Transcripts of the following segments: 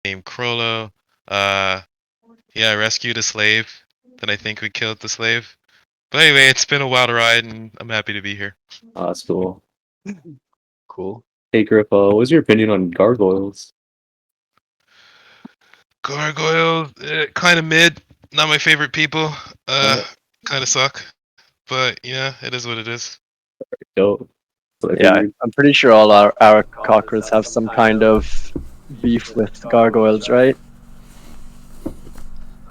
named Crollo. Yeah, I rescued a slave. Then I think we killed the slave. But anyway, it's been a wild ride, and I'm happy to be here. Oh, that's cool. Cool. Hey, Griff, what's your opinion on gargoyles? Gargoyles, kind of mid. Not my favorite people. Uh, Kind of suck. But yeah, it is what it is. Dope. So I Yeah, figured. I'm pretty sure all our cockers have some kind of beef with gargoyles, right?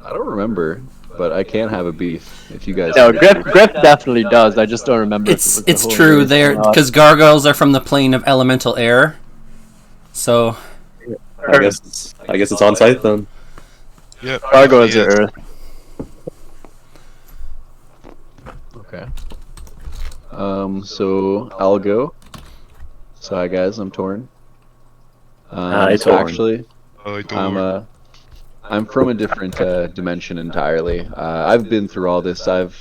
I don't remember, but I can have a beef if you guys. No, do. Griff definitely does. I just don't remember if it was the It's whole true race or there not. because gargoyles are from the plane of elemental air. So I guess it's on site then. Yep. Gargoyles are definitely is. Earth. Okay. So I'll go. So hi guys, I'm Torn. Hi, So Torn. actually, Oh, I don't. I'm from a different dimension entirely. I've been through all this. I've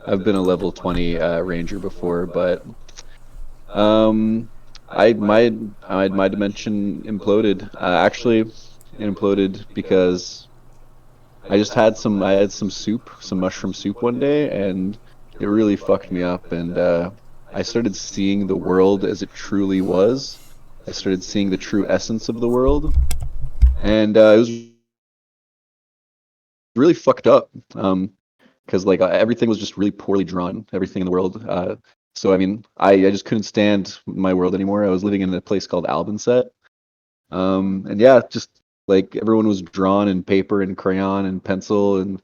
been a level 20 ranger before, but my dimension imploded. Actually, it imploded because I had some soup, some mushroom soup one day, and it really fucked me up. And I started seeing the world as it truly was. I started seeing the true essence of the world, and it was really fucked up. Because like everything was just really poorly drawn, everything in the world. So I mean, I just couldn't stand my world anymore. I was living in a place called Albinset, and yeah, just like everyone was drawn in paper and crayon and pencil, and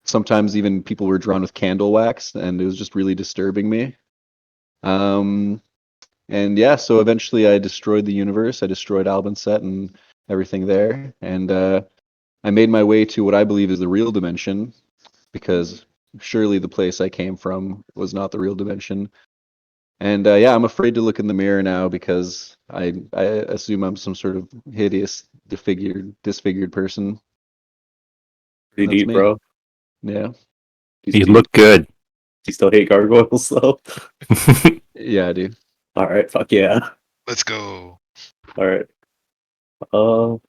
sometimes even people were drawn with candle wax, and it was just really disturbing me. Um, and yeah, so eventually I destroyed the universe. I destroyed Albinset and everything there, and I made my way to what I believe is the real dimension, because surely the place I came from was not the real dimension. And yeah, I'm afraid to look in the mirror now because I assume I'm some sort of hideous, disfigured person. Pretty That's deep, me. bro. Yeah, Do You look good. you still hate gargoyles though? yeah, dude. All right, fuck yeah. Let's go. All right. Uh, All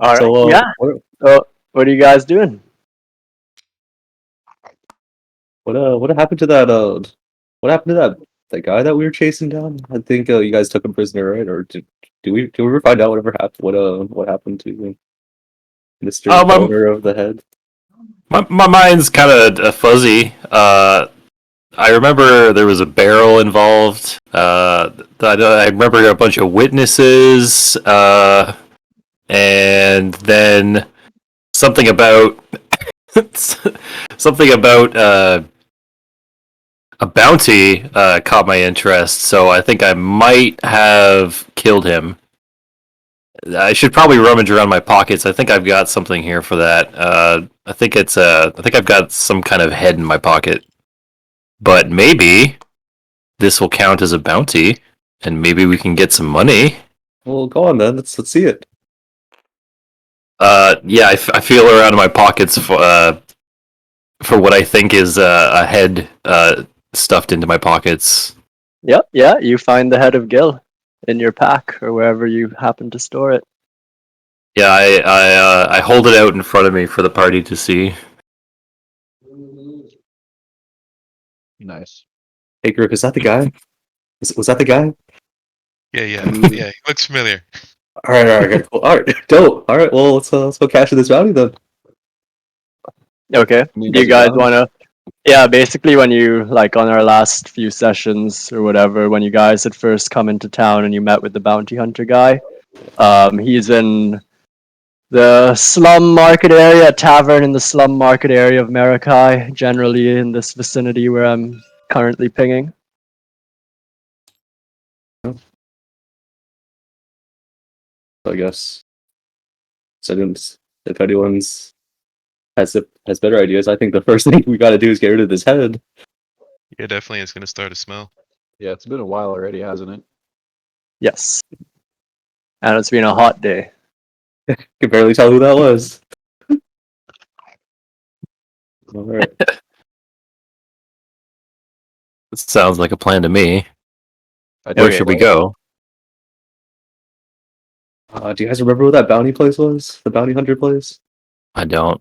right, so yeah. So, what are you guys doing? what happened to that? What happened to that guy that we were chasing down? I think you guys took him prisoner, right? Or did we ever find out whatever happened? What happened to Mr. Owner of the Head? My mind's kind of fuzzy. I remember there was a barrel involved. I remember a bunch of witnesses, and then something about something about a bounty caught my interest. So I think I might have killed him. I should probably rummage around my pockets. I think I've got something here for that. I think I've got some kind of head in my pocket. But maybe this will count as a bounty, and maybe we can get some money. Well, go on then. Let's see it. Yeah, I feel around in my pockets for what I think is a head stuffed into my pockets. Yep, yeah. You find the head of Gil in your pack or wherever you happen to store it. Yeah, I hold it out in front of me for the party to see. Nice. Hey, Griff, is that the guy? Was that the guy? Yeah, yeah. He looks familiar. All right, cool. All right, dope. All right, well, let's go cash in this bounty then. Okay. mean, Do you does it guys count? want to? Yeah, basically, when you like on our last few sessions or whatever, when you guys had first come into town and you met with the bounty hunter guy, he's in the slum market area, a tavern in the slum market area of Merakai, generally in this vicinity where I'm currently pinging. I guess. So if anyone's has better ideas, I think the first thing we got to do is get rid of this head. Yeah, definitely. It's gonna start to smell. Yeah, it's been a while already, hasn't it? Yes. And it's been a hot day. Can barely tell who that was. All right. Sounds like a plan to me. I Where Okay. should we go? Do you guys remember what that bounty place was? The bounty hunter place? I don't.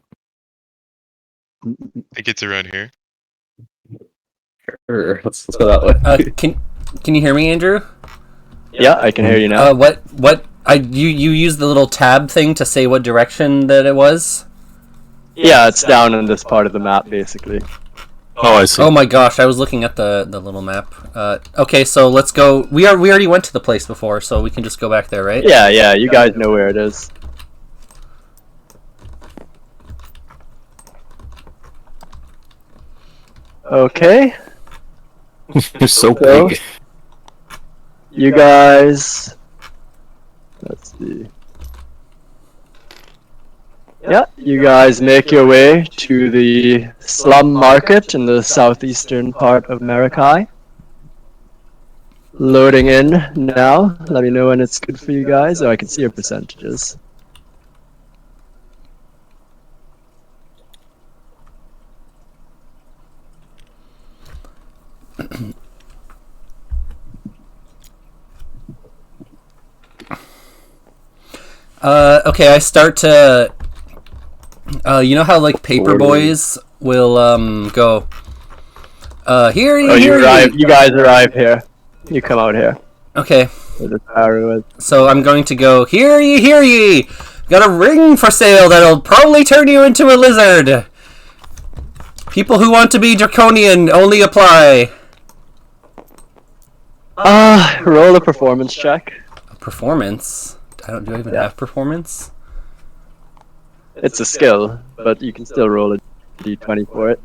I think it's around here. Sure, let's go that way. Can you hear me, Andrew? Yeah, I can hear you now. You used the little tab thing to say what direction that it was? Yeah, it's down in this part of the map, basically. Oh, I see. Oh my gosh, I was looking at the little map. Okay, so let's go. We already went to the place before, so we can just go back there, right? Yeah, you guys know where it is. Okay, You're so So- big. you guys... Let's see. Yeah, you guys make your way to the slum market in the southeastern part of Merakai. Loading in now. Let me know when it's good for you guys, or I can see your percentages. Okay, I start to... you know how, like, paper boys will, go... here you, Oh, here you guys arrive here. You come out here. Okay, Where the tower is. so I'm going to go, hear ye! Got a ring for sale that'll probably turn you into a lizard! People who want to be draconian only apply. Roll a performance check. Performance? Do I even have performance? It's a skill, but you can still roll a d20 for it.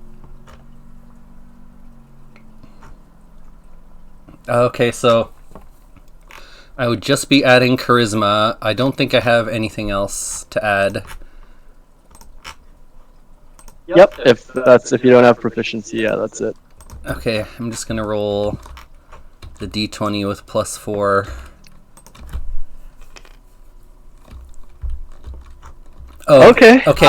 Okay, so I would just be adding charisma. I don't think I have anything else to add. Yep, if you don't have proficiency, yeah, that's it. Okay, I'm just gonna roll the d20 with +4. Oh, Okay. Okay.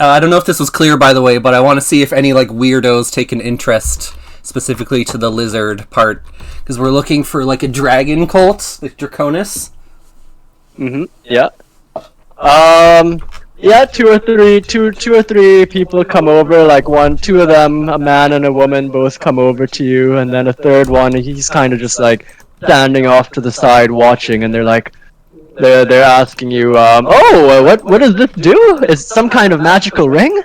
I don't know if this was clear, by the way, but I want to see if any like weirdos take an interest specifically to the lizard part, because we're looking for like a dragon cult, like Draconis. Yeah. Yeah, two or three people come over, like two of them, a man and a woman, both come over to you, and then a third one, he's kind of just like standing off to the side watching, and they're like, they're asking you, what does this do? Is it some kind of magical ring?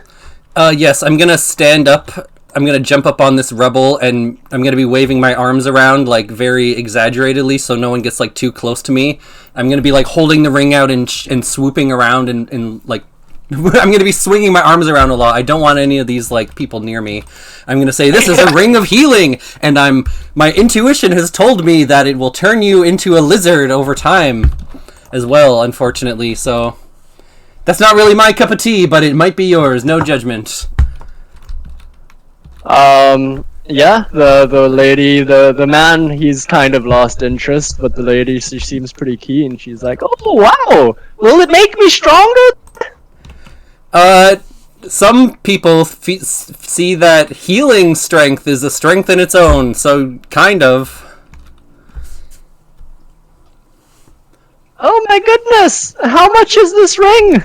Yes, I'm gonna stand up. I'm gonna jump up on this rubble, and I'm gonna be waving my arms around like very exaggeratedly, so no one gets like too close to me. I'm gonna be like holding the ring out and swooping around and like I'm gonna be swinging my arms around a lot. I don't want any of these like people near me. I'm gonna say this is a ring of healing, and my intuition has told me that it will turn you into a lizard over time, as well. Unfortunately, so that's not really my cup of tea, but it might be yours. No judgment. Yeah, the lady, the man, he's kind of lost interest, but the lady, she seems pretty keen. She's like, oh wow, will it make me stronger? Some people see that healing strength is a strength in its own, so kind of. Oh my goodness, how much is this ring?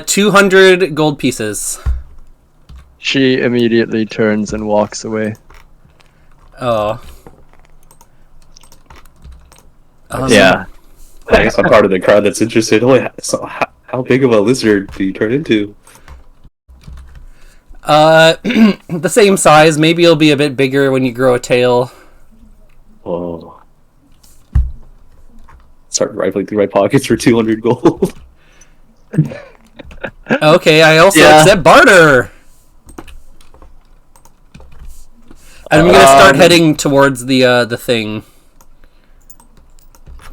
200 gold pieces. She immediately turns and walks away. Oh. Yeah. I guess I'm part of the crowd that's interested. Oh, so how big of a lizard do you turn into? The same size. Maybe it'll be a bit bigger when you grow a tail. Whoa. Start rifling through my pockets for 200 gold. Okay, I also Yeah. accept barter. And I'm gonna start heading towards the thing,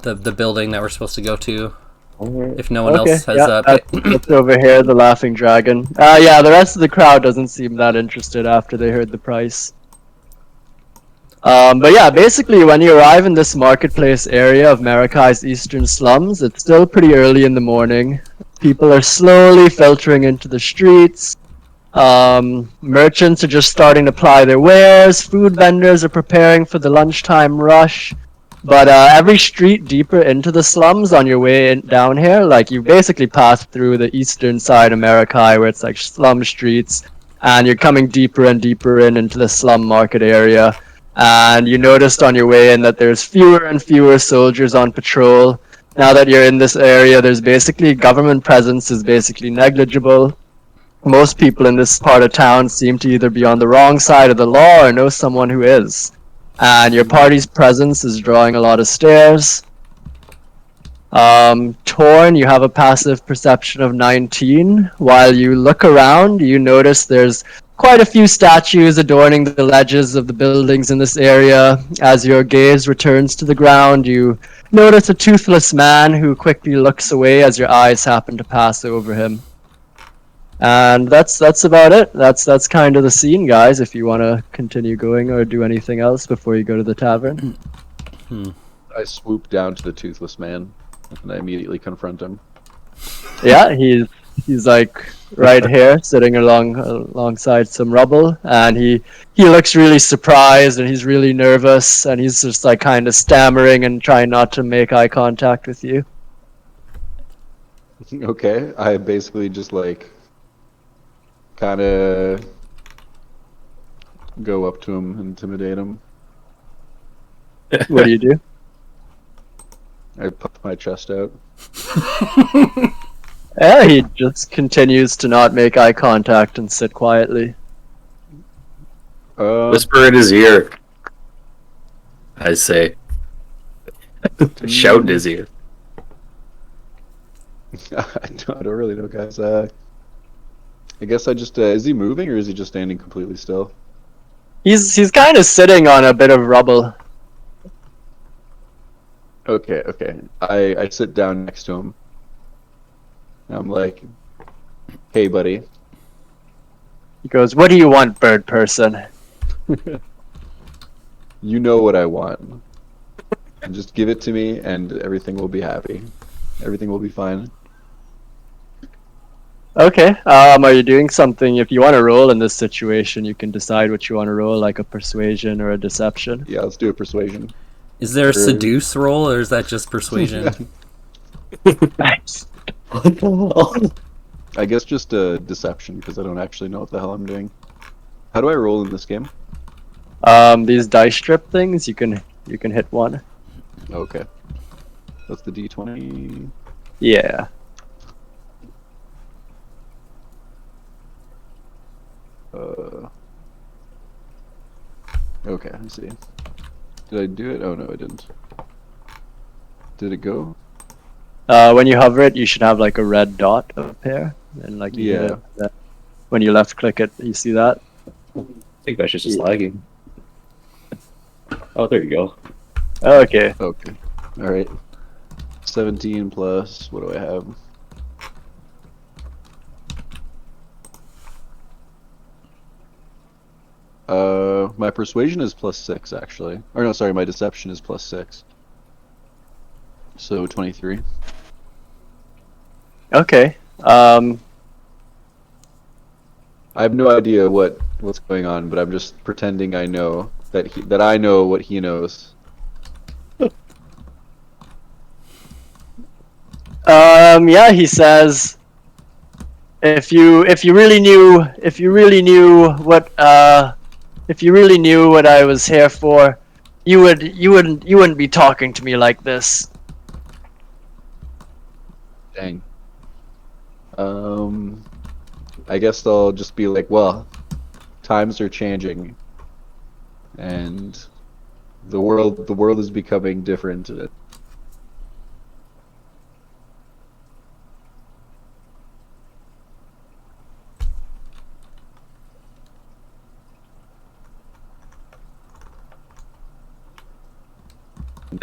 the building that we're supposed to go to. Alright. If no one else has That's over here, the laughing dragon. Yeah, the rest of the crowd doesn't seem that interested after they heard the price. But yeah, basically when you arrive in this marketplace area of Merakai's eastern slums, it's still pretty early in the morning. People are slowly filtering into the streets. Merchants are just starting to ply their wares. Food vendors are preparing for the lunchtime rush. But every street deeper into the slums on your way down here, like you basically pass through the eastern side of Merakai, where it's like slum streets, and you're coming deeper and deeper into the slum market area. And you noticed on your way in that there's fewer and fewer soldiers on patrol. Now that you're in this area, there's basically government presence is basically negligible. Most people in this part of town seem to either be on the wrong side of the law or know someone who is. And your party's presence is drawing a lot of stares. Torn, you have a passive perception of 19. While you look around, you notice there's quite a few statues adorning the ledges of the buildings in this area. As your gaze returns to the ground, you notice a toothless man who quickly looks away as your eyes happen to pass over him. And that's about it. That's kind of the scene, guys. If you want to continue going or do anything else before you go to the tavern. I swoop down to the toothless man, and I immediately confront him. Yeah, he's like right here, sitting alongside some rubble, and he looks really surprised and he's really nervous, and he's just like kind of stammering and trying not to make eye contact with you. Okay, I basically just like kind of go up to him, intimidate him. What do you do? I puff my chest out. Yeah, he just continues to not make eye contact and sit quietly. Whisper in his ear. I say. Shout in his ear. I don't really know, guys. I guess I just is he moving or is he just standing completely still? He's kind of sitting on a bit of rubble. Okay. I sit down next to him. I'm like, hey, buddy. He goes, "What do you want, bird person?" You know what I want. Just give it to me and everything will be happy. Everything will be fine. Okay. Are you doing something? If you want to roll in this situation, you can decide what you want to roll, like a persuasion or a deception. Yeah, let's do a persuasion. Is there a Sure. seduce roll, or is that just persuasion? Nice. What the hell? I guess just a deception because I don't actually know what the hell I'm doing. How do I roll in this game? These dice strip things, you can hit one. Okay. That's the D20. Yeah. Okay, I see. Did I do it? Oh no, I didn't. Did it go? When you hover it, you should have like a red dot appear, and like you hit it. When you left click it, you see that. I think that shit's just lagging. Oh, there you go. Okay. Okay. Alright. 17 plus, what do I have? My persuasion is +6 actually. Or no, sorry, my deception is +6. So 23. Okay. I have no idea what's going on, but I'm just pretending I know that I know what he knows. Yeah, he says, if you really knew what I was here for, you wouldn't be talking to me like this. Dang. I guess I'll just be like, well, times are changing, and the world is becoming different.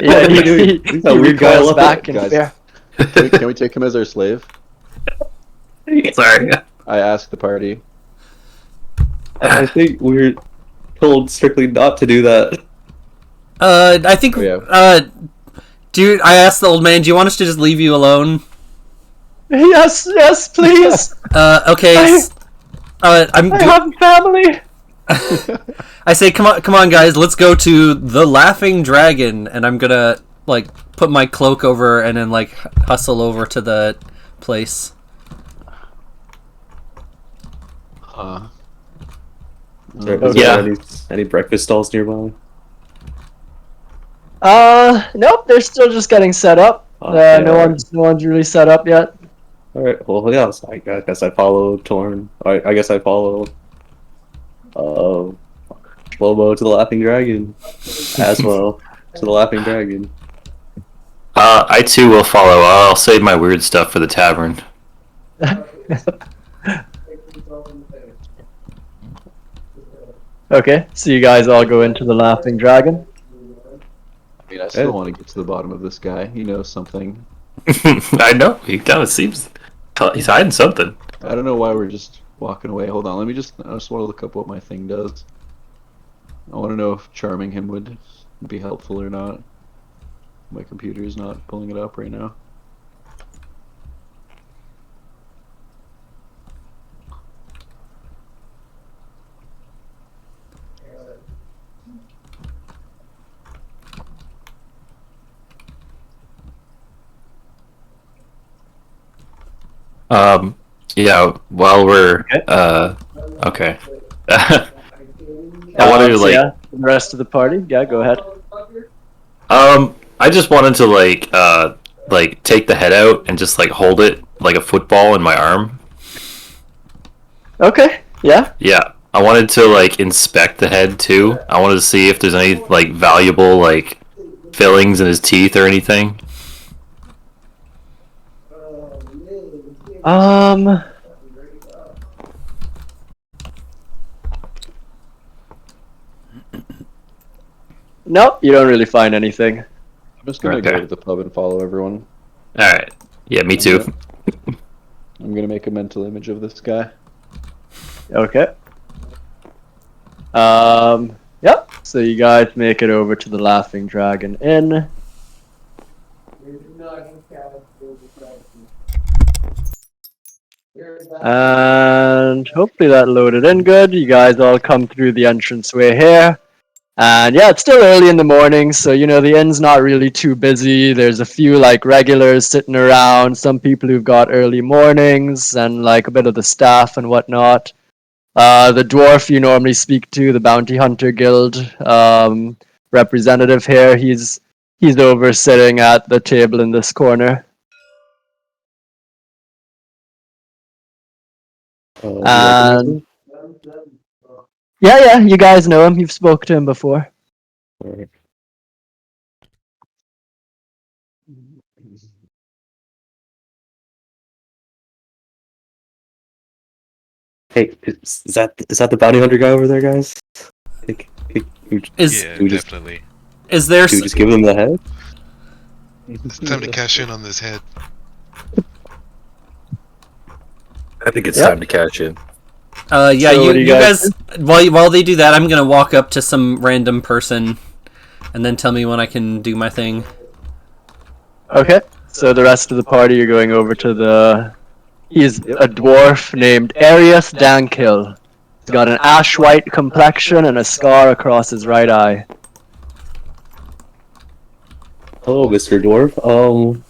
Yeah, he That weird guy recoils left back it, in guys. fear. Can we take him as our slave? Sorry. I asked the party. I think we're told strictly not to do that. I think, Oh, yeah. dude, I asked the old man, do you want us to just leave you alone? Yes, please. Okay. I have a family. I say, come on, guys, let's go to the Laughing Dragon, and I'm gonna like put my cloak over and then like hustle over to the place. Is Yeah. there any breakfast stalls nearby? Nope, they're still just getting set up. Okay, No one's really set up yet. All right. Well, yeah. So I guess I follow Torn. I guess I follow. Lobo to the Laughing Dragon, as well to the Laughing Dragon. I too will follow. I'll save my weird stuff for the tavern. Okay, so you guys all go into the Laughing Dragon. I mean, I still want to get to the bottom of this guy. He knows something. I know. He kind of seems he's hiding something. I don't know why we're just walking away. Hold on, I just want to look up what my thing does. I want to know if charming him would be helpful or not. My computer is not pulling it up right now. Yeah, while we're okay. I wanted to So like yeah, the rest of the party. Yeah, go ahead. I just wanted to like take the head out and just like hold it like a football in my arm. Okay, yeah. Yeah. I wanted to like inspect the head too. I wanted to see if there's any like valuable like fillings in his teeth or anything. Nope, you don't really find anything. I'm just gonna Okay. go to the pub and follow everyone. All right. Yeah, me too. I'm gonna make a mental image of this guy. Okay. Yep. So you guys make it over to the Laughing Dragon Inn. And hopefully that loaded in good. You guys all come through the entranceway here. And yeah, it's still early in the morning, so you know the inn's not really too busy. There's a few like regulars sitting around, some people who've got early mornings, and like a bit of the staff and whatnot. The dwarf you normally speak to, the Bounty Hunter Guild representative here, he's over sitting at the table in this corner. And yeah, you guys know him. You've spoke to him before. Alright. Hey, is that the bounty hunter guy over there, guys? Can Is Yeah, we just- definitely. is there? we just give them the head? It's time to cash in on this head. I think it's Yep. time to cash in. Yeah, So what do you you guys. While they do that, I'm gonna walk up to some random person, and then tell me when I can do my thing. Okay. So the rest of the party are going over to the. He's a dwarf named Arius Dankhill. He's got an ash white complexion and a scar across his right eye. Hello, Mr. Dwarf.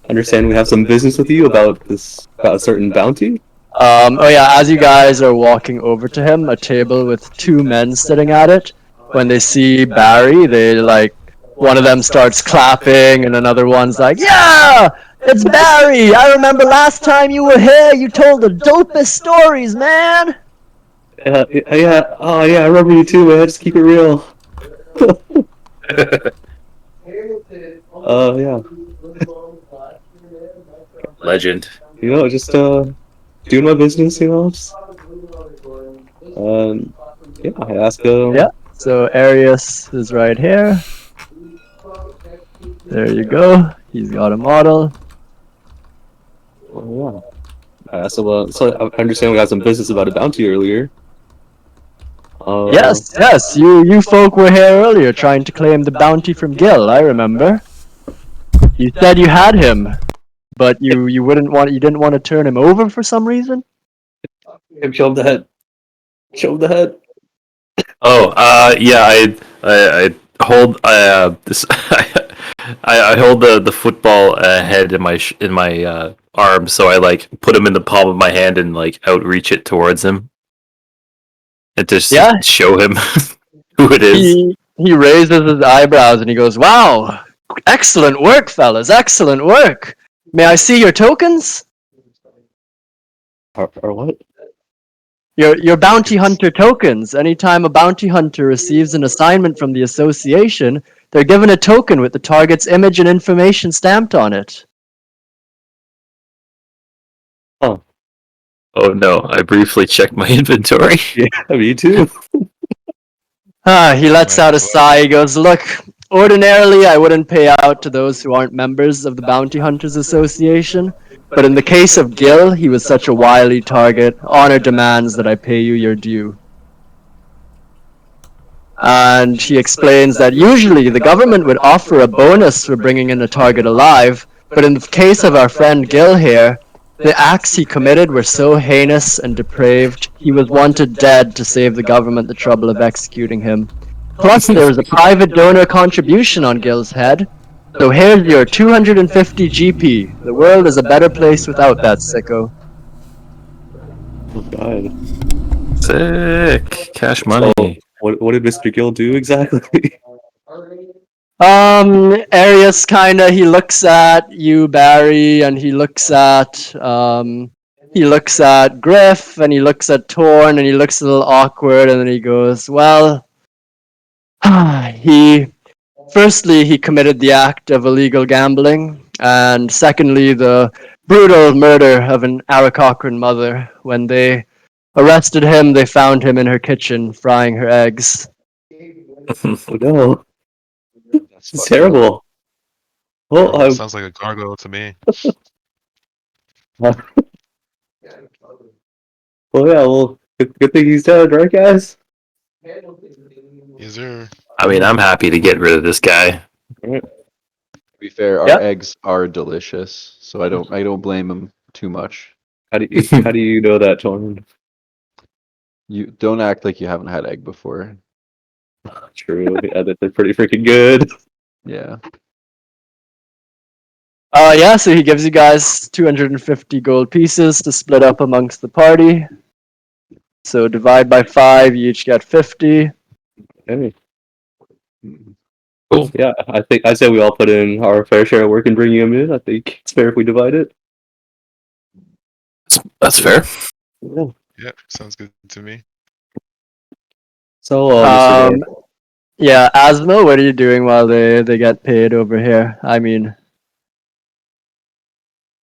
Understand we have some business with you about a certain bounty. Oh yeah, as you guys are walking over to him, a table with two men sitting at it. When they see Barry, they like one of them starts clapping and another one's like, "Yeah, it's Barry! I remember last time you were here, you told the dopest stories, man." Yeah. Oh, yeah. I remember you too, man. Just keep it real. Yeah. Legend. You know, just doing my business. You know. Just, yeah. I ask. Yeah. So Arius is right here. There you go. He's got a model. Yeah. I asked him. So I understand we had some business about a bounty earlier. Yes. You folk were here earlier trying to claim the bounty from Gil. I remember. You said you had him, but you didn't want to turn him over for some reason. Show him the head. Show him the head. Yeah, I hold this. I hold the football head in my arm, so I like put him in the palm of my hand and like outreach it towards him, and just Yeah. show him who it is. He raises his eyebrows and he goes, "Wow, excellent work, fellas! Excellent work. May I see your tokens? Or what? Your bounty hunter tokens. Anytime a bounty hunter receives an assignment from the association, they're given a token with the target's image and information stamped on it." Oh no! I briefly checked my inventory. Yeah, me too. He lets out a sigh. He goes, "Look, ordinarily I wouldn't pay out to those who aren't members of the Bounty Hunters Association, but in the case of Gil, he was such a wily target. Honor demands that I pay you your due." And he explains that usually the government would offer a bonus for bringing in a target alive, but in the case of our friend Gil here, the acts he committed were so heinous and depraved, he was wanted dead to save the government the trouble of executing him. Plus, there was a private donor contribution on Gil's head, so here's your 250 GP. The world is a better place without that sicko. Oh god. Sick cash money. So, what did Mr. Gill do exactly? Arius kinda, he looks at you, Barry, and he looks at Griff, and he looks at Torn, and he looks a little awkward, and then he goes, "Well, firstly, he committed the act of illegal gambling, and secondly, the brutal murder of an Arakocran mother. When they arrested him, they found him in her kitchen frying her eggs." Oh no. That's It's fucked up. terrible. Well, Oh, sounds like a gargoyle to me. well, yeah, well, good thing he's dead, right, guys? Yes, sir. I mean, I'm happy to get rid of this guy. To be fair, our Yep. eggs are delicious, so I don't blame him too much. How do you know that, Torn? You don't act like you haven't had egg before. True. Yeah, they're pretty freaking good. Yeah. Yeah, so he gives you guys 250 gold pieces to split up amongst the party. So divide by 5, you each get 50. Hey. Cool. Yeah, I say we all put in our fair share of work and bring him in. I think it's fair if we divide it. That's fair. Yeah. Yeah, sounds good to me. So, Mr. Dorf, Yeah, Asmo, what are you doing while they get paid over here? I mean,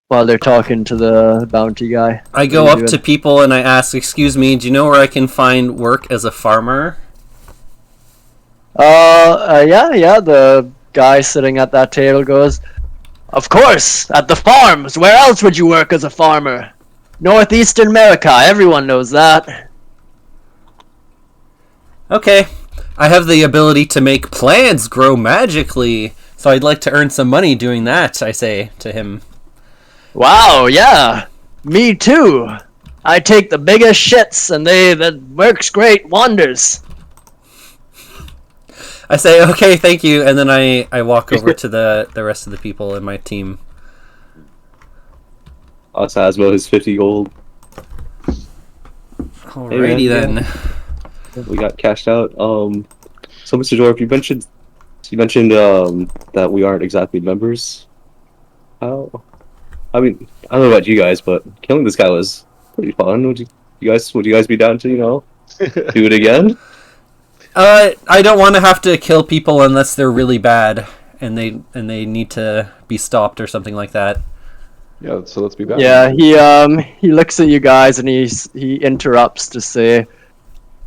while they're talking to the bounty guy. I go up to people and I ask, "Excuse me, do you know where I can find work as a farmer?" Yeah, the guy sitting at that table goes, "Of course, at the farms. Where else would you work as a farmer? Northeastern Merakai, everyone knows that." Okay. I have the ability to make plants grow magically, so I'd like to earn some money doing that, I say to him. Wow, yeah. Me too. I take the biggest shits and that works great wonders. I say, "Okay, thank you," and then I walk over to the rest of the people in my team. us Asmo his 50 gold. Alrighty then. We got cashed out. So Mr. Dorf, you mentioned that we aren't exactly members. How? I mean, I don't know about you guys, but killing this guy was pretty fun. Would you guys be down to do it again? I don't want to have to kill people unless they're really bad and they need to be stopped or something like that. Yeah, so let's be back. Yeah, he looks at you guys and he interrupts to say,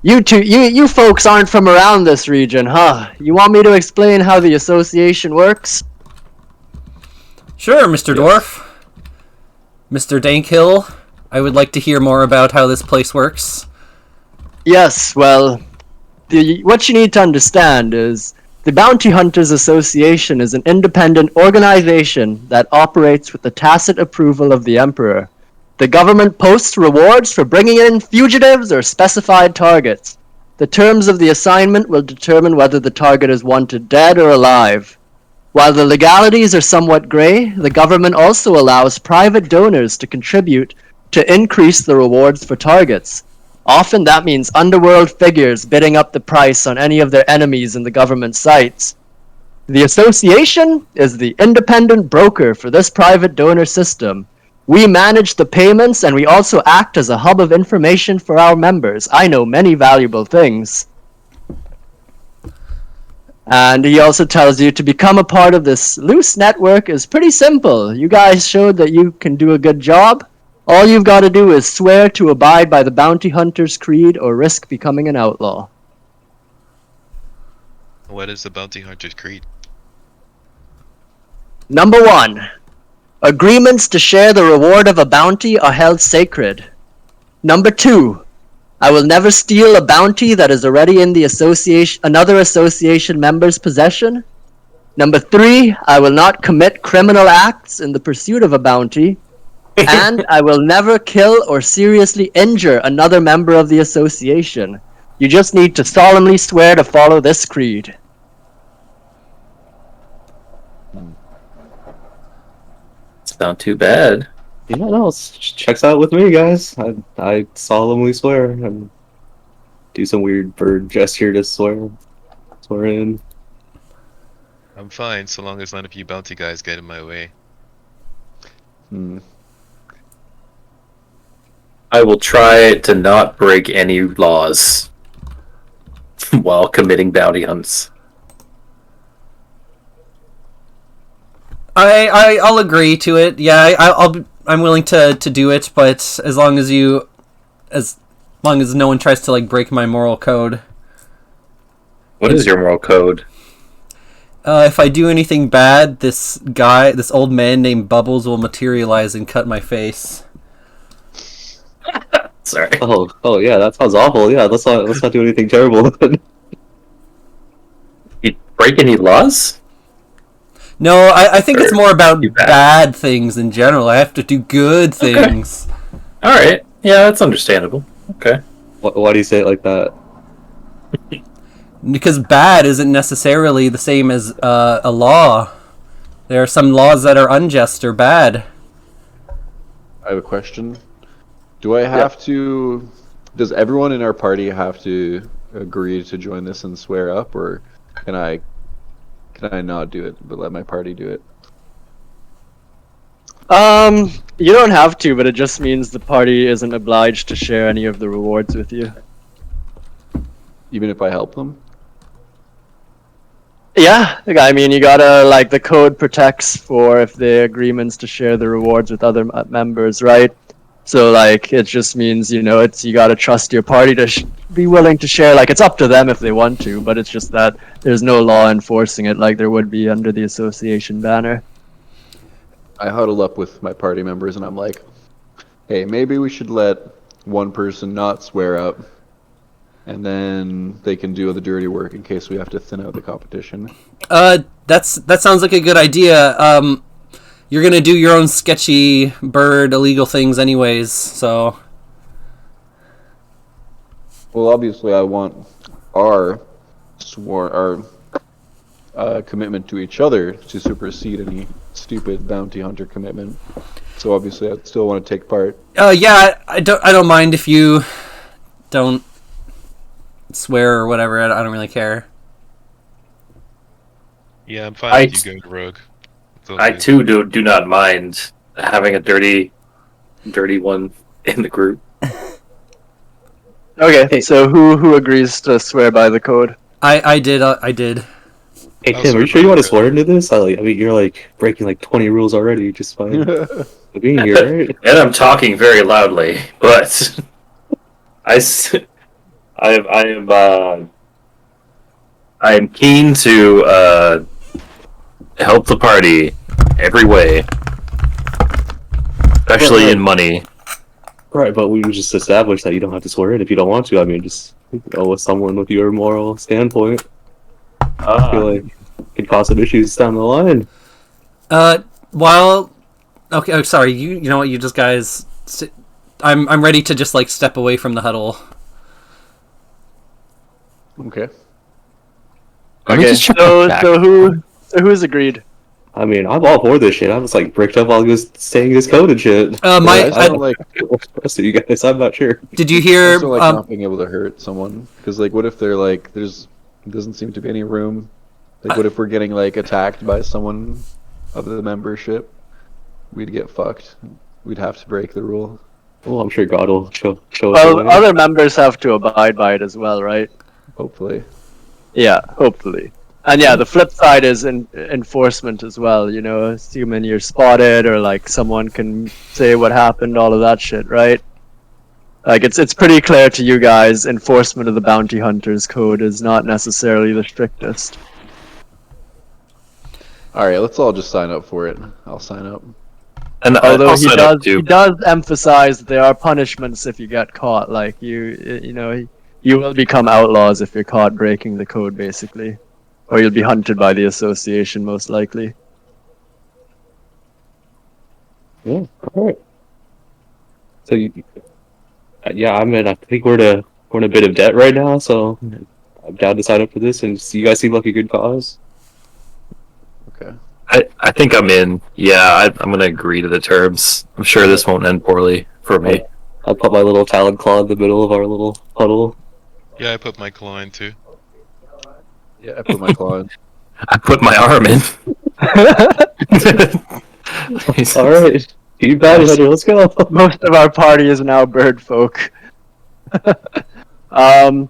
You folks aren't from around this region, huh? You want me to explain how the association works?" Sure, Mr. Dwarf. Mr. Dankhill, I would like to hear more about how this place works. Yes, well, what you need to understand is the Bounty Hunters Association is an independent organization that operates with the tacit approval of the Emperor. The government posts rewards for bringing in fugitives or specified targets. The terms of the assignment will determine whether the target is wanted dead or alive. While the legalities are somewhat gray, the government also allows private donors to contribute to increase the rewards for targets. Often that means underworld figures bidding up the price on any of their enemies in the government sites. The association is the independent broker for this private donor system. We manage the payments and we also act as a hub of information for our members. I know many valuable things. And he also tells you to become a part of this loose network is pretty simple. You guys showed that you can do a good job. All you've got to do is swear to abide by the bounty hunter's creed or risk becoming an outlaw. What is the bounty hunter's creed? Number 1. Agreements to share the reward of a bounty are held sacred. Number 2. I will never steal a bounty that is already in the another association member's possession. Number 3. I will not commit criminal acts in the pursuit of a bounty. And I will never kill or seriously injure another member of the association. You just need to solemnly swear to follow this creed. It's not too bad. Yeah, no, checks out with me, guys. I solemnly swear and do some weird bird gesture to swear in. I'm fine, so long as none of you bounty guys get in my way. I will try to not break any laws while committing bounty hunts. I'll agree to it. Yeah, I'm willing to do it, but as long as no one tries to like break my moral code. What is your moral code? If I do anything bad, this old man named Bubbles will materialize and cut my face. Sorry. Oh yeah, that sounds awful. Yeah, let's not do anything terrible. You break any laws? No, I think it's more about Too bad. bad things in general. I have to do good things. All right. Yeah, that's understandable. Okay. Why do you say it like that? Because bad isn't necessarily the same as a law. There are some laws that are unjust or bad. I have a question. Do I have to? Does everyone in our party have to agree to join this and swear up, or can I not do it but let my party do it? You don't have to, but it just means the party isn't obliged to share any of the rewards with you. Even if I help them? Yeah, I mean, you gotta, like, the code protects for if the agreements to share the rewards with other members, right? So, like, it just means, you gotta trust your party to be willing to share. Like, it's up to them if they want to, but it's just that there's no law enforcing it like there would be under the association banner. I huddle up with my party members and I'm like, hey, maybe we should let one person not swear up, and then they can do the dirty work in case we have to thin out the competition. That sounds like a good idea. You're gonna do your own sketchy bird illegal things anyways, so. Well, obviously I want our commitment to each other to supersede any stupid bounty hunter commitment. So obviously I still want to take part. Yeah, I don't mind if you don't swear or whatever. I don't really care. Yeah, I'm fine with you going rogue. I too do not mind having a dirty one in the group. Okay, so who agrees to swear by the code? I did. Hey Oh, Tim, are sorry, you sure you want to bro. swear into this? I mean, you're like breaking like 20 rules already. Just fine. Being here, right? And I'm talking very loudly, but I am keen to help the party every way, especially in money. Right, but we just established that you don't have to swear in if you don't want to. I mean, just go with someone with your moral standpoint. I feel like it could cause some issues down the line. Okay, oh, sorry. You know what? You just guys. I'm ready to just like step away from the huddle. Okay. Let me Okay, just check so my back. who's agreed? I mean, I'm all for this shit. I was like bricked up while he was saying his code and shit. I My just don't like. The rest of you guys, I'm not sure. did you I hear? just don't like not being able to hurt someone. Because like, what if they're like, there's doesn't seem to be any room. Like, what if we're getting like attacked by someone of the membership? We'd get fucked. We'd have to break the rule. Well, I'm sure God will show us the Well, way. other members have to abide by it as well, right? Hopefully. Yeah, hopefully. And yeah, the flip side is enforcement as well. You know, assuming you're spotted or like someone can say what happened, all of that shit, right? Like it's pretty clear to you guys. Enforcement of the bounty hunters code is not necessarily the strictest. All right, let's all just sign up for it. I'll sign up. And Although I'll he sign up does, he too. does emphasize that there are punishments if you get caught. Like you know, you will become outlaws if you're caught breaking the code, basically, or you'll be hunted by the association, most likely. Yeah, all right. So, yeah, I think we're in a bit of debt right now, so I'm down to sign up for this. And you guys seem like a good cause. Okay. I think I'm in. Yeah, I'm gonna agree to the terms. I'm sure this won't end poorly for me. I'll put my little talon claw in the middle of our little huddle. Yeah, I put my claw in too. Yeah, I put my claw in. I put my arm in. All right, you bounty hunter, let's go. Most of our party is now bird folk. Yeah,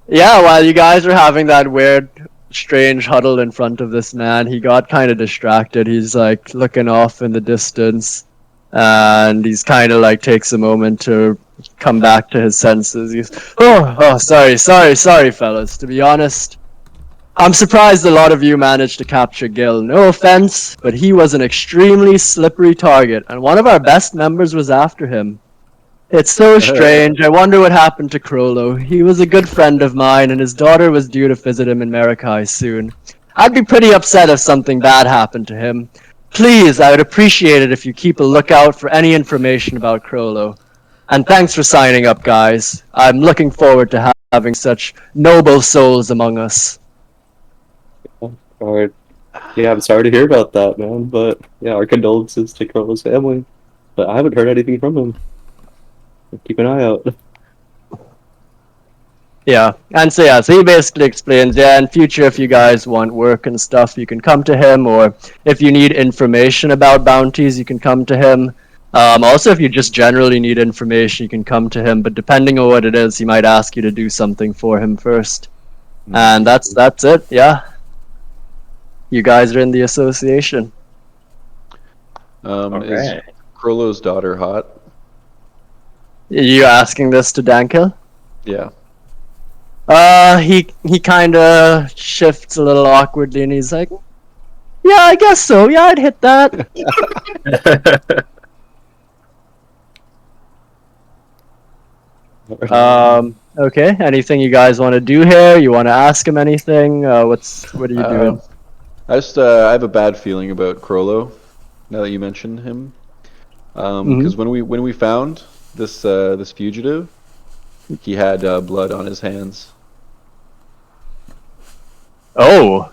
while you guys are having that weird, strange huddle in front of this man, he got kind of distracted. He's like looking off in the distance, and he's kind of like takes a moment to come back to his senses. He's, sorry, fellas. To be honest, I'm surprised a lot of you managed to capture Gil. No offense, but he was an extremely slippery target, and one of our best members was after him. It's so strange. I wonder what happened to Crollo. He was a good friend of mine, and his daughter was due to visit him in Merakai soon. I'd be pretty upset if something bad happened to him. Please, I would appreciate it if you keep a lookout for any information about Crollo. And thanks for signing up, guys. I'm looking forward to having such noble souls among us. All right. Yeah, I'm sorry to hear about that, man. But yeah, our condolences to Crowlow's family. But I haven't heard anything from him. Keep an eye out. Yeah, and so he basically explains, yeah, in future if you guys want work and stuff, you can come to him, or if you need information about bounties, you can come to him. Also, if you just generally need information, you can come to him, but depending on what it is, he might ask you to do something for him first. And that's it, yeah. You guys are in the association. Is Crollo's daughter hot? You asking this to Dankill? Yeah. He kind of shifts a little awkwardly, and he's like, "Yeah, I guess so. Yeah, I'd hit that." Okay. Anything you guys want to do here? You want to ask him anything? What are you doing? I have a bad feeling about Crollo. Now that you mentioned him, because when we found this fugitive, he had blood on his hands. Oh,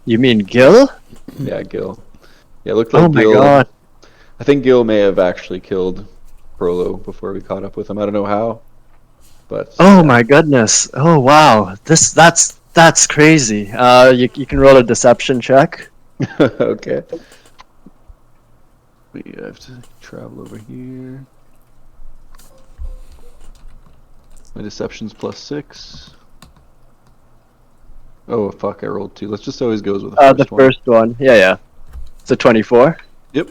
you mean Gil? Yeah, Gil. Yeah, it looked like Oh my Gil. god. I think Gil may have actually killed Crollo before we caught up with him. I don't know how, but. Oh my goodness. Oh wow. That's crazy. You can roll a deception check. Okay. We have to travel over here. My deception's +6. Oh fuck! I rolled 2. Let's just always goes with the first one. First one. Yeah. It's a 24. Yep.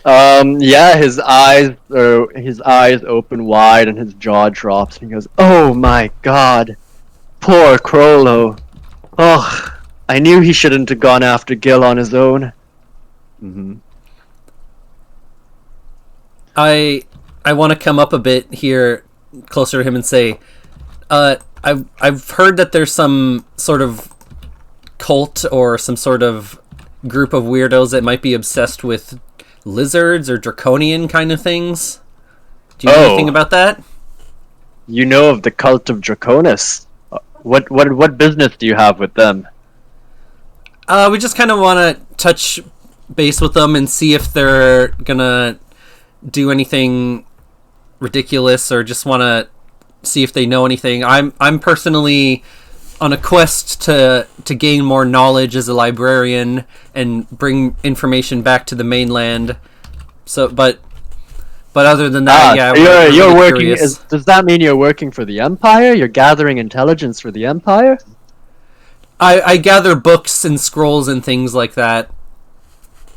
Yeah, his eyes open wide and his jaw drops and he goes, "Oh my god. Poor Crollo. Oh, I knew he shouldn't have gone after Gil on his own." Mm-hmm. I want to come up a bit here, closer to him, and say, I've heard that there's some sort of cult or some sort of group of weirdos that might be obsessed with lizards or draconian kind of things. Do you know anything about that? You know of the cult of Draconis? What business do you have with them? We just kind of want to touch base with them and see if they're gonna do anything ridiculous, or just want to see if they know anything. I'm personally on a quest to gain more knowledge as a librarian and bring information back to the mainland. So, but other than that, yeah, so you're really working. curious. Does that mean you're working for the Empire? You're gathering intelligence for the Empire? I gather books and scrolls and things like that.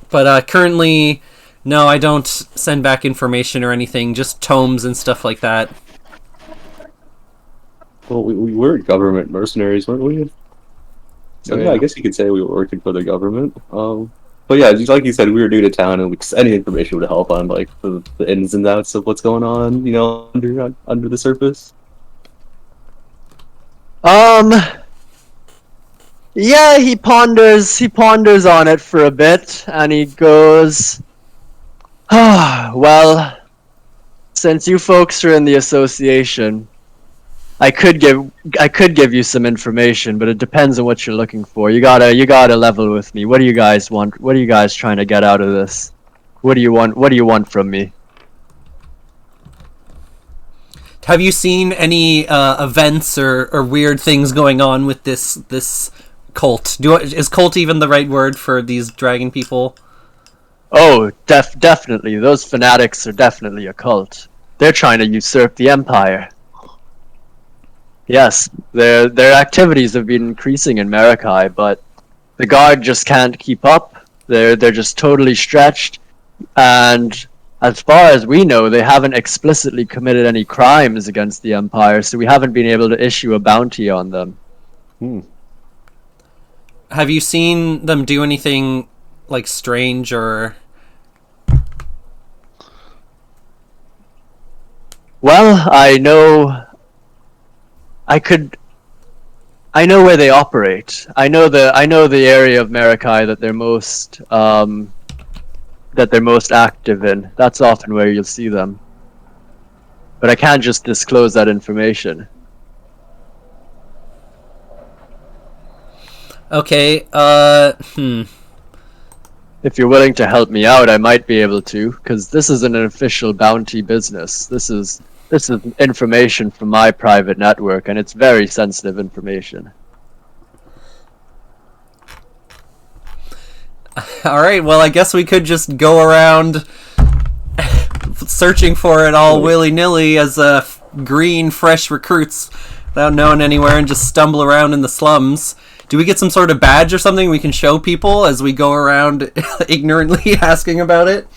But currently, no, I don't send back information or anything, just tomes and stuff like that. Well, we were government mercenaries, weren't we? So Oh, yeah, I yeah. guess you could say we were working for the government. But yeah, just like you said, we were new to town, and any information would help on like the ins and outs of what's going on, you know, under the surface. Yeah, he ponders on it for a bit, and he goes, well, since you folks are in the association, I could give you some information, but it depends on what you're looking for. You gotta level with me. What do you guys want? What are you guys trying to get out of this? What do you want from me? Have you seen any events or weird things going on with this cult? Is cult even the right word for these dragon people? Oh, definitely. Those fanatics are definitely a cult. They're trying to usurp the Empire. Yes, their activities have been increasing in Merakai, but the guard just can't keep up. They're just totally stretched, and as far as we know, they haven't explicitly committed any crimes against the Empire, so we haven't been able to issue a bounty on them. Have you seen them do anything like strange or? Well, I know where they operate. I know the area of Merakai that they're most active in. That's often where you'll see them. But I can't just disclose that information. Okay, If you're willing to help me out, I might be able to, because this isn't an official bounty business. This is information from my private network, and it's very sensitive information. Alright, well, I guess we could just go around searching for it all willy-nilly as green, fresh recruits without knowing anywhere and just stumble around in the slums. Do we get some sort of badge or something we can show people as we go around ignorantly asking about it?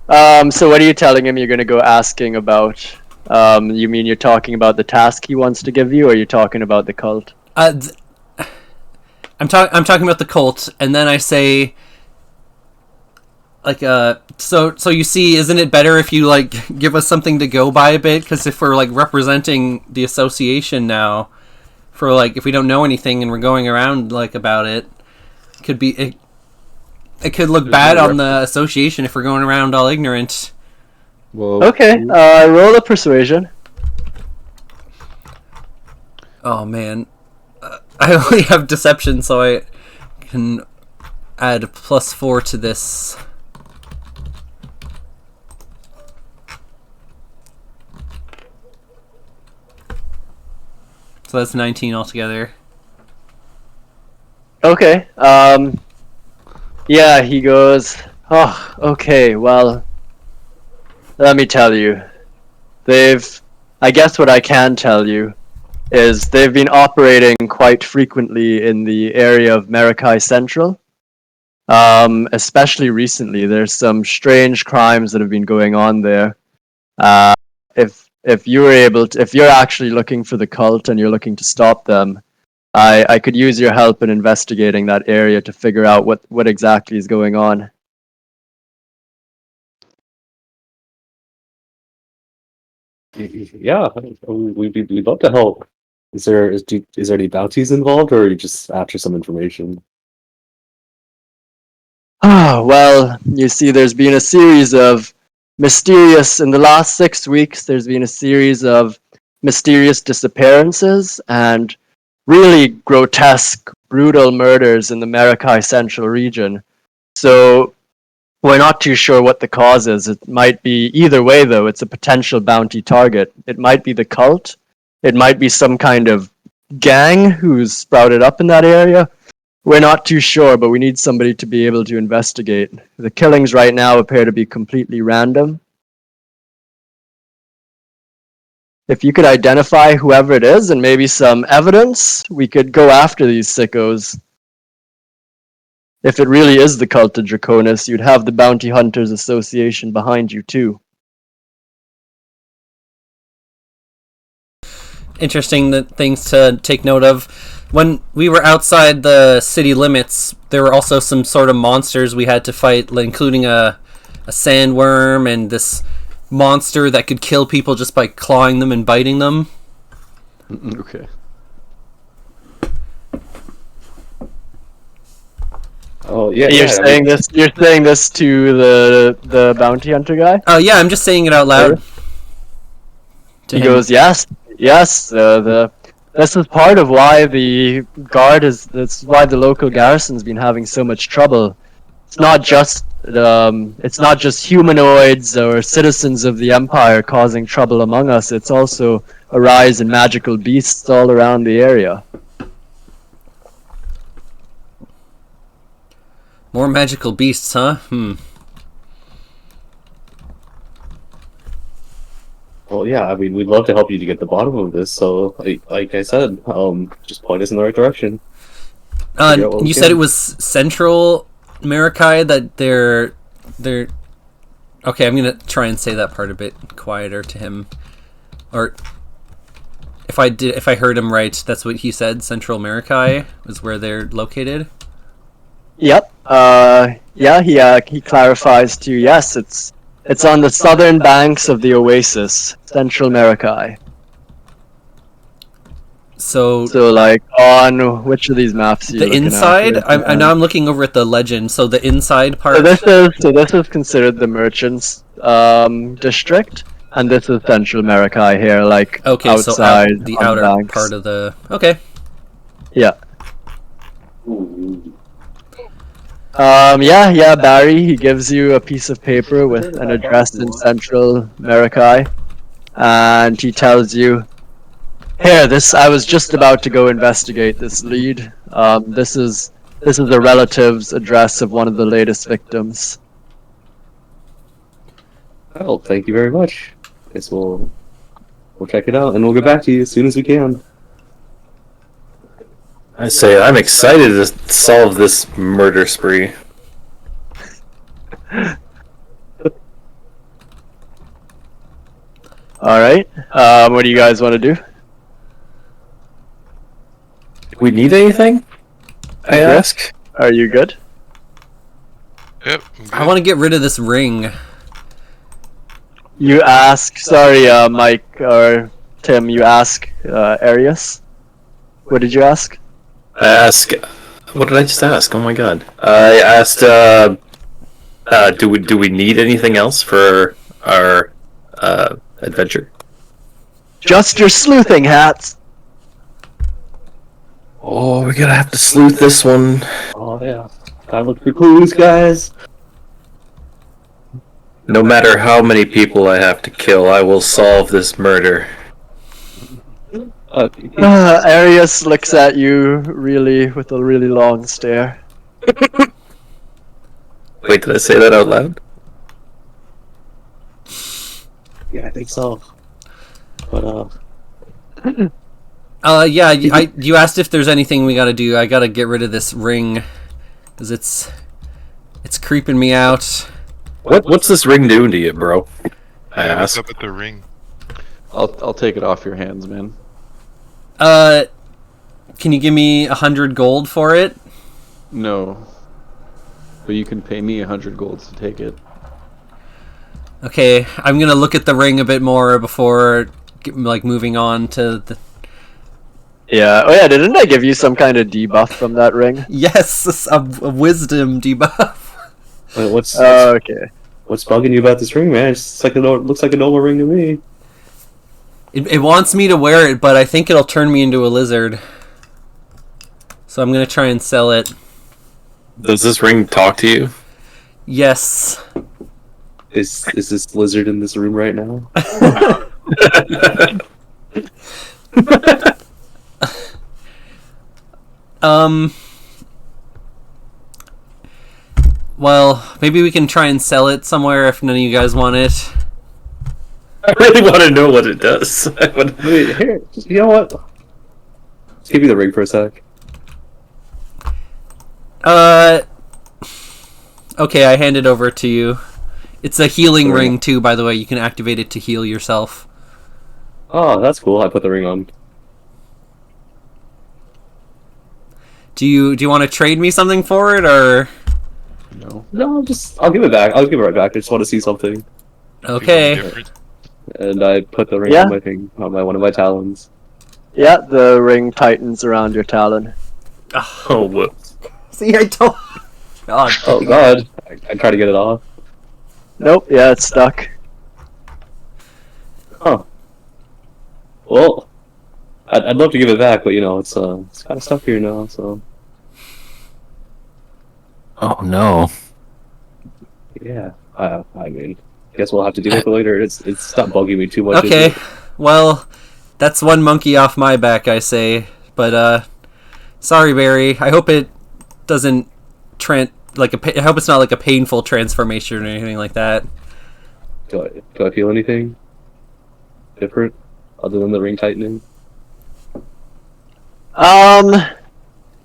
So what are you telling him you're going to go asking about? You mean you're talking about the task he wants to give you, or you're talking about the cult? I'm talking about the cult, and then I say, like, so you see, isn't it better if you, like, give us something to go by a bit? Because if we're, like, representing the association now, for, like, if we don't know anything and we're going around, like, about it, it could look bad on the association if we're going around all ignorant. Well, Okay, roll a persuasion. Oh, man. I only have deception, so I can add +4 to this. So that's 19 altogether. Okay, yeah, he goes, oh, okay, well, let me tell you. I guess what I can tell you is they've been operating quite frequently in the area of Merakai Central. Especially recently, there's some strange crimes that have been going on there. If you're actually looking for the cult and you're looking to stop them, I could use your help in investigating that area to figure out what exactly is going on. Yeah, we'd love to help. Is there any bounties involved, or are you just after some information? Well, you see, there's been a series of in the last 6 weeks, there's been a series of mysterious disappearances and really grotesque, brutal murders in the Merakai Central region. So we're not too sure what the cause is. It might be either way, though. It's a potential bounty target. It might be the cult. It might be some kind of gang who's sprouted up in that area. We're not too sure, but we need somebody to be able to investigate. The killings right now appear to be completely random. If you could identify whoever it is and maybe some evidence, we could go after these sickos. If it really is the cult of Draconis, you'd have the Bounty Hunters Association behind you too. Interesting things to take note of. When we were outside the city limits, there were also some sort of monsters we had to fight, including a sandworm and this monster that could kill people just by clawing them and biting them. Okay. Oh yeah. You're yeah, saying this. You're saying this to the bounty hunter guy. Oh yeah, I'm just saying it out loud. To He him. goes, yes, yes. This is part of why the guard is. That's why the local garrison's been having so much trouble. It's not just humanoids or citizens of the empire causing trouble among us. It's also a rise in magical beasts all around the area. More magical beasts, huh? Well, yeah. I mean, we'd love to help you to get the bottom of this. So, like I said, just point us in the right direction. Figure out what we You said can. it was Central Merakai that they're. Okay, I'm gonna try and say that part a bit quieter to him, or if I heard him right, that's what he said. Central Merakai is where they're located. Yep. He clarifies too. Yes, it's on the southern banks of the oasis, Central Merakai. So like on which of these maps are you the looking inside. at? I'm looking over at the legend. So the inside part. So this is considered the merchants district, and this is Central Merakai here, like Okay, outside so the on outer banks. part of the. Okay. Yeah. Ooh. Barry, he gives you a piece of paper with an address in Central Merakai, and he tells you, here, I was just about to go investigate this lead. This is the relative's address of one of the latest victims. Well, thank you very much. Guess we'll check it out and we'll get back to you as soon as we can. I say I'm excited to solve this murder spree. Alright, what do you guys want to do? We need anything? I ask. Are you good? Yep. I want to get rid of this ring. You ask, sorry, Mike or Tim, you ask Arius? What did you ask? I ask. What did I just ask? Oh my god! I asked. Do we need anything else for our adventure? Just your sleuthing hats! Oh, we're gonna have to sleuth this one. Oh yeah. Gotta look for clues, guys. No matter how many people I have to kill, I will solve this murder. Arius looks at you with a really long stare. Wait, did I say that out loud? Yeah, I think so. But You asked if there's anything we gotta do. I gotta get rid of this ring, cause it's creeping me out. What's this ring doing to you, bro? I Yeah, what's asked. up with the ring? I'll take it off your hands, man. Can you give me 100 gold for it? No. But you can pay me 100 golds to take it. Okay, I'm gonna look at the ring a bit more before moving on to the. Yeah, oh yeah, didn't I give you some kind of debuff from that ring? Yes, a wisdom debuff. what's Okay. what's bugging you about this ring, man? It's like looks like a normal ring to me. It wants me to wear it, but I think it'll turn me into a lizard. So I'm gonna try and sell it. Does this ring talk to you? Yes. Is this lizard in this room right now? Well, maybe we can try and sell it somewhere if none of you guys want it. I really want to know what it does. Wait, here, you know what? Let's give me the ring for a sec. Okay, I hand it over to you. It's a healing Sure. ring too, by the way. You can activate it to heal yourself. Oh, that's cool. I put the ring on. Do you want to trade me something for it, or No. No, I'll give it back. I'll give it right back. I just want to see something. okay? Different. And I put the ring Yeah. on my thing, on one of my talons. Yeah, the ring tightens around your talon. Oh, whoops. See, I don't. God. Oh god. I try to get it off. Nope, yeah, it's stuck. Huh. Well, I'd love to give it back, but it's kind of stuck here now, so Oh no. yeah. I mean, guess we'll have to deal with it later. It's not bugging me too much. is Okay, it? well, that's one monkey off my back, I say. But sorry, Barry. I hope it doesn't I hope it's not like a painful transformation or anything like that. Do I feel anything different other than the ring tightening?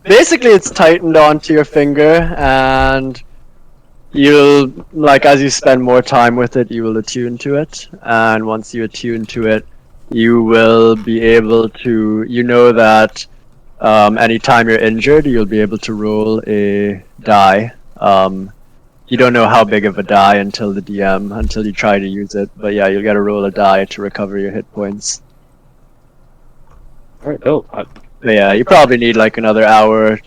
Basically it's tightened onto your finger, and you'll, like, as you spend more time with it, you will attune to it, and once you attune to it, you will be able to, that anytime you're injured, you'll be able to roll a die. You don't know how big of a die until you try to use it, but yeah, you'll get to roll a die to recover your hit points. All right. Oh, But yeah, you probably need like another hour or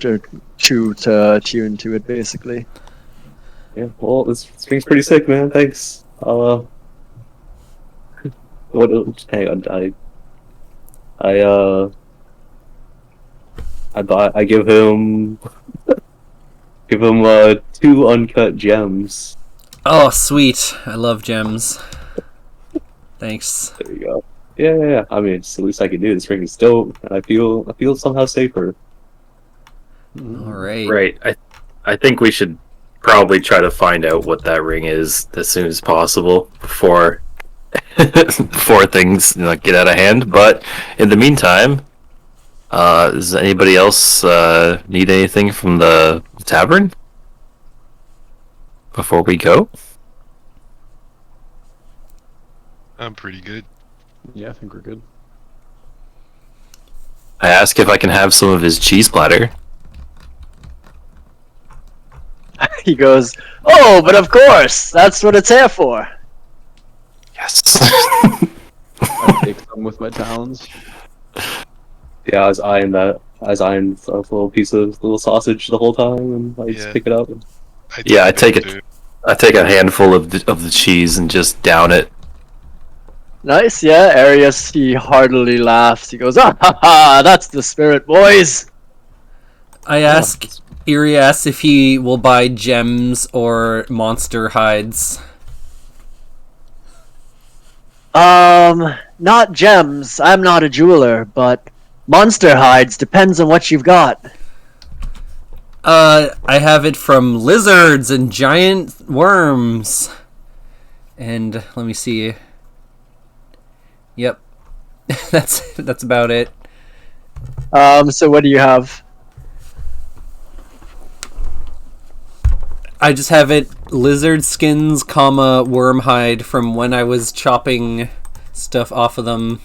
two to attune to it, basically. yeah. Well, this ring's pretty sick, man. Thanks. I'll hang on. I give him 2 uncut gems. Oh, sweet. I love gems. Thanks. There you go. Yeah. I mean, it's the least I can do. This ring is dope, and I feel somehow safer. All right. Right. I think we should probably try to find out what that ring is as soon as possible before things get out of hand. But in the meantime, does anybody else need anything from the tavern before we go? I'm pretty good. Yeah, I think we're good. I ask if I can have some of his cheese platter. He goes, "Oh, but of course, that's what it's here for." Yes. I take some with my talons. Yeah, I was eyeing a little piece of little sausage the whole time, and I just Yeah. pick it up. Yeah, I take it. too. I take a handful of the cheese and just down it. Nice, yeah. Arius, he heartily laughs. He goes, "Ah, ha, ha, that's the spirit, boys." I ask Irias if he will buy gems or monster hides. Not gems. I'm not a jeweler, but monster hides depends on what you've got. I have it from lizards and giant worms. And let me see. Yep. that's about it. So what do you have? I just have it lizard skins, worm hide from when I was chopping stuff off of them.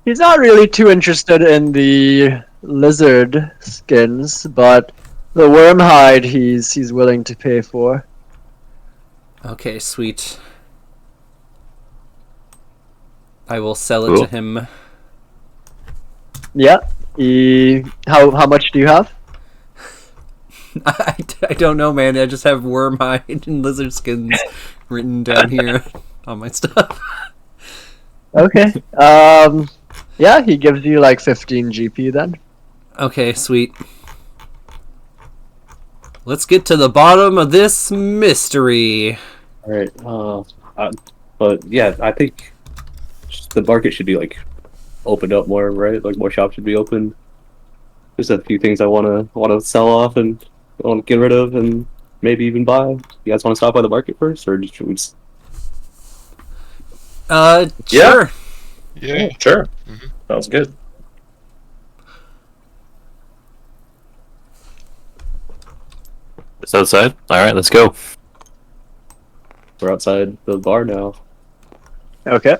He's not really too interested in the lizard skins, but the worm hide he's willing to pay for. Okay, sweet. I will sell it Cool. to him. Yeah. How much do you have? I don't know, man. I just have worm hide and lizard skins. written down here on my stuff. Okay. Yeah, he gives you like 15 GP then. Okay, sweet. Let's get to the bottom of this mystery. All right. But yeah, I think the market should be like opened up more, right? Like more shops should be open. There's a few things I wanna sell off and want to get rid of, and maybe even buy. You guys want to stop by the market first, or should we just... Sure. Yeah. Sure. Mhm. Sounds good. It's outside. All right, let's go. We're outside the bar now. Okay.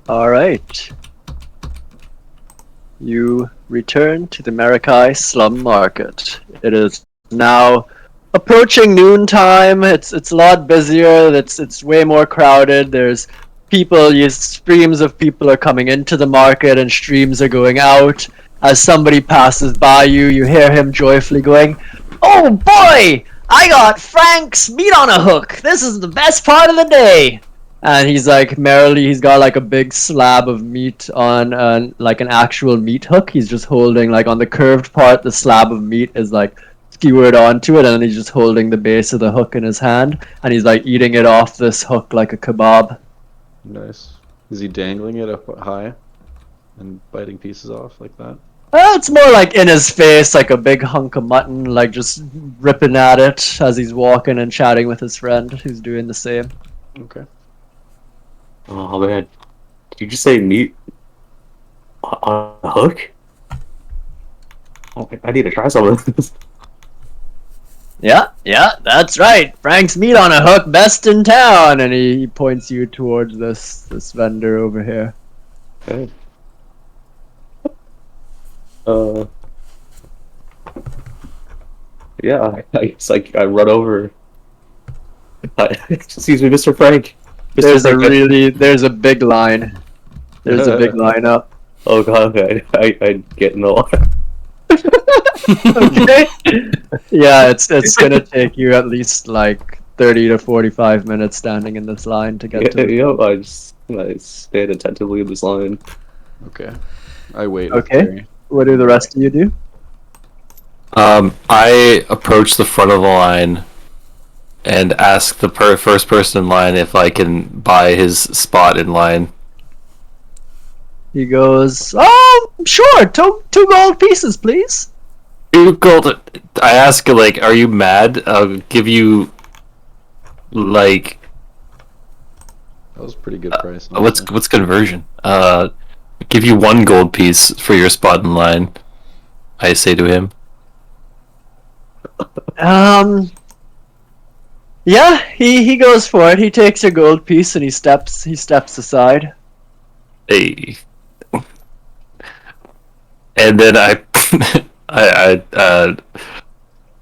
All right. You return to the Merakai slum market. It is now approaching noontime. It's a lot busier. It's way more crowded. There's people. Streams of people are coming into the market, and streams are going out. As somebody passes by you, you hear him joyfully going, "Oh boy! I got Frank's meat on a hook. This is the best part of the day." And he's like merrily, he's got like a big slab of meat on like an actual meat hook. He's just holding like on the curved part, the slab of meat is like skewered onto it, and then he's just holding the base of the hook in his hand, and he's like eating it off this hook like a kebab. Nice. Is he dangling it up high and biting pieces off like that? It's more like in his face, like a big hunk of mutton, like just ripping at it as he's walking and chatting with his friend who's doing the same. Okay. Oh man, did you just say meat on a hook? Oh, I need to try some of this. Yeah, that's right. Frank's meat on a hook, best in town. And he points you towards this vendor over here. Okay. Yeah, it's like I run over. Excuse me, Mr. Frank. There's a big line. There's a big line up. Oh god, I get in the line. Okay. Yeah, it's gonna take you at least like 30 to 45 minutes standing in this line to get to the Yep, I stand attentively in this line. Okay. I wait. Okay. Very... What do the rest of you do? I approach the front of the line and ask the first person in line if I can buy his spot in line. He goes, "Oh, sure, two gold pieces, please." 2 gold. I ask, like, are you mad? I'll give you, like, That was a pretty good price. what's conversion? Give you 1 gold piece for your spot in line. I say to him. Yeah, he goes for it. He takes a gold piece and he steps aside. Hey. And then I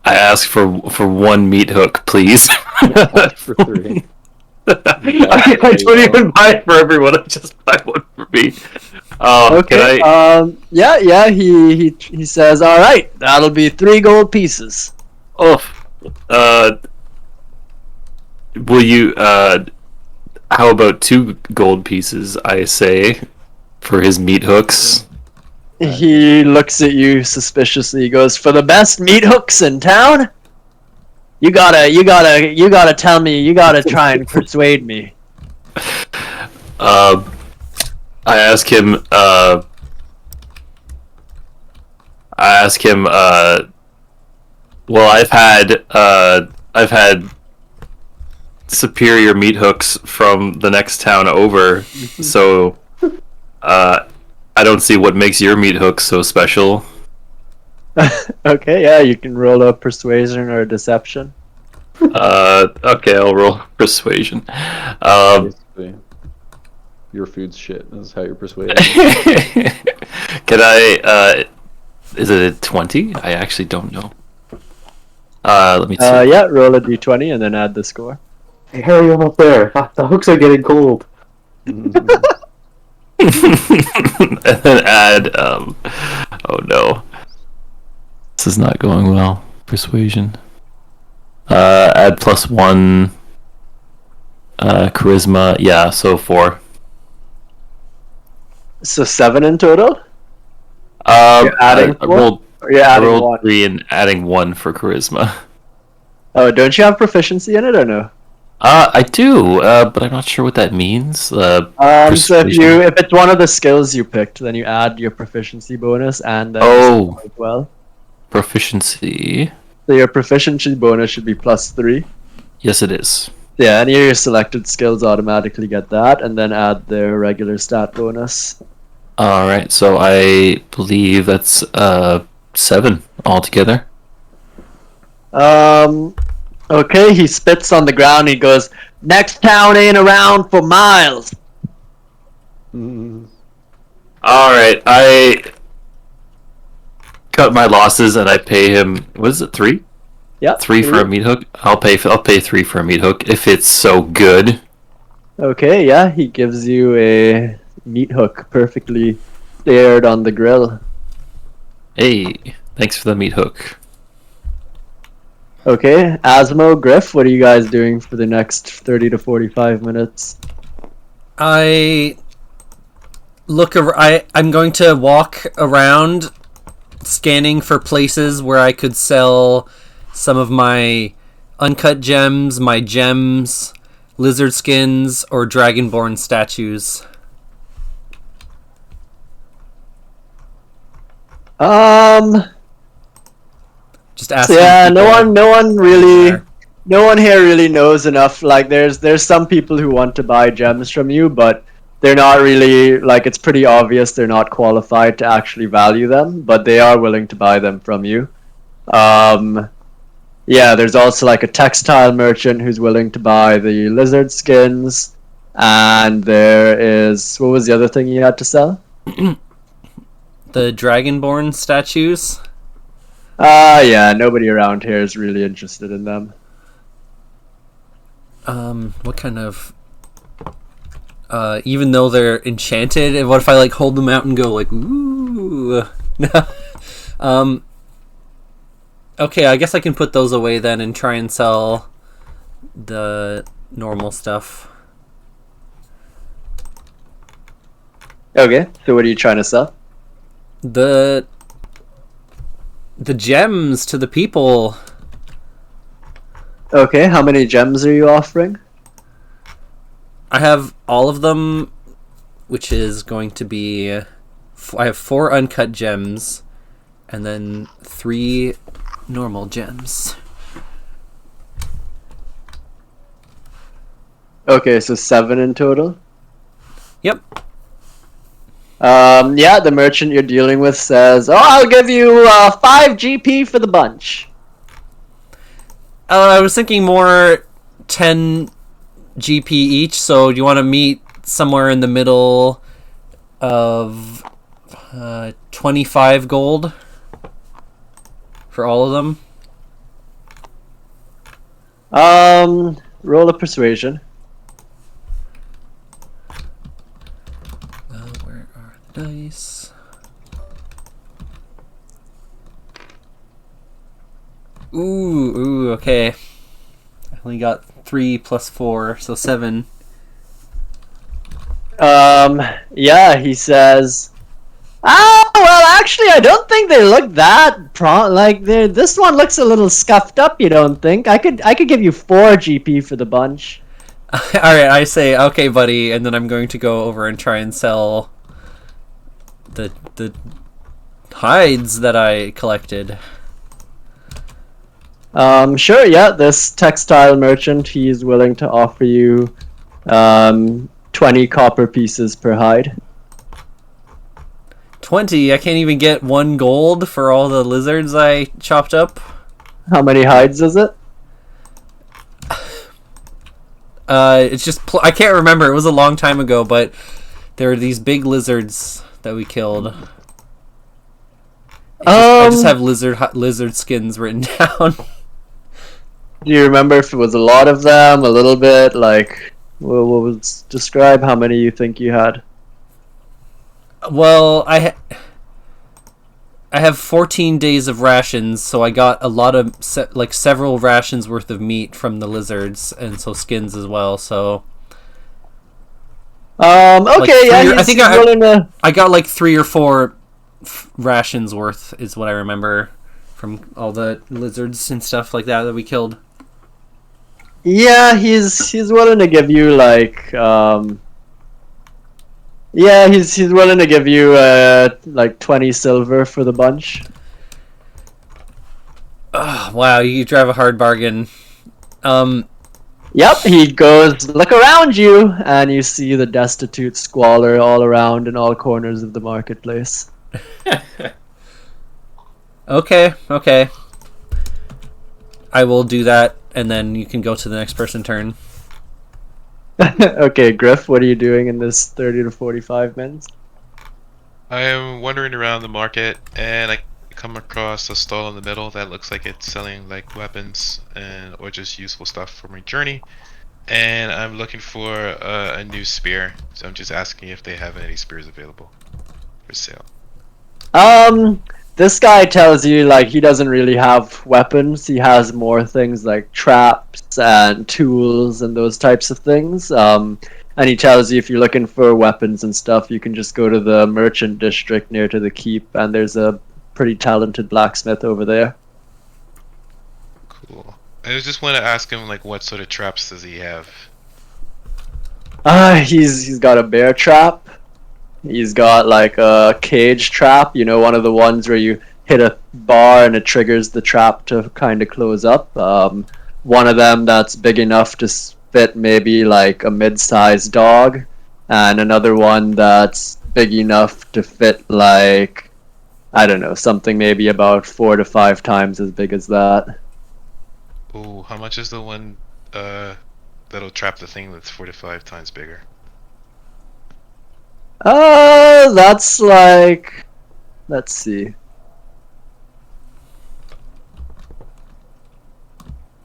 ask for 1 meat hook, please. For 3. I don't even buy it for everyone. I just buy 1 for me. Okay. Can I? Yeah. He says, "All right, that'll be 3 gold pieces." Oh. Will you? How about 2 gold pieces? I say, for his meat hooks. He looks at you suspiciously. He goes, "For the best meat hooks in town? You gotta tell me. You gotta try and persuade me." I ask him. Well, I've had superior meat hooks from the next town over, so I don't see what makes your meat hooks so special. Okay, yeah, you can roll a persuasion or a deception. Okay, I'll roll persuasion. Basically, your food's shit. That's how you're persuaded. Can I? Is it a 20? I actually don't know. Let me see. Yeah, roll a d20 and then add the score. Hey, hurry up there! The hooks are getting cold. And then add. Oh no. This is not going well. Persuasion. Add +1. Charisma. Yeah, so 4. So 7 in total? You're adding I 4? rolled, Or you're I adding rolled 1? 3 and adding 1 for charisma. Oh, don't you have proficiency in it or no? I do, but I'm not sure what that means. So Persuasion. if it's one of the skills you picked, then you add your proficiency bonus and then Oh. as well. Proficiency. So your proficiency bonus should be +3. Yes, it is. Yeah, any of your selected skills automatically get that, and then add their regular stat bonus. All right, so I believe that's 7 altogether. Okay, he spits on the ground. He goes, "Next town ain't around for miles." All right, I cut my losses and I pay him. What is it? 3? Yeah. 3 for a meat hook. I'll pay 3 for a meat hook if it's so good. Okay, yeah, he gives you a meat hook perfectly stared on the grill. Hey, thanks for the meat hook. Okay, Asmo, Griff, what are you guys doing for the next 30 to 45 minutes? I'm going to walk around scanning for places where I could sell some of my uncut gems, my gems, lizard skins, or dragonborn statues. Just asking. Yeah, no one really, there. no one here really knows enough. Like, there's some people who want to buy gems from you, but they're not really, like, it's pretty obvious they're not qualified to actually value them, but they are willing to buy them from you. Yeah, there's also like a textile merchant who's willing to buy the lizard skins, and there is, what was the other thing you had to sell? The dragonborn statues. Yeah, nobody around here is really interested in them. What kind of? Even though they're enchanted, what if I like hold them out and go like, ooh? Okay, I guess I can put those away then and try and sell the normal stuff. Okay, so what are you trying to sell? The gems to the people. Okay, how many gems are you offering? I have all of them, which is going to be... I have 4 uncut gems, and then 3 normal gems. Okay, so 7 in total? Yep. Yeah, the merchant you're dealing with says, "Oh, I'll give you 5 GP for the bunch." I was thinking more 10 GP each, so do you want to meet somewhere in the middle of 25 gold for all of them? Roll a persuasion. Where are the dice? Ooh, okay. I only got 3 plus 4, so 7. Yeah, he says, well, actually, I don't think they look that like this one looks a little scuffed up, you don't think? I could give you 4 GP for the bunch. Alright, I say, okay, buddy, and then I'm going to go over and try and sell the hides that I collected. Sure, yeah, this textile merchant, he's willing to offer you 20 copper pieces per hide. 20? I can't even get 1 gold for all the lizards I chopped up? How many hides is it? It's just... I can't remember, it was a long time ago, but there were these big lizards that we killed. I just have lizard skins written down. Do you remember if it was a lot of them, a little bit, like, what was, describe how many you think you had? Well, I have 14 days of rations, so I got a lot of several rations worth of meat from the lizards, and so skins as well. So Okay, like yeah, I think he's willing to. I got like 3 or 4 rations worth is what I remember from all the lizards and stuff like that we killed. Yeah, he's willing to give you like yeah, he's willing to give you like 20 silver for the bunch. Wow, you drive a hard bargain. Yep, he goes, look around you, and you see the destitute squalor all around in all corners of the marketplace. Okay. I will do that, and then you can go to the next person turn. Okay, Griff, what are you doing in this 30 to 45 minutes? I am wandering around the market, and I come across a stall in the middle that looks like it's selling like weapons and or just useful stuff for my journey. And I'm looking for a new spear, so I'm just asking if they have any spears available for sale. This guy tells you like he doesn't really have weapons. He has more things like traps and tools and those types of things. And he tells you if you're looking for weapons and stuff, you can just go to the merchant district near to the keep, and there's a pretty talented blacksmith over there. Cool. I just want to ask him like what sort of traps does he have? He's got a bear trap. He's got like a cage trap, you know, one of the ones where you hit a bar and it triggers the trap to kind of close up. One of them that's big enough to fit maybe like a mid-sized dog, and another one that's big enough to fit like, I don't know, something maybe about 4 to 5 times as big as that. Ooh, how much is the one that'll trap the thing that's 4 to 5 times bigger? That's like, let's see.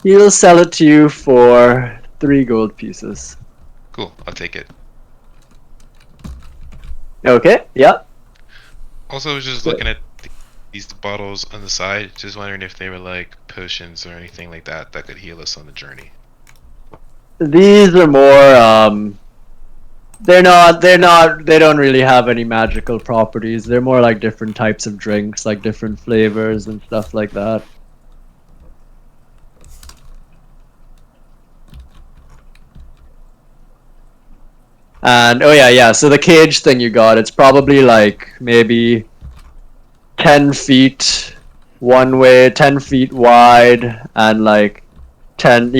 He'll sell it to you for 3 gold pieces. Cool, I'll take it. Okay, yeah. Also, I was just looking at these bottles on the side, just wondering if they were like potions or anything like that that could heal us on the journey. These are more, they don't really have any magical properties. They're more like different types of drinks, like different flavors and stuff like that. And oh yeah, so the cage thing you got, it's probably like maybe 10 feet one way, 10 feet wide, and like 10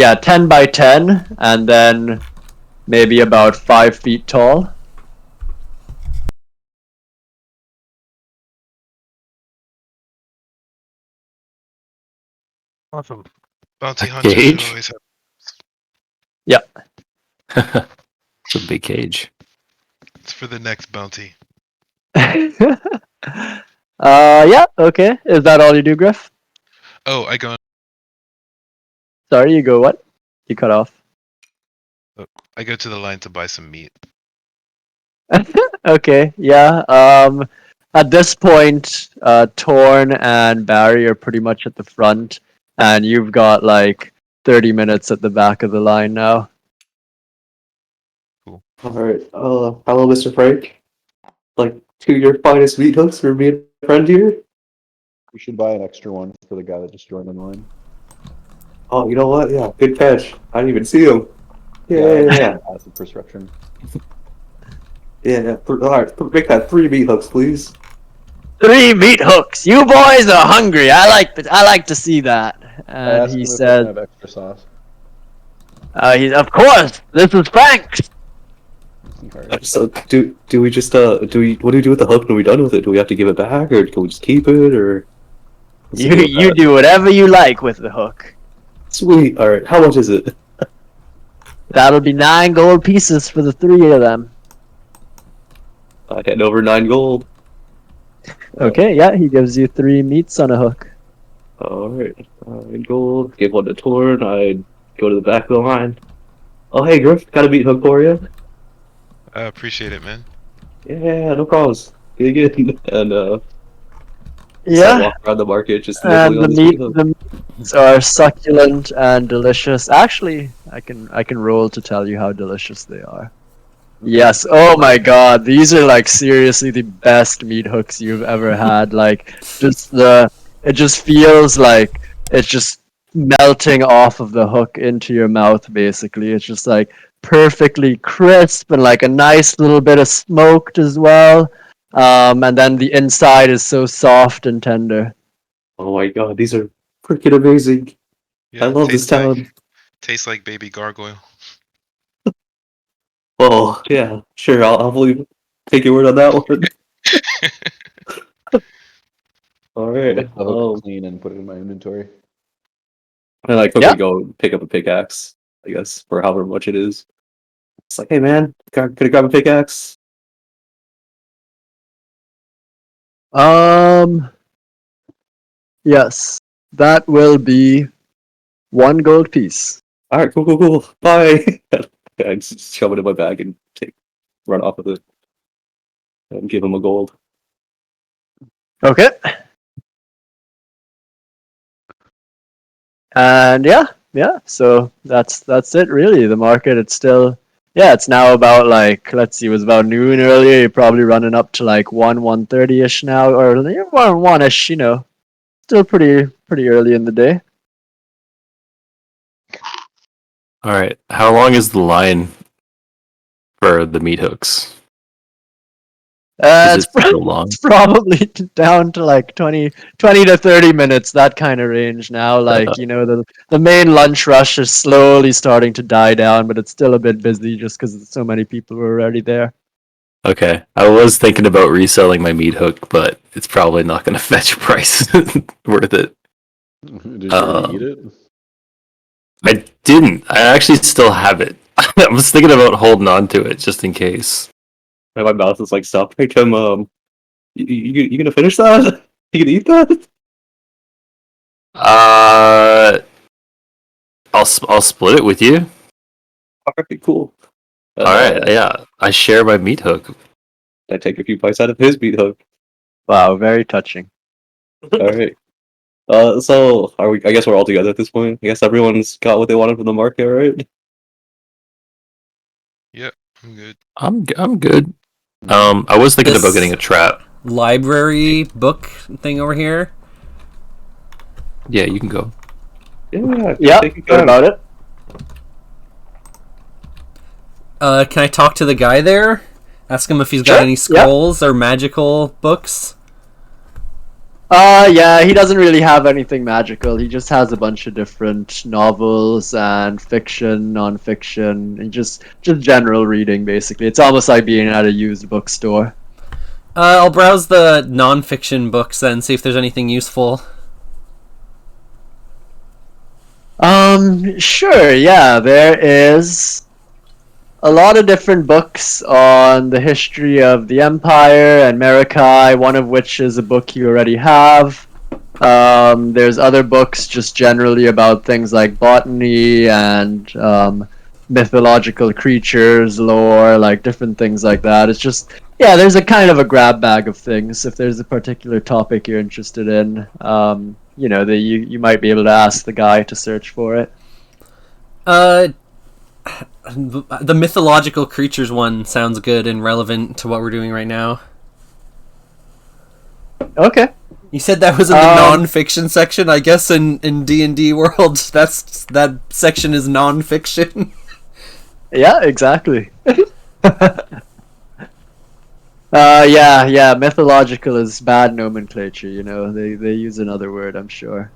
by 10, and then maybe about 5 feet tall. Awesome. Bounty hunters cage? should always have. It's a big cage. It's for the next bounty. Yeah, okay. Is that all you do, Griff? Oh, I go. Sorry, you go what? You cut off. I go to the line to buy some meat. Okay, yeah. At this point, Torn and Barry are pretty much at the front, and you've got like 30 minutes at the back of the line now. Alright, hello, Mr. Frank. Like, 2 of your finest meat hooks for me and a friend here? We should buy an extra one for the guy that just joined in line. Oh, you know what? Yeah, good catch. I didn't even see him. Yeah. Acid perception. Alright, make that 3 meat hooks, please. 3 meat hooks. You boys are hungry. I like to see that. And he said, Have extra sauce. he's of course. This is Frank's. So, do we just, what do we do with the hook when we're done with it? Do we have to give it back, or can we just keep it, or? You do whatever you like with the hook. Sweet, alright, how much is it? That'll be 9 gold pieces for the 3 of them. I had over 9 gold. Okay, yeah, he gives you 3 meats on a hook. Alright, 9 gold. Give one to Torn. I'd go to the back of the line. Oh, hey, Griff, got a meat hook for you? I appreciate it, man. Yeah, no problems. Get good. And, So I Yeah, walk around the market just nibbling and on this meat hook. the meats are succulent and delicious. Actually, I can roll to tell you how delicious they are. Yes. Oh my God, these are like seriously the best meat hooks you've ever had. Like it just feels like it's just melting off of the hook into your mouth. Basically, it's just like perfectly crisp and like a nice little bit of smoked as well. And then the inside is so soft and tender. Oh my god, these are freaking amazing. I Yeah, love this town. tastes like baby gargoyle. Oh yeah, sure. I'll believe. Take your word on that one. All I'll right. lick the hook clean and put it in my inventory. And I quickly Yeah. go pick up a pickaxe. I guess for however much it is. It's like, hey man, could I grab a pickaxe? Yes, that will be 1 gold piece. All right, cool. Bye. I just shove it in my bag and run off with it and give him a gold. Okay. And yeah. So that's it really. The market, it's still, yeah. It's now about like, let's see, it was about noon earlier. You're probably running up to like 1:30 ish now, or 1 ish. You know, still pretty early in the day. All right. How long is the line for the meat hooks? Is It's, it so long? it's probably down to like 20 to 30 minutes, that kind of range now. Like, you know, the main lunch rush is slowly starting to die down, but it's still a bit busy just because so many people were already there. Okay. I was thinking about reselling my meat hook, but it's probably not going to fetch a price worth it. Did you already eat it? I didn't. I actually still have it. I was thinking about holding on to it just in case. And my mouth is like, stop. Hey Tim, you gonna finish that? You gonna eat that? Uh, I'll split it with you. All right, cool. All right. Yeah, I share my meat hook. I take a few bites out of his meat hook. Wow, very touching. All right. So are we? I guess we're all together at this point. I guess everyone's got what they wanted from the market, right? Yep, I'm good. I'm good. I was thinking about This- getting a trap. Library book thing over here. Yeah, you can go. Yeah, take your what time. about it? Can I talk to the guy there? Ask him if he's got Sure, any yeah. scrolls or magical books. Yeah, he doesn't really have anything magical. He just has a bunch of different novels and fiction, non-fiction, and just general reading, basically. It's almost like being at a used bookstore. I'll browse the non-fiction books then, see if there's anything useful. Sure, yeah, there is a lot of different books on the history of the Empire and Merakai, one of which is a book you already have. There's other books just generally about things like botany and mythological creatures, lore, like different things like that. It's just, yeah, there's a kind of a grab bag of things. If there's a particular topic you're interested in, you know, you might be able to ask the guy to search for it. The mythological creatures one sounds good and relevant to what we're doing right now. Okay. You said that was in the non-fiction section. I guess in D&D world, that section is non-fiction. Yeah, exactly. Yeah. Mythological is bad nomenclature. You know, they use another word, I'm sure.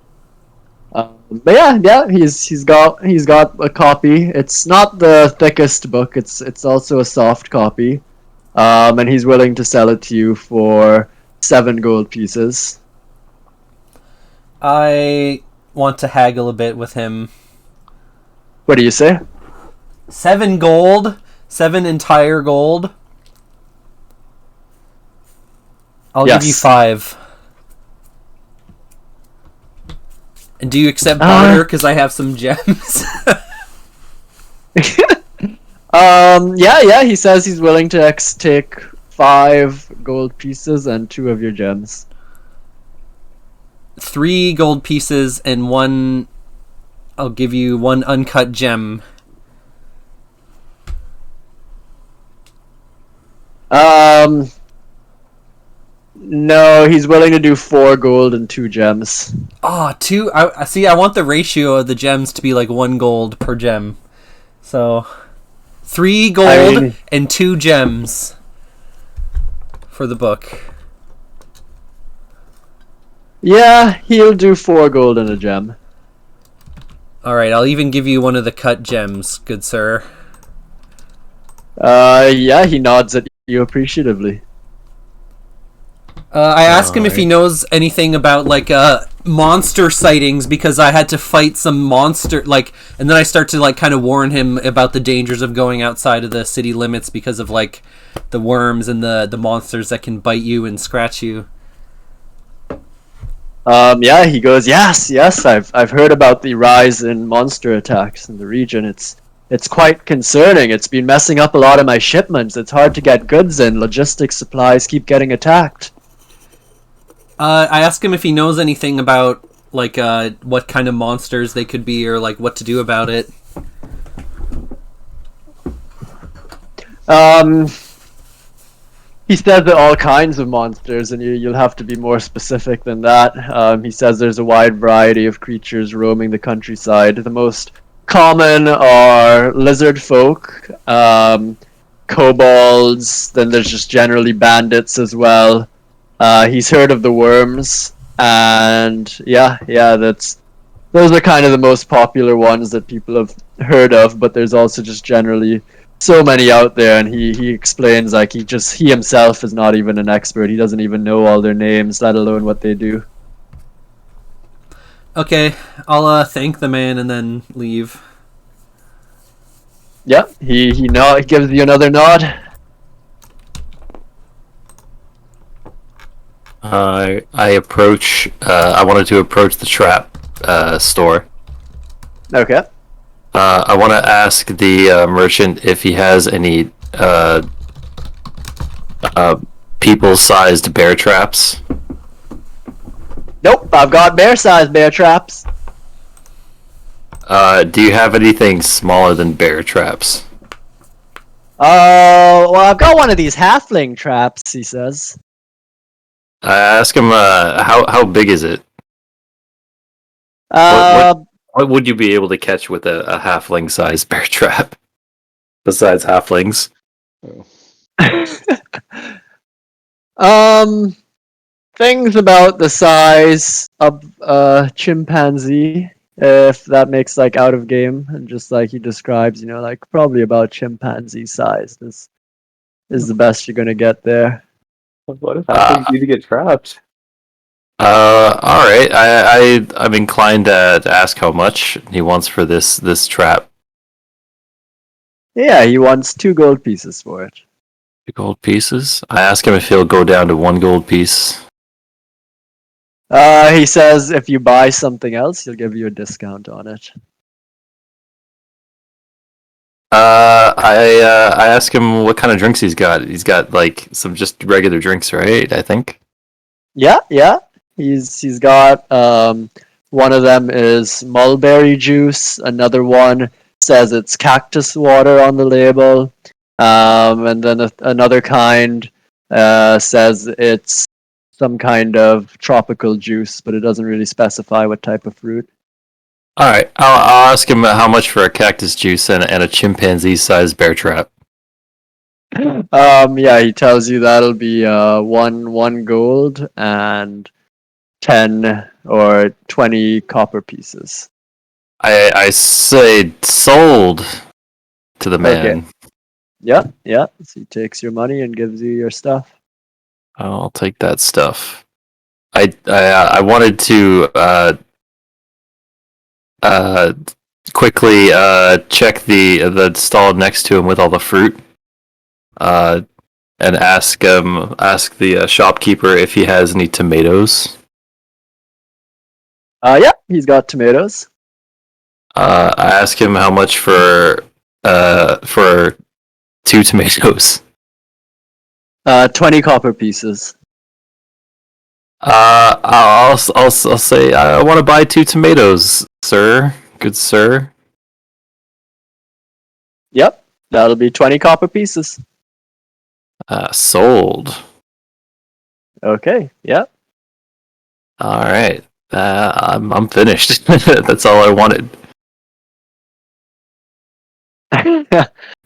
But yeah, he's got a copy. It's not the thickest book. It's also a soft copy. And he's willing to sell it to you for 7 gold pieces. I want to haggle a bit with him. What do you say? 7 gold, 7 entire gold. I'll give you Yes. 5. And do you accept barter? Because I have some gems. Yeah. He says he's willing to take 5 gold pieces and 2 of your gems. 3 gold pieces and one. I'll give you 1 uncut gem. No, he's willing to do 4 gold and 2 gems. Oh, 2. I see. I want the ratio of the gems to be like 1 gold per gem. So 3 gold and 2 gems for the book. Yeah, he'll do 4 gold and a gem. All right, I'll even give you one of the cut gems, good sir. Yeah, he nods at you appreciatively. I ask him if he knows anything about like monster sightings because I had to fight some monster and then I start to like kind of warn him about the dangers of going outside of the city limits because of like the worms and the monsters that can bite you and scratch you. Yeah, he goes, yes, I've heard about the rise in monster attacks in the region. It's quite concerning. It's been messing up a lot of my shipments. It's hard to get goods in. Logistics supplies keep getting attacked. I ask him if he knows anything about like what kind of monsters they could be or like what to do about it. He says that all kinds of monsters, and you'll have to be more specific than that. He says there's a wide variety of creatures roaming the countryside. The most common are lizard folk, kobolds, then there's just generally bandits as well. He's heard of the worms, and yeah, those are kind of the most popular ones that people have heard of, but there's also just generally so many out there, and he explains like he himself is not even an expert. He doesn't even know all their names, let alone what they do. Okay, I'll thank the man and then leave. Yep, he gives you another nod. I approach. I wanted to approach the trap store. Okay. I want to ask the merchant if he has any people-sized bear traps. Nope, I've got bear-sized bear traps. Do you have anything smaller than bear traps? Well, I've got one of these halfling traps, he says. I ask him how big is it? What would you be able to catch with a halfling-sized bear trap? Besides halflings. Things about the size of a chimpanzee, if that makes like out of game, and just like he describes, like probably about chimpanzee size is the best you're gonna get there. What if halflings need to get trapped? All right. I'm inclined to ask how much he wants for this trap. Yeah, he wants 2 gold pieces for it. 2 gold pieces. I ask him if he'll go down to 1 gold piece. He says if you buy something else, he'll give you a discount on it. I ask him what kind of drinks he's got. He's got like some just regular drinks, right? I think. Yeah. He's got one of them is mulberry juice. Another one says it's cactus water on the label, and then another kind says it's some kind of tropical juice, but it doesn't really specify what type of fruit. All right, I'll ask him how much for a cactus juice and a chimpanzee-sized bear trap. Yeah, he tells you that'll be one gold and 10 or 20 copper pieces. I say sold to the man. Okay. Yeah. So he takes your money and gives you your stuff. I'll take that stuff. I wanted to quickly check the stall next to him with all the fruit, and ask the shopkeeper if he has any tomatoes. Yeah, he's got tomatoes. I ask him how much for 2 tomatoes. 20 copper pieces. I'll say I want to buy 2 tomatoes, sir. Good sir. Yep, that'll be 20 copper pieces. Sold. Okay, yep. All right. I'm finished. That's all I wanted.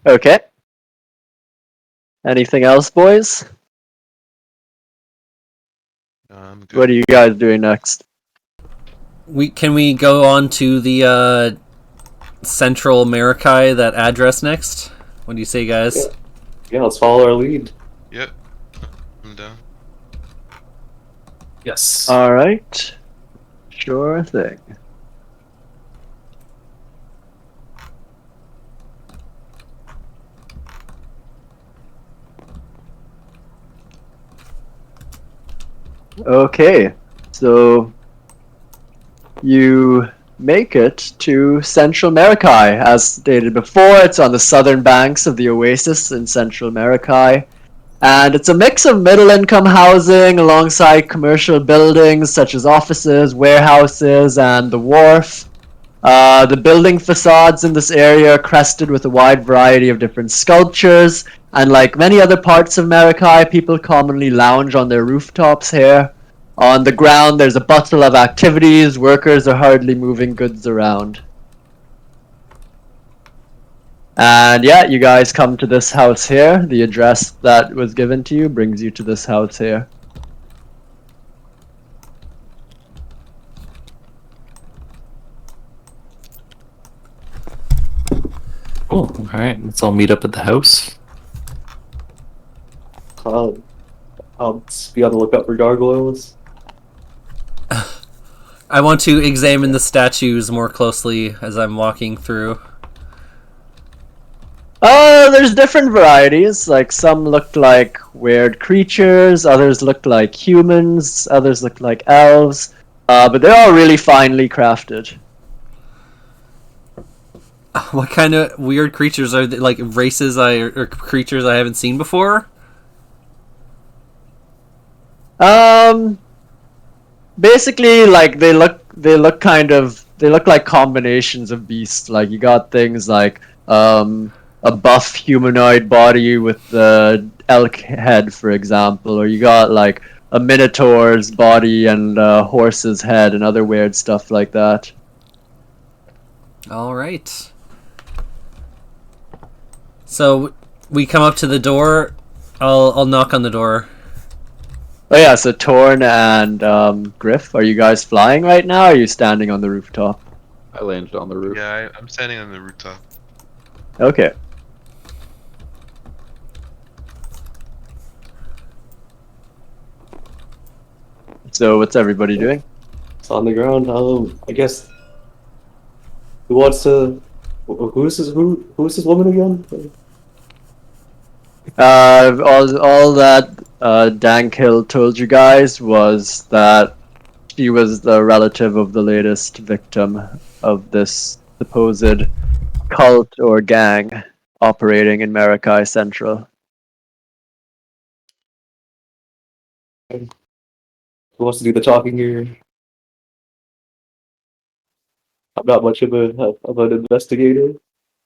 Okay. Anything else, boys? I'm good. What are you guys doing next? Can we go on to the central Merakai, that address next? What do you say, guys? Yeah, let's follow our lead. Yep. I'm down. Yes. Alright. Sure thing. Okay, so you make it to Central Merakai. As stated before, it's on the southern banks of the oasis in Central Merakai. And it's a mix of middle-income housing alongside commercial buildings such as offices, warehouses, and the wharf. The building facades in this area are crested with a wide variety of different sculptures, and like many other parts of Merakai, people commonly lounge on their rooftops here. On the ground, there's a bustle of activities, workers are hardly moving goods around. And yeah, you guys come to this house here. The address that was given to you brings you to this house here. Cool. All right. Let's all meet up at the house. I'll be on the lookout for gargoyles. I want to examine the statues more closely as I'm walking through. There's different varieties. Like some looked like weird creatures, others looked like humans, others looked like elves. But they're all really finely crafted. What kind of weird creatures are they? Like races or creatures I haven't seen before? Basically, like they look like combinations of beasts. Like you got things like a buff humanoid body with the elk head, for example, or you got like a minotaur's body and a horse's head and other weird stuff like that. All right. So we come up to the door. I'll knock on the door. Oh yeah, so Torn and Griff, are you guys flying right now? Or are you standing on the rooftop? I landed on the roof. Yeah, I'm standing on the rooftop. Okay. So what's everybody doing? It's on the ground. I guess. Who wants to? Who's this woman again? All that Dankhill told you guys was that she was the relative of the latest victim of this supposed cult or gang operating in Merakai Central. Who wants to do the talking here? I'm not much of an investigator.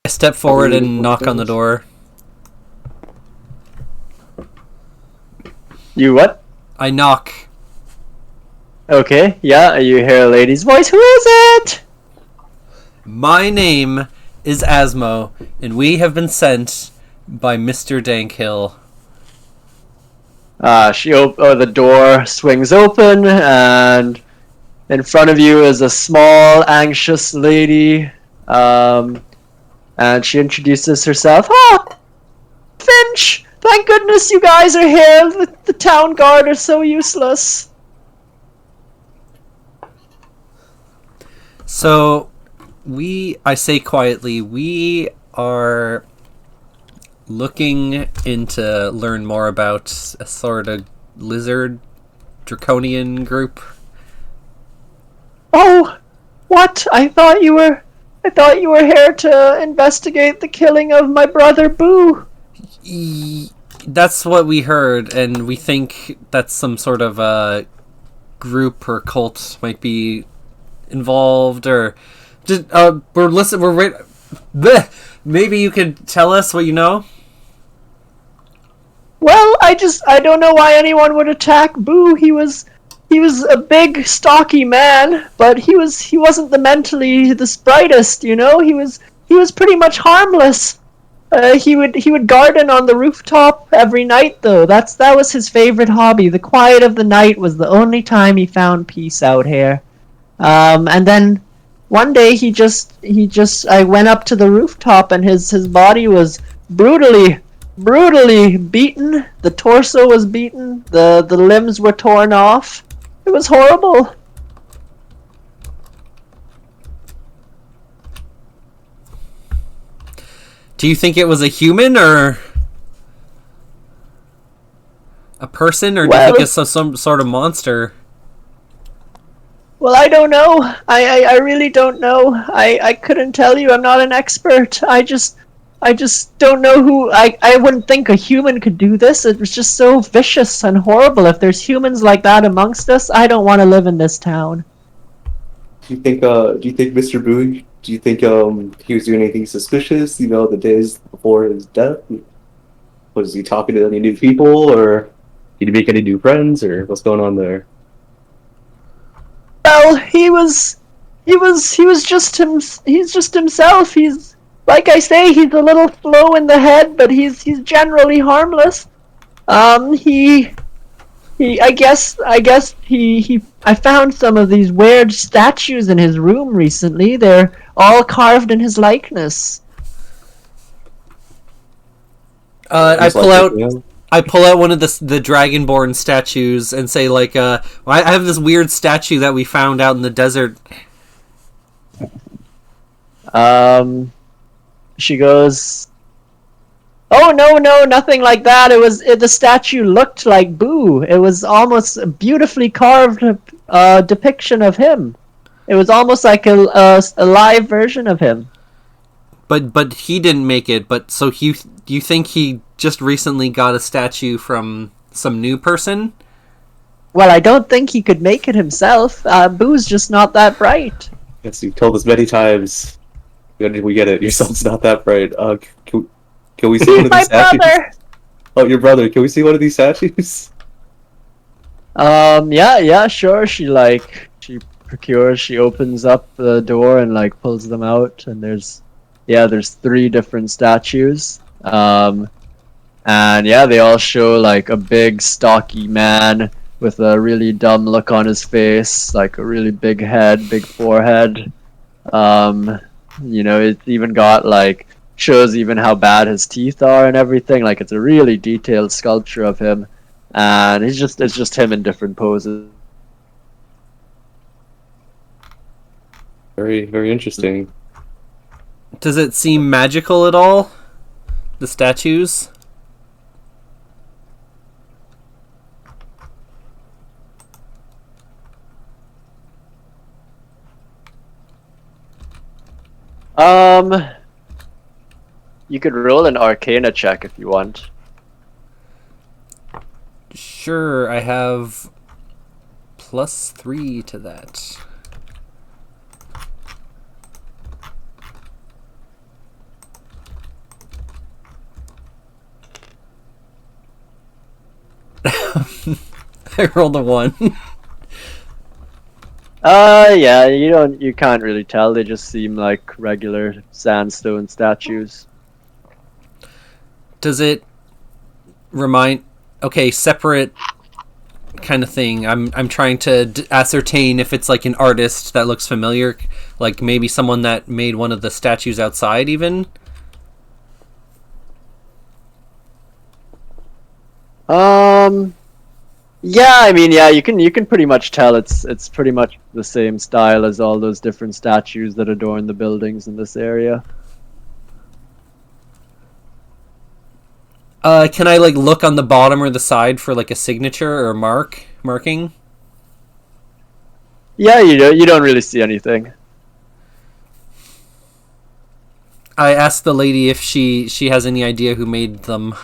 I step forward and knock on the door. You what? I knock. Okay, yeah, you hear a lady's voice. Who is it? My name is Asmo, and we have been sent by Mr. Dankhill. The door swings open, and in front of you is a small, anxious lady, and she introduces herself. Ah, Finch! Thank goodness you guys are here. The town guard are so useless. So, I say quietly, we are looking into learn more about a sort of lizard draconian group. Oh, what? I thought you were here to investigate the killing of my brother Boo. That's what we heard, and we think that's some sort of group or cult might be involved, or just we're wait. Bleh. Maybe you could tell us what you know. Well, I don't know why anyone would attack Boo. He was a big, stocky man, but he wasn't the brightest, you know? He was pretty much harmless. He would garden on the rooftop every night, though. That was his favorite hobby. The quiet of the night was the only time he found peace out here. And then one day I went up to the rooftop, and his body was brutally beaten. The torso was beaten. The limbs were torn off. It was horrible. Do you think it was a human or a person, or do you think it's some sort of monster? Well, I don't know. I really don't know. I couldn't tell you. I'm not an expert. I just don't know who. I wouldn't think a human could do this. It was just so vicious and horrible. If there's humans like that amongst us, I don't want to live in this town. Do you think Mr. Boone? Do you think he was doing anything suspicious? You know, the days before his death. Was he talking to any new people, or did he make any new friends, or what's going on there? Well, he's just himself. He's, like I say, he's a little slow in the head, but he's generally harmless. I found some of these weird statues in his room recently. They're all carved in his likeness. I pull out one of the Dragonborn statues and say, like, I have this weird statue that we found out in the desert. She goes, "Oh, no, nothing like that. The statue looked like Boo. It was almost a beautifully carved depiction of him. It was almost like a live version of him." But he didn't make it. But so you think he just recently got a statue from some new person? Well, I don't think he could make it himself. Boo's just not that bright. Yes, you've told us many times. We get it. Your son's not that bright. Can we see one of My these statues? brother. Oh, your brother. Can we see one of these statues? Yeah, sure. She opens up the door and like pulls them out, and there's 3 different statues. And yeah, they all show like a big stocky man with a really dumb look on his face, like a really big head, big forehead. You know, it's even got like shows even how bad his teeth are and everything. Like it's a really detailed sculpture of him, and it's just him in different poses. Very, very interesting. Does it seem magical at all? The statues? You could roll an Arcana check if you want. Sure, I have +3 to that. I rolled a 1. Yeah, you can't really tell. They just seem like regular sandstone statues. Does it remind... Okay, separate kind of thing. I'm trying to ascertain if it's like an artist that looks familiar, like maybe someone that made one of the statues outside even. Yeah, I mean, yeah, you can pretty much tell it's pretty much the same style as all those different statues that adorn the buildings in this area. Can I like look on the bottom or the side for like a signature or a marking? Yeah, you don't really see anything. I asked the lady if she has any idea who made them.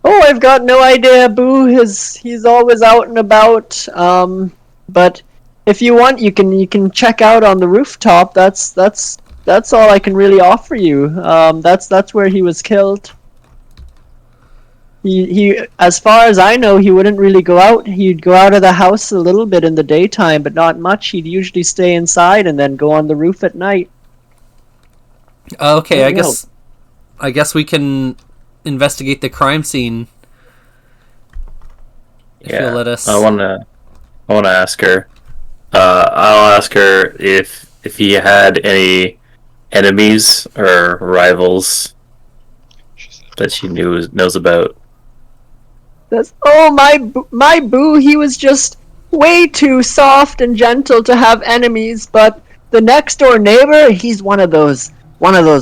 Oh, I've got no idea. Boo he's always out and about. But if you want, you can check out on the rooftop. That's all I can really offer you. That's where he was killed. He as far as I know, he wouldn't really go out. He'd go out of the house a little bit in the daytime, but not much. He'd usually stay inside and then go on the roof at night. Okay, Oh, I guess we can investigate the crime scene. If you'll let us. I wanna ask her. I'll ask her if he had any enemies or rivals that she knows about. Oh my boo, he was just way too soft and gentle to have enemies. But the next door neighbor, he's one of those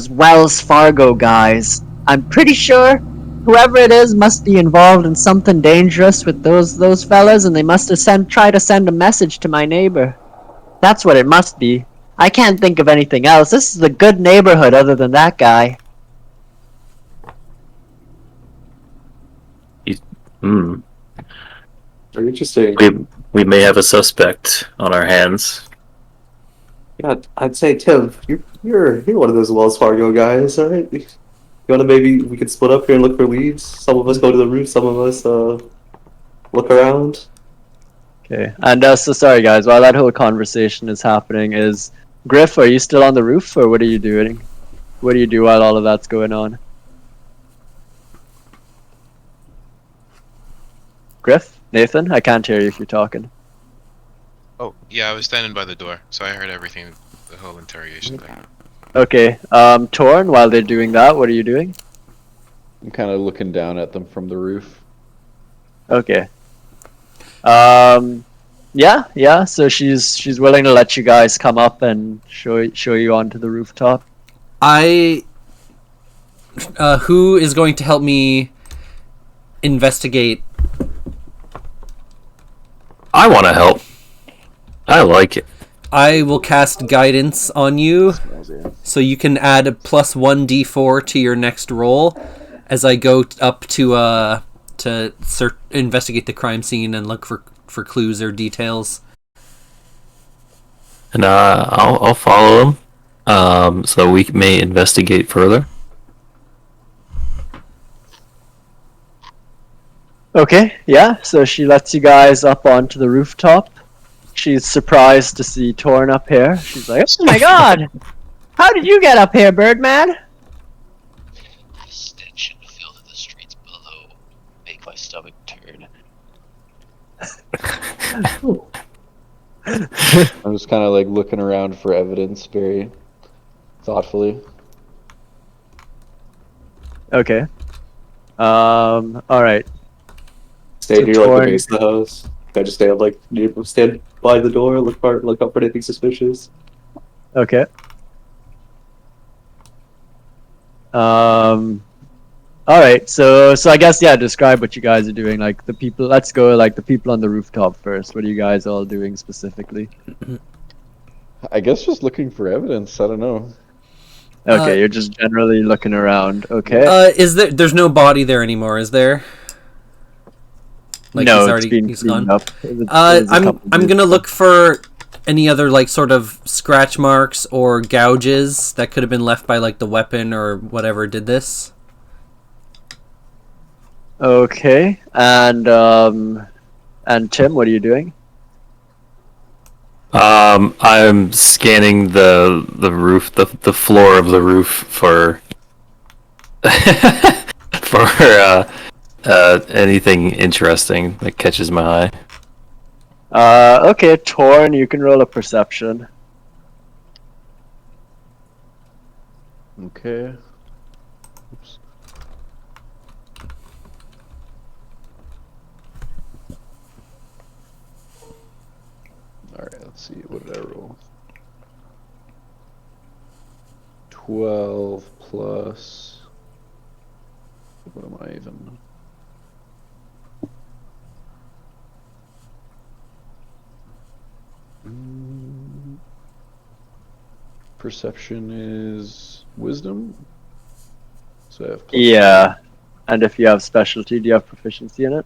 Wells Fargo guys. I'm pretty sure whoever it is must be involved in something dangerous with those fellas, and they must have tried to send a message to my neighbor. That's what it must be. I can't think of anything else. This is a good neighborhood other than that guy. Very interesting. We may have a suspect on our hands. Yeah, I'd say Tim, you're one of those Wells Fargo guys, all right? You wanna maybe we could split up here and look for leads? Some of us go to the roof, some of us look around. Okay, and so sorry guys, while that whole conversation is happening, is Griff, are you still on the roof, or what are you doing? What do you do while all of that's going on? Griff? Nathan? I can't hear you if you're talking. Oh, yeah, I was standing by the door, so I heard everything, the whole interrogation thing. Okay, Torn, while they're doing that, what are you doing? I'm kind of looking down at them from the roof. Okay. Yeah, so she's willing to let you guys come up and show you onto the rooftop. Who is going to help me investigate? I want to help. I like it. I will cast guidance on you, so you can add a +1 d4 to your next roll as I go up to investigate the crime scene and look for clues or details. And I'll follow him, so we may investigate further. Okay, yeah, so she lets you guys up onto the rooftop. She's surprised to see Torn up here. She's like, oh my god! How did you get up here, Birdman? The stench and filth of the streets below make my stomach turn. I'm just kind of like looking around for evidence very thoughtfully. Okay. Alright. Stay So near like Torn- the base of the house. Can I just stand by the door, look up for anything suspicious? Okay. Alright, so I guess, yeah, describe what you guys are doing. Like, the people, let's go, like, the people on the rooftop first. What are you guys all doing specifically? I guess just looking for evidence. I don't know. Okay, you're just generally looking around. Okay. There's no body there anymore, is there? Like no, he's it's been he's cleaned gone. up. It was a couple I'm days gonna ago. look for any other like sort of scratch marks or gouges that could have been left by like the weapon or whatever did this. Okay, and Tim, what are you doing? I'm scanning the roof, the floor of the roof for for anything interesting that catches my eye. Okay, Torn, you can roll a perception. Okay. Oops. Alright, let's see. What did I roll? 12 plus. What am I even? Perception is wisdom. So I have plus Yeah. And if you have specialty, do you have proficiency in it?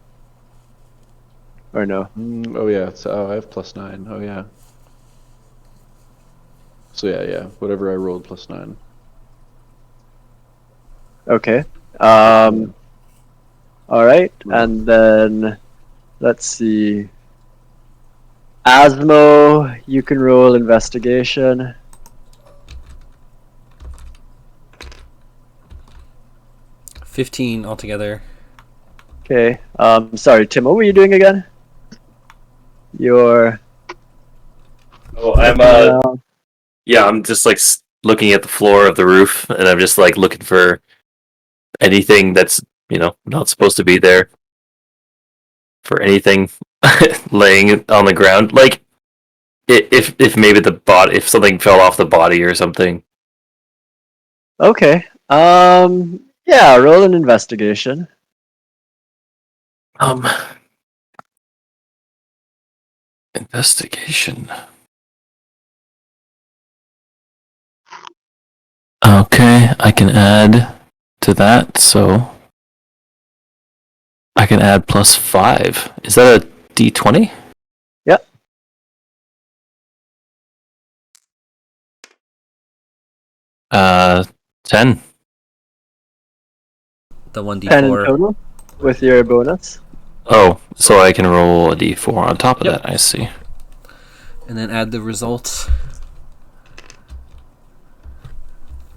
Or no? Oh yeah, I have +9. Oh yeah. So yeah, whatever I rolled +9. Okay. Alright, and then let's see. Asmo, you can roll investigation. 15 altogether. Okay. Sorry, Tim, what were you doing again? You're Oh, looking around. yeah, I'm just like looking at the floor of the roof, and I'm just like looking for anything that's not supposed to be there. For anything laying on the ground, like if maybe if something fell off the body or something. Okay. Yeah, roll an investigation. Investigation. Okay, I can add to that, so I can add +5. Is that a D20? Yep. 10. The 10 1d4. total with your bonus. Oh, so I can roll a D4 on top of Yep. that. I see. And then add the results.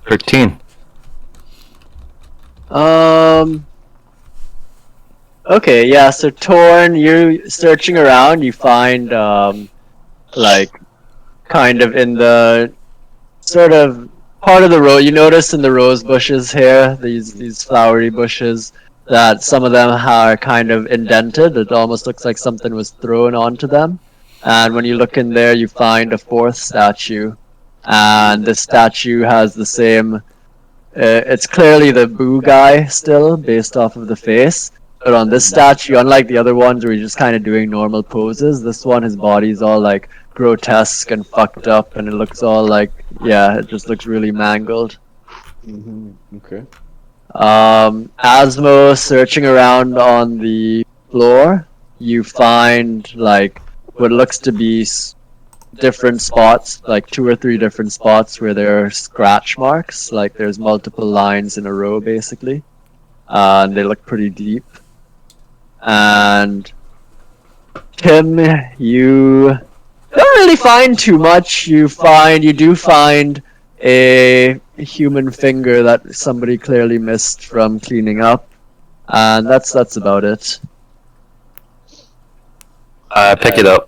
13. Okay, yeah, so Torn, you're searching around, you find like kind of in the sort of part of the road, you notice in the rose bushes here, these flowery bushes, that some of them are kind of indented. It almost looks like something was thrown onto them. And when you look in there, you find a fourth statue. And the statue has the same. It's clearly the Boo guy still, based off of the face. But on this statue, unlike the other ones where he's just kind of doing normal poses, this one, his body's all like grotesque and fucked up, and it looks all like, yeah, it just looks really mangled. Okay. Asmo, searching around on the floor, you find like what looks to be different spots, like 2 or 3 different spots where there are scratch marks, like there's multiple lines in a row basically, and they look pretty deep. And Tim, you don't really find too much. You do find a human finger that somebody clearly missed from cleaning up, and that's about it. I pick it up.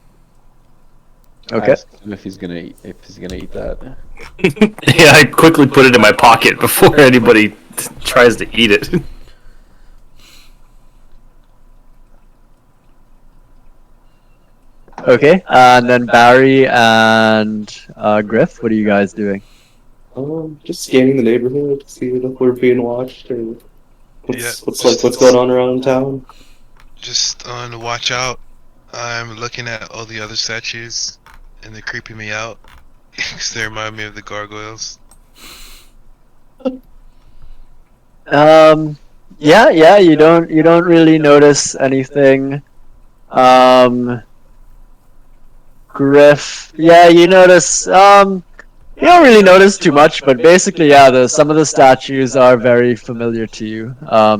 Okay. I asked him if he's gonna eat that. Yeah, I quickly put it in my pocket before anybody tries to eat it. Okay, and then Barry and Griff, what are you guys doing? Just scanning the neighborhood to see if we're being watched or Yeah, what's going on around town. Just on the watch out. I'm looking at all the other statues, and they're creeping me out because they remind me of the gargoyles. Yeah, you don't really notice anything. Griff, yeah, you notice. You don't really notice too much, but basically, yeah, some of the statues are very familiar to you.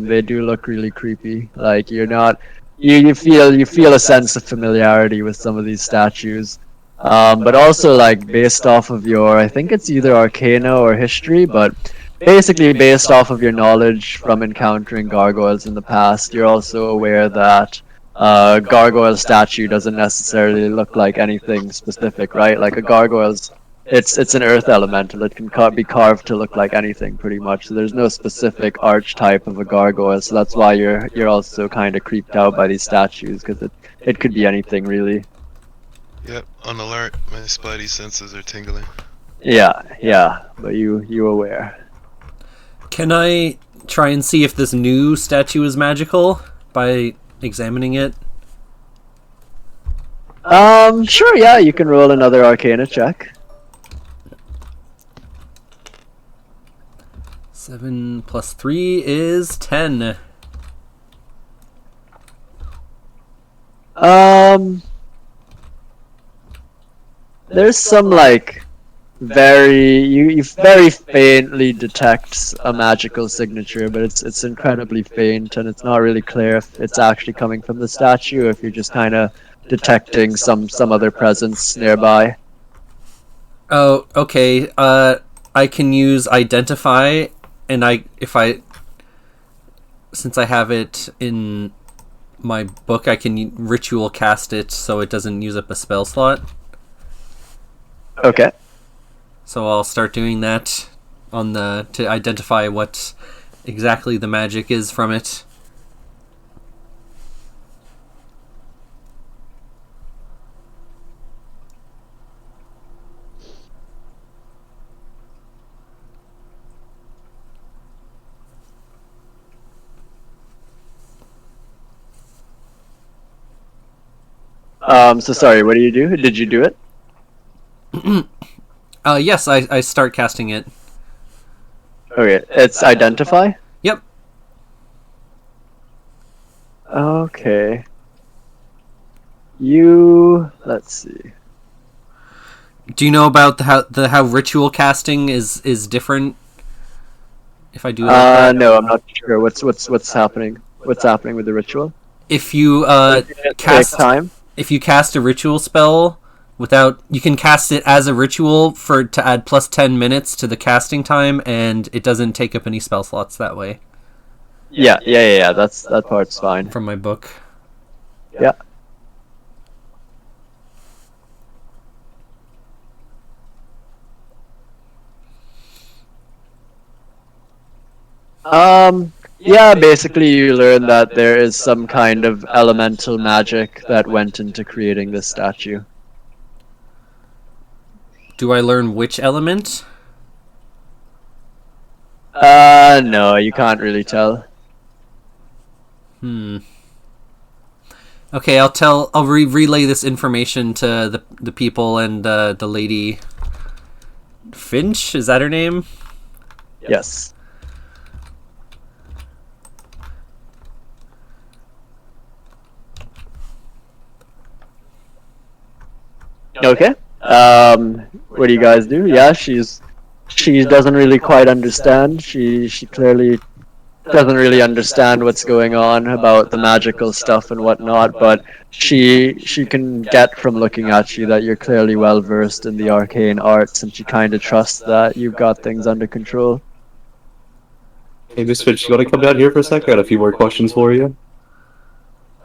They do look really creepy. Like you're not, you feel a sense of familiarity with some of these statues. But also like based off of your, I think it's either Arcana or History, but basically based off of your knowledge from encountering gargoyles in the past, you're also aware that gargoyle statue doesn't necessarily look like anything specific, right? Like a gargoyle's, it's an earth elemental. It can be carved to look like anything pretty much. So there's no specific archetype of a gargoyle. So that's why you're also kind of creeped out by these statues, because it could be anything really. Yep, on alert. My spidey senses are tingling. Yeah, but you aware. Can I try and see if this new statue is magical by examining it? Sure, yeah, you can roll another Arcana check. 7 + 3 is 10. There's some like you very faintly detect a magical signature, but it's incredibly faint, and it's not really clear if it's actually coming from the statue, or if you're just kind of detecting some other presence nearby. Oh, okay. I can use identify, and since I have it in my book, I can ritual cast it so it doesn't use up a spell slot. Okay. So I'll start doing that to identify what exactly the magic is from it. So sorry, what do you do? Did you do it? Yes, I start casting it. Okay, it's identify? Yep. Okay. Let's see. Do you know about how ritual casting is different? If I do it like that? No, I'm not sure. What's happening? What's happening with the ritual? If you Take cast time. if you cast a ritual spell you can cast it as a ritual to add plus 10 minutes to the casting time, and it doesn't take up any spell slots that way. Yeah. That part's fine. From my book. Yeah. Yeah, basically you learn that there is some kind of elemental magic that went into creating this statue. Do I learn which element? No, you can't really tell. Okay, I'll relay this information to the people and the lady Finch, is that her name? Yes. Okay. What do you guys do? Yeah, she doesn't really quite understand. She clearly doesn't really understand what's going on about the magical stuff and whatnot, but she can get from looking at you that you're clearly well versed in the arcane arts, and she kind of trusts that you've got things under control. Hey, Miss Finch, you want to come down here for a sec? I got a few more questions for you.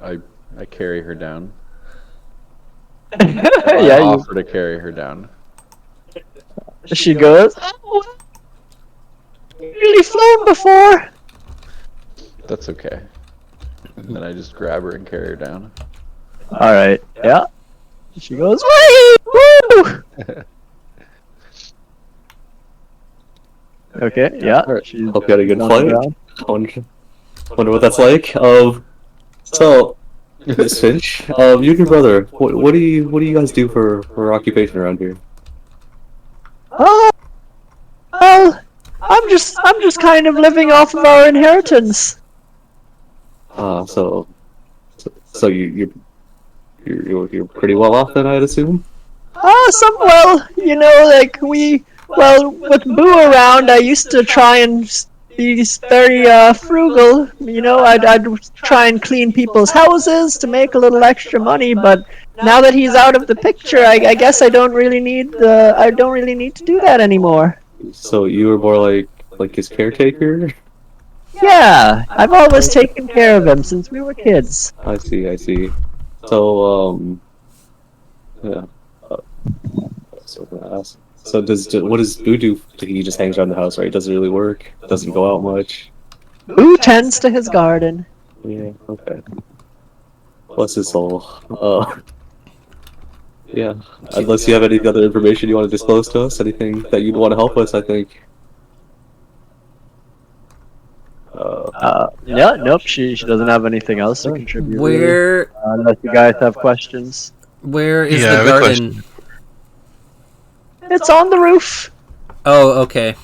I carry her down. Yeah, I offer to carry her down. she goes, "Oh, I've really flown before." That's okay. And then I just grab her and carry her down. All right. Yeah. She goes, "Whee! Woo!" Okay. Yeah. She's Hope you had a good on flight. the ground. Wonder what that's like. So, Miss Finch, you and your brother, what do you guys do for occupation around here? Oh, well, I'm just kind of living off of our inheritance. So you're pretty well off then, I'd assume. Well, like with Boo around, I used to try and be very frugal. I'd try and clean people's houses to make a little extra money. But now that he's out of the picture, I guess I don't really need to do that anymore. So you were more like his caretaker? Yeah, I've always taken care of him since we were kids. I see. So yeah. So I'm gonna ask. So what does Boo do? He just hangs around the house, right? Doesn't really work. Doesn't go out much. Boo tends to his garden. Yeah. Okay. Bless his soul. Yeah. Unless you have any other information you want to disclose to us, anything that you'd want to help us, I think. Yeah, nope. She doesn't have anything else to contribute. Really, Where unless you guys have questions. where is Yeah, I the have a garden? It's on the roof. Oh, okay.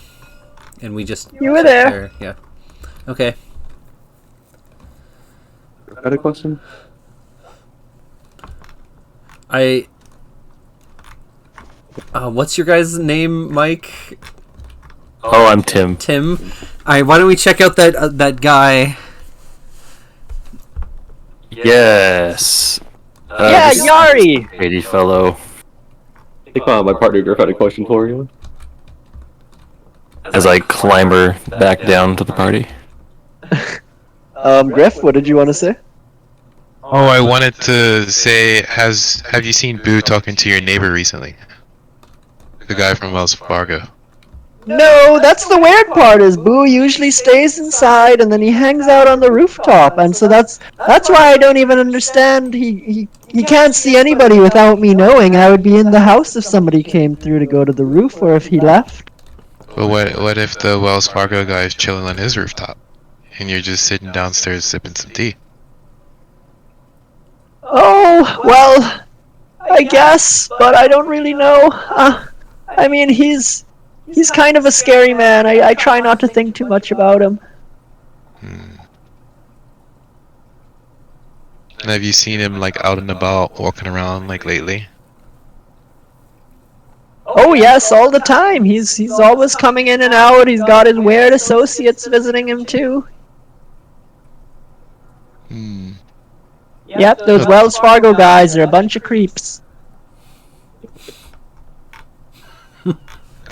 And we just You were sit there. Yeah. Okay. Got a question? I. What's your guys' name, Mike? Oh, I'm Tim. Tim. All right. Why don't we check out that guy? Yes. Yeah, This Yari! shady fellow. I think my partner Griff had a question for you. As I clamber back down to the party. Griff, what did you want to say? Oh, I wanted to say, have you seen Boo talking to your neighbor recently? The guy from Wells Fargo. No, that's the weird part. Is Boo usually stays inside and then he hangs out on the rooftop, and so that's why I don't even understand. He can't see anybody without me knowing. I would be in the house if somebody came through to go to the roof, or if he left. But what if the Wells Fargo guy is chilling on his rooftop, and you're just sitting downstairs sipping some tea? Oh well, I guess, but I don't really know. I mean, he's kind of a scary man. I try not to think too much about him. And have you seen him like out and about, walking around like lately? Oh yes, all the time. He's always coming in and out. He's got his weird associates visiting him too. Hmm. Yep, those Wells Fargo guys are a bunch of creeps.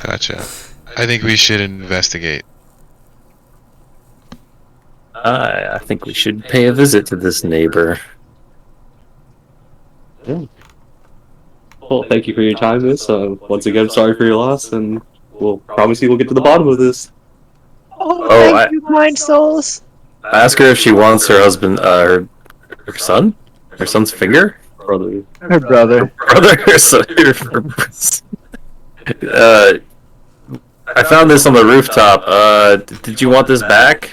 Gotcha. I think we should investigate. I think we should pay a visit to this neighbor. Yeah. Well, thank you for your time, miss. Once again, sorry for your loss, and we'll promise you we'll get to the bottom of this. Oh, Oh, thank you, kind souls. I ask her if she wants her husband, her son? Her son's finger? Brother. Her brother. Brother, her son. I found this on the rooftop. Did you want this back?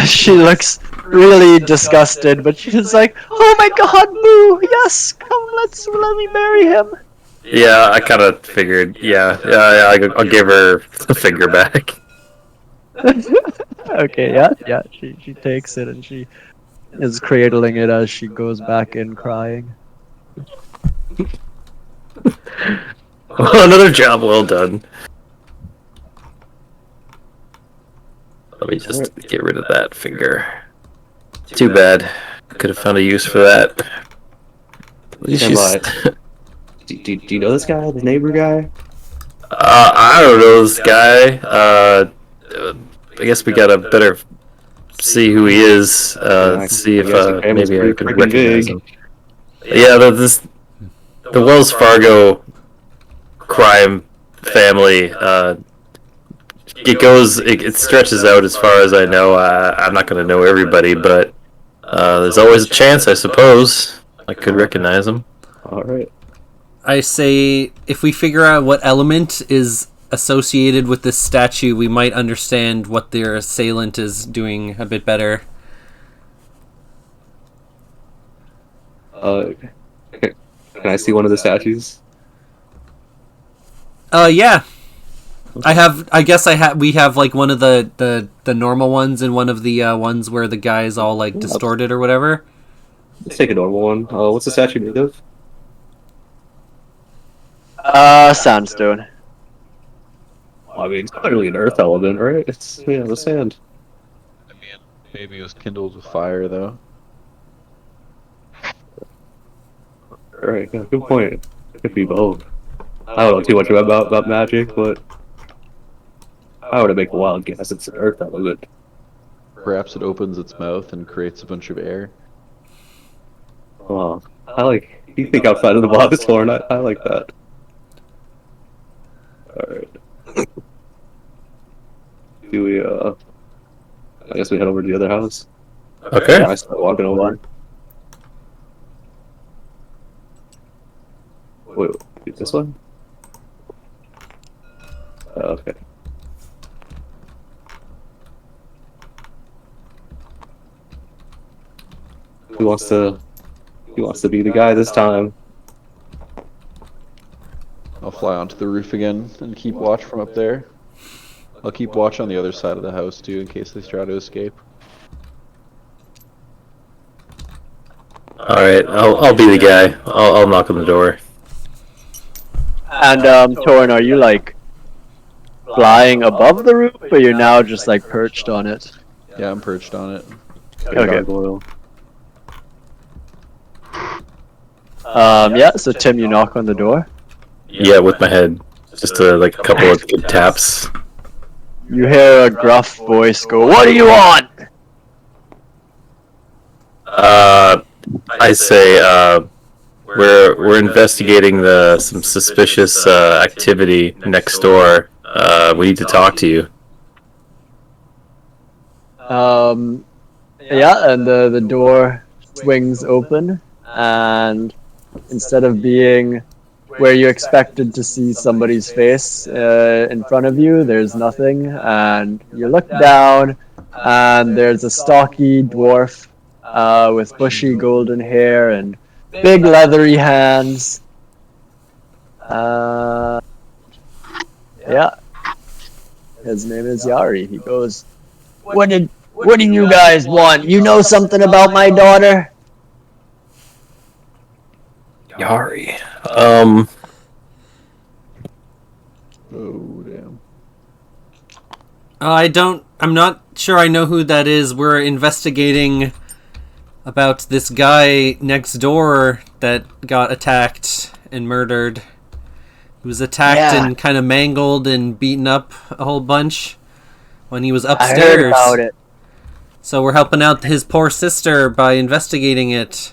She looks really disgusted, but she's like, "Oh my God, Boo! Yes, come, let me marry him." Yeah, I kind of figured. Yeah, I'll give her the finger back. Okay, yeah. She takes it and she is cradling it as she goes back in crying. Another job well done. Let me just get rid of that finger. Too bad. Could have found a use for that. At least she's- Do you know this guy, the neighbor guy? I don't know this guy. I guess we gotta better see who he is. See if maybe I can recognize him. Yeah, the Wells Fargo crime family. It stretches out as far as I know. I'm not gonna know everybody, but there's always a chance, I suppose. I could recognize him. All right. I say if we figure out what element is associated with this statue, we might understand what their assailant is doing a bit better. Can I see one of the statues? Yeah. We have like one of the normal ones and one of the ones where the guy is all like distorted or whatever. Let's take a normal one. What's the statue made of? Sandstone. I mean, it's clearly an earth element, right? It's the sand. I mean, maybe it was kindled with fire, though. All right, yeah, good point. It could be both. I don't know too much about magic, but I would make a wild guess it's an earth element. Perhaps it opens its mouth and creates a bunch of air. You think outside of the box, Lauren. I like that. Alright. Do we, I guess we head over to the other house. Okay. I start walking over. Wait, this one? Okay. Who wants to be the guy this time? I'll fly onto the roof again and keep watch from up there. I'll keep watch on the other side of the house too, in case they try to escape. All right, I'll be the guy. I'll knock on the door. And Torn, are you like flying above the roof, or you're now just like perched on it? Yeah, I'm perched on it. Okay. Gargoyle. Yeah. So Tim, you knock on the door. Yeah, with my head. Just like a couple of good taps. You hear a gruff voice go, "What do you want?" I say we're investigating some suspicious activity next door. We need to talk to you. Yeah, and the door swings open, and instead of being where you expected to see somebody's face in front of you, there's nothing, and you look down, and there's a stocky dwarf with bushy golden hair and big leathery hands. Yeah, his name is Yari. He goes, What do you guys want? You know something about my daughter?" Yari. Oh damn. I'm not sure I know who that is. We're investigating about this guy next door that got attacked and murdered. He was attacked Yeah. and kind of mangled and beaten up a whole bunch when he was I upstairs. heard about it. So we're helping out his poor sister by investigating it.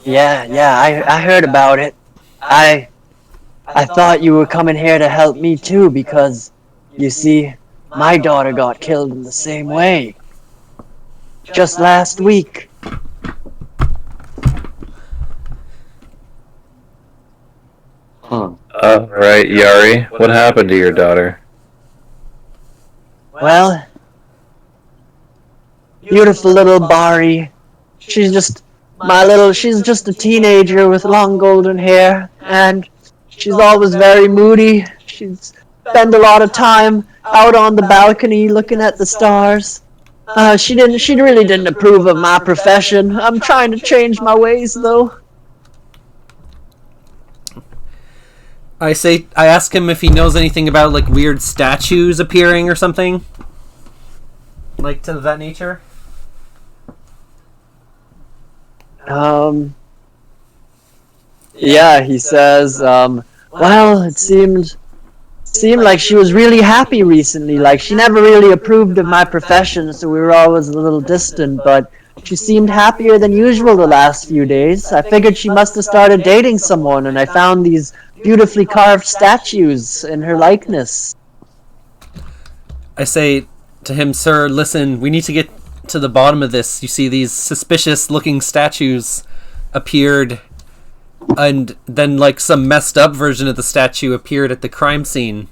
Yeah, I heard about it. I thought you were coming here to help me too, because you see, my daughter got killed in the same way. Just last week. Huh. Right, Yari. What happened to your daughter? Well, beautiful little Bari. She's just a teenager with long golden hair, and she's always very moody. She'd spend a lot of time out on the balcony looking at the stars. She really didn't approve of my profession. I'm trying to change my ways, though. I ask him if he knows anything about like weird statues appearing or something, like to that nature. Yeah, he says, well, it seemed like she was really happy recently. Like, she never really approved of my profession, so we were always a little distant, but she seemed happier than usual the last few days. I figured she must have started dating someone, and I found these beautifully carved statues in her likeness. I say to him, "Sir, listen, we need to get to the bottom of this. You see, these suspicious-looking statues appeared, and then like some messed up version of the statue appeared at the crime scene,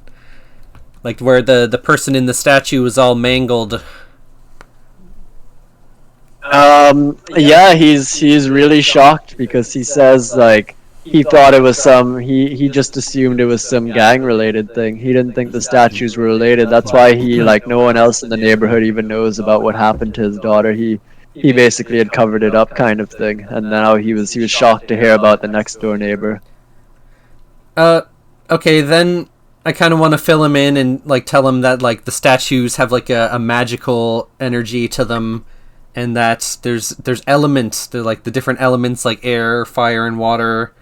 like where the person in the statue was all mangled." Yeah, he's really shocked because he says like he thought it was he just assumed it was some gang related thing. He didn't think the statues were related. That's why he, like, no one else in the neighborhood even knows about what happened to his daughter. He basically had covered it up, kind of thing, and now he was shocked to hear about the next door neighbor. Okay, then I kind of want to fill him in and like tell him that like the statues have like a magical energy to them, and that there's elements. They're like the different elements like air, fire, and water,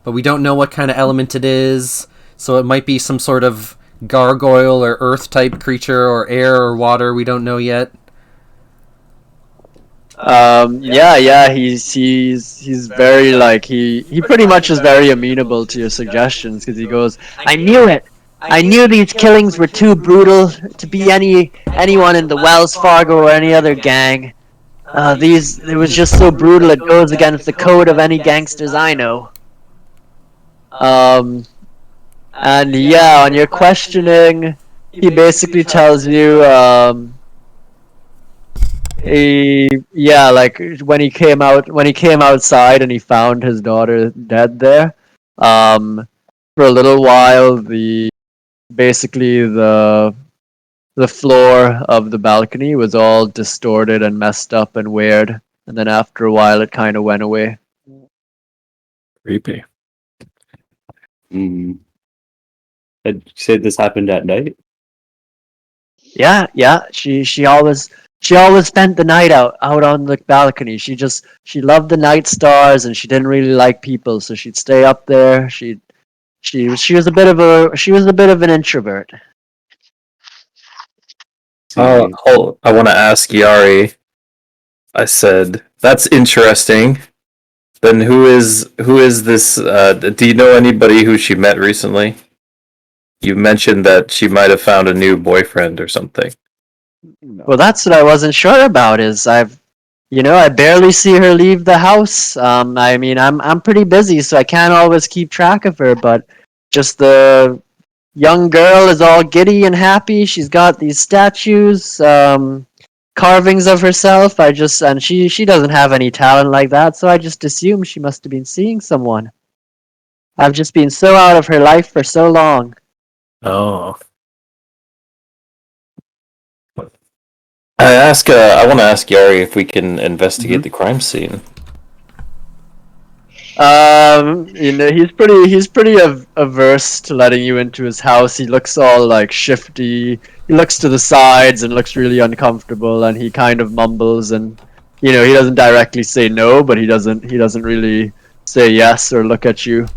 but we don't know what kind of element it is. So it might be some sort of gargoyle or earth type creature, or air or water. We don't know yet. Yeah, he's very like he pretty much is very amenable to your suggestions, because he goes, I knew it. I knew these killings were too brutal to be anyone in the Wells Fargo or any other gang. It was just so brutal, it goes against the code of any gangsters I know. And yeah, on your questioning, he basically tells you, like when he came outside and he found his daughter dead there, for a little while, basically the floor of the balcony was all distorted and messed up and weird. and then after a while, it kind of went away. Creepy. Mm. And you said this happened at night? Yeah, yeah. She always spent the night out on the balcony. She loved the night stars, and she didn't really like people, so she'd stay up there. She was a bit of an introvert. See. I want to ask Yari. I said, "That's interesting." Then who is this? Do you know anybody who she met recently? You mentioned that she might have found a new boyfriend or something. Well, that's what I wasn't sure about. I barely see her leave the house. I mean, I'm pretty busy, so I can't always keep track of her. But just the young girl is all giddy and happy. She's got these statues, carvings of herself. And she doesn't have any talent like that, so I just assume she must have been seeing someone. I've just been so out of her life for so long. Oh. I want to ask Yari if we can investigate the crime scene. He's pretty averse to letting you into his house. He looks all like shifty. He looks to the sides and looks really uncomfortable, and he kind of mumbles, and he doesn't directly say no, but he doesn't really say yes or look at you.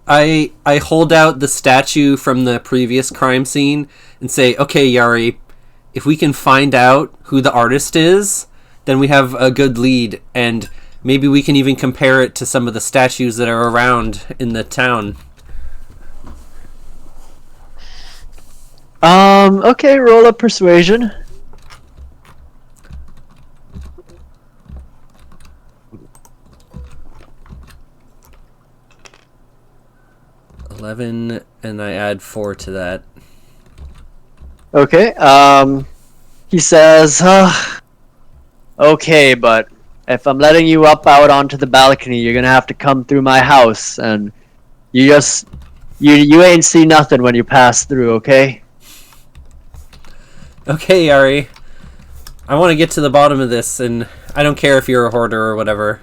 I hold out the statue from the previous crime scene and say, "Okay, Yari, if we can find out who the artist is, then we have a good lead, and maybe we can even compare it to some of the statues that are around in the town." Okay, roll a persuasion. $11, and I add 4 to that. Okay, he says, okay, but if I'm letting you up out onto the balcony, you're gonna have to come through my house, and you ain't see nothing when you pass through, okay? Okay, Yari. I want to get to the bottom of this, and I don't care if you're a hoarder or whatever.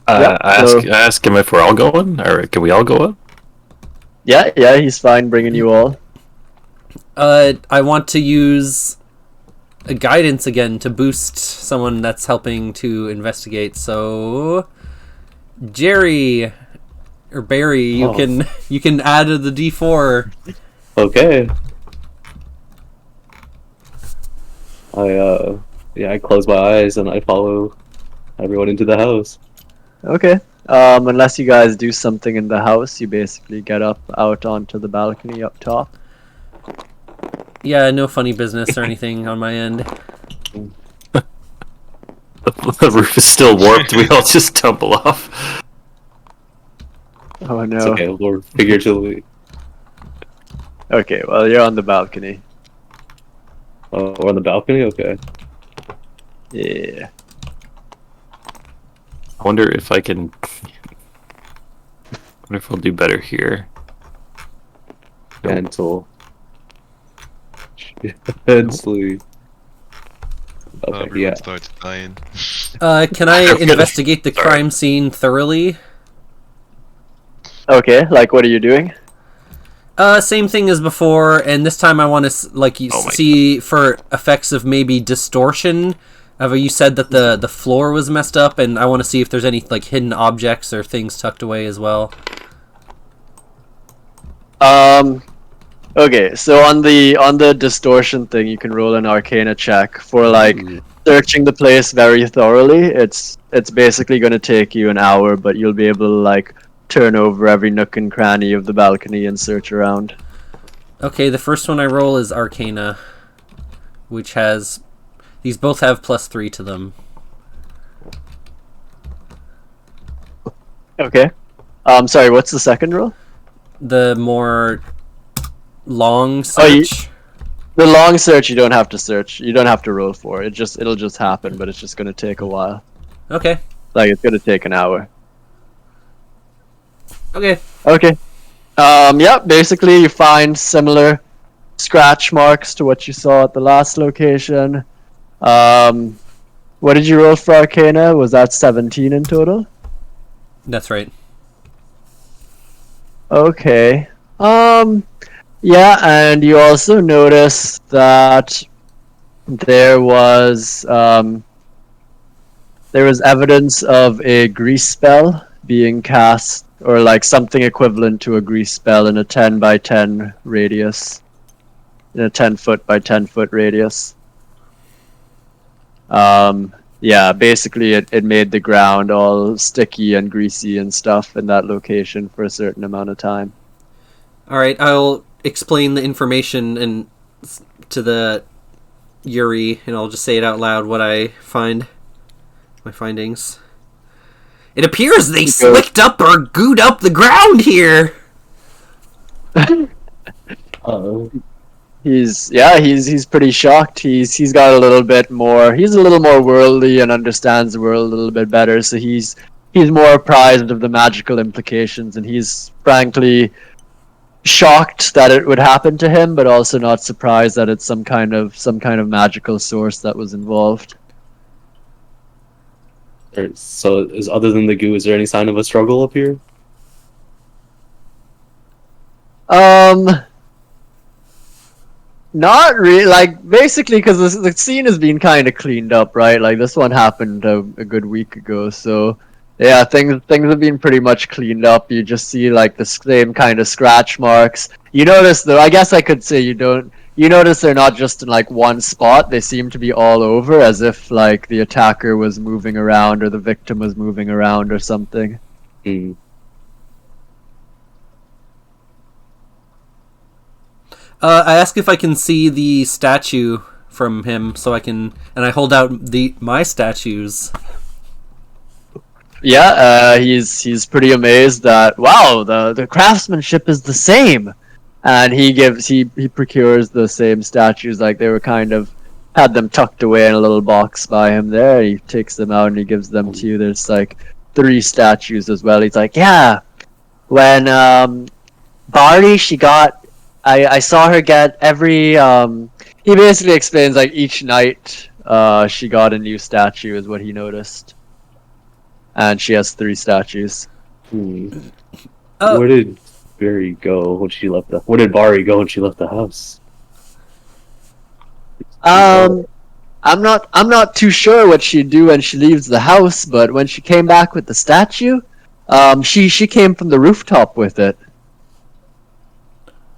I ask him if we're all going, or can we all go up? Yeah, he's fine bringing you all. I want to use a guidance again to boost someone that's helping to investigate. So, Jerry or Barry, you can add the D4. Okay. I close my eyes and I follow everyone into the house. Okay. Unless you guys do something in the house, you basically get out onto the balcony up top. Yeah, no funny business or anything on my end. The roof is still warped. We all just tumble off. Oh no. It's okay, we're figuratively. Okay, well, you're on the balcony. Oh, we're on the balcony? Okay. Yeah. I wonder if I can. I wonder if I'll do better here. Gentle. Gently. Okay, Everyone yeah. starts dying. Can I investigate the crime scene thoroughly? Okay, like what are you doing? Same thing as before, and this time I want to see for effects of maybe distortion. You said that the floor was messed up, and I want to see if there's any like hidden objects or things tucked away as well. Okay, so on the distortion thing, you can roll an Arcana check for like searching the place very thoroughly. It's basically going to take you an hour, but you'll be able to like turn over every nook and cranny of the balcony and search around. Okay, the first one I roll is Arcana, which has these both have +3 to them. Okay. Sorry, what's the second roll? The more long search. The long search you don't have to search. You don't have to roll for. It'll just happen, but it's just going to take a while. Okay. Like it's going to take an hour. Okay. Okay. Yeah, basically you find similar scratch marks to what you saw at the last location. What did you roll for Arcana? Was that 17 in total? That's right. Okay. Yeah, and you also notice that there was evidence of a grease spell being cast, or like something equivalent to a grease spell in a 10 by 10 radius, in a 10-foot by 10-foot radius. Yeah, basically it made the ground all sticky and greasy and stuff in that location for a certain amount of time. All right, I'll explain the information and to the Yuri, and I'll just say it out loud what I find. My findings. It appears they slicked up or gooed up the ground here. Oh, He's pretty shocked. He's got a little bit more. He's a little more worldly and understands the world a little bit better. So he's more apprised of the magical implications, and he's frankly shocked that it would happen to him, but also not surprised that it's some kind of magical source that was involved. so is other than the goo, is there any sign of a struggle up here? Not really. Like basically, because the scene has been kind of cleaned up, right? Like this one happened a good week ago, so yeah, things have been pretty much cleaned up. You just see like the same kind of scratch marks. You notice though, I guess I could say you don't. You notice they're not just in like one spot. They seem to be all over, as if like the attacker was moving around or the victim was moving around or something. Hmm. I ask if I can see the statue from him, so I can, and I hold out my statues. Yeah, he's pretty amazed that wow, the craftsmanship is the same, and he procures the same statues, like they were kind of had them tucked away in a little box by him there. He takes them out and he gives them to you. There's like 3 statues as well. He's like, yeah, when Barty she got. I saw her get every. He basically explains like each night she got a new statue is what he noticed, and she has 3 statues. Where did Barry go when she left the? Where did Bari go when she left the house? I'm not too sure what she'd do when she leaves the house, but when she came back with the statue, she came from the rooftop with it.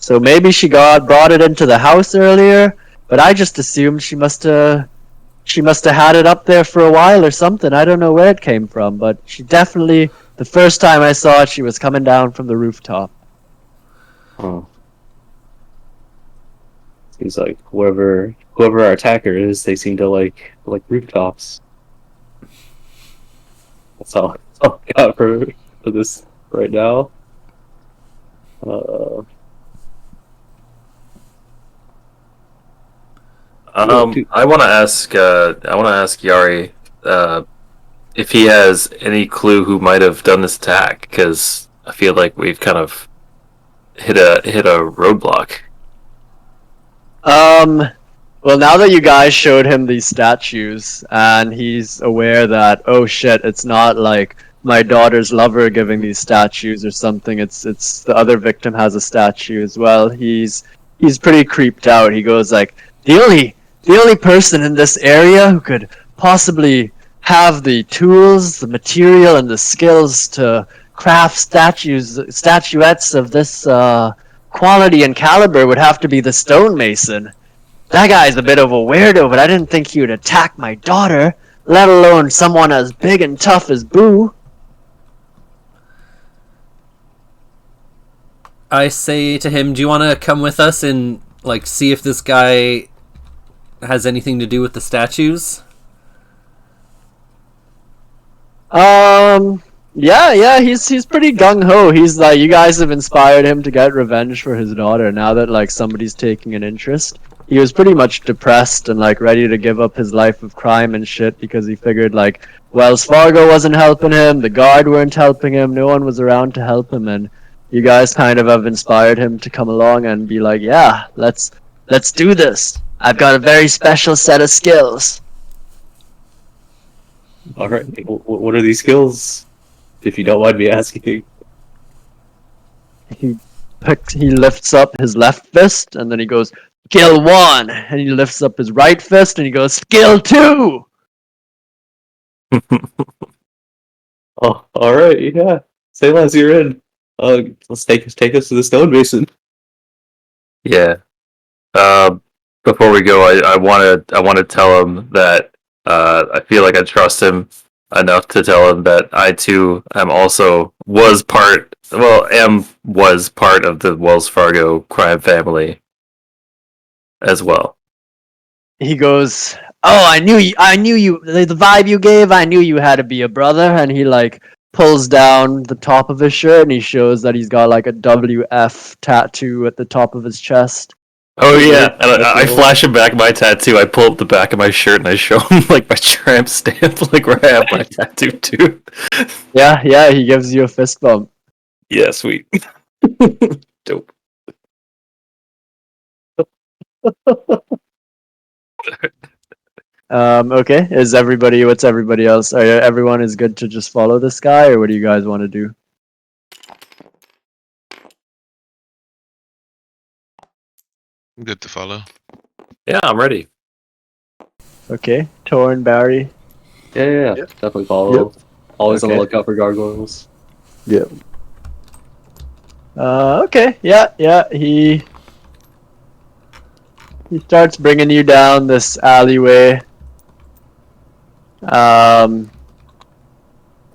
So maybe she brought it into the house earlier, but I just assumed she must have had it up there for a while or something. I don't know where it came from, but she definitely, the first time I saw it, she was coming down from the rooftop. Oh. Seems like whoever our attacker is, they seem to like rooftops. That's all I got for this right now. I want to ask Yari if he has any clue who might have done this attack, because I feel like we've kind of hit a roadblock. Well, now that you guys showed him these statues, and he's aware that, oh shit, it's not like my daughter's lover giving these statues or something. It's the other victim has a statue as well. He's pretty creeped out. He goes like, the only person in this area who could possibly have the tools, the material, and the skills to craft statuettes of this quality and caliber would have to be the stonemason. That guy's a bit of a weirdo, but I didn't think he would attack my daughter, let alone someone as big and tough as Boo. I say to him, do you want to come with us and like see if this guy has anything to do with the statues? Yeah, he's pretty gung-ho. He's like, you guys have inspired him to get revenge for his daughter now that like somebody's taking an interest. He was pretty much depressed and like ready to give up his life of crime and shit because he figured like Wells Fargo wasn't helping him, the guard weren't helping him, no one was around to help him, and you guys kind of have inspired him to come along and be like, yeah, let's do this. I've got a very special set of skills. All right. What are these skills? If you don't mind me asking. He lifts up his left fist and then he goes, skill 1, and he lifts up his right fist and he goes, skill 2. Oh, all right. Yeah. Say less. You're in. Let's take us to the stonemason. Yeah. Before we go, I want to tell him that I feel like I trust him enough to tell him that I too was part of the Wells Fargo crime family as well. He goes, oh, I knew you, the vibe you gave, I knew you had to be a brother. And he like pulls down the top of his shirt and he shows that he's got like a WF tattoo at the top of his chest. Oh yeah, and That's I all. flash him back my tattoo. I pull up the back of my shirt and I show him like my tramp stamp, like where I have my tattoo too. Yeah, he gives you a fist bump. Yeah, sweet. Dope. Okay, what's everybody else? Everyone is good to just follow this guy, or what do you guys want to do? I'm good to follow. Yeah, I'm ready. Okay, Torn, Barry. Yeah. Yep. Definitely follow. Yep. Always on the Okay. lookout for gargoyles. Yeah. Okay, yeah, he starts bringing you down this alleyway. And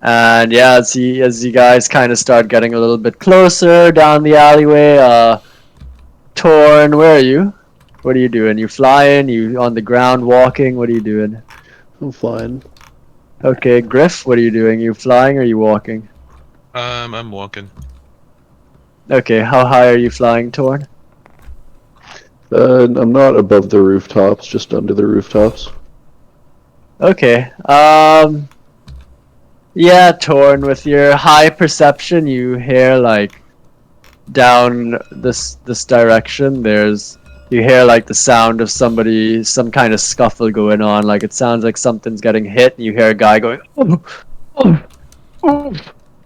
yeah, as you guys kind of start getting a little bit closer down the alleyway, Torn, where are you? What are you doing? You flying? You on the ground walking? What are you doing? I'm fine. Okay, Griff, what are you doing? You flying or you walking? I'm walking. Okay, how high are you flying, Torn? I'm not above the rooftops, just under the rooftops. Okay, yeah, Torn, with your high perception, you hear like down this direction, you hear like the sound of some kind of scuffle going on, like it sounds like something's getting hit, and you hear a guy going, "Oh, oh, oh,"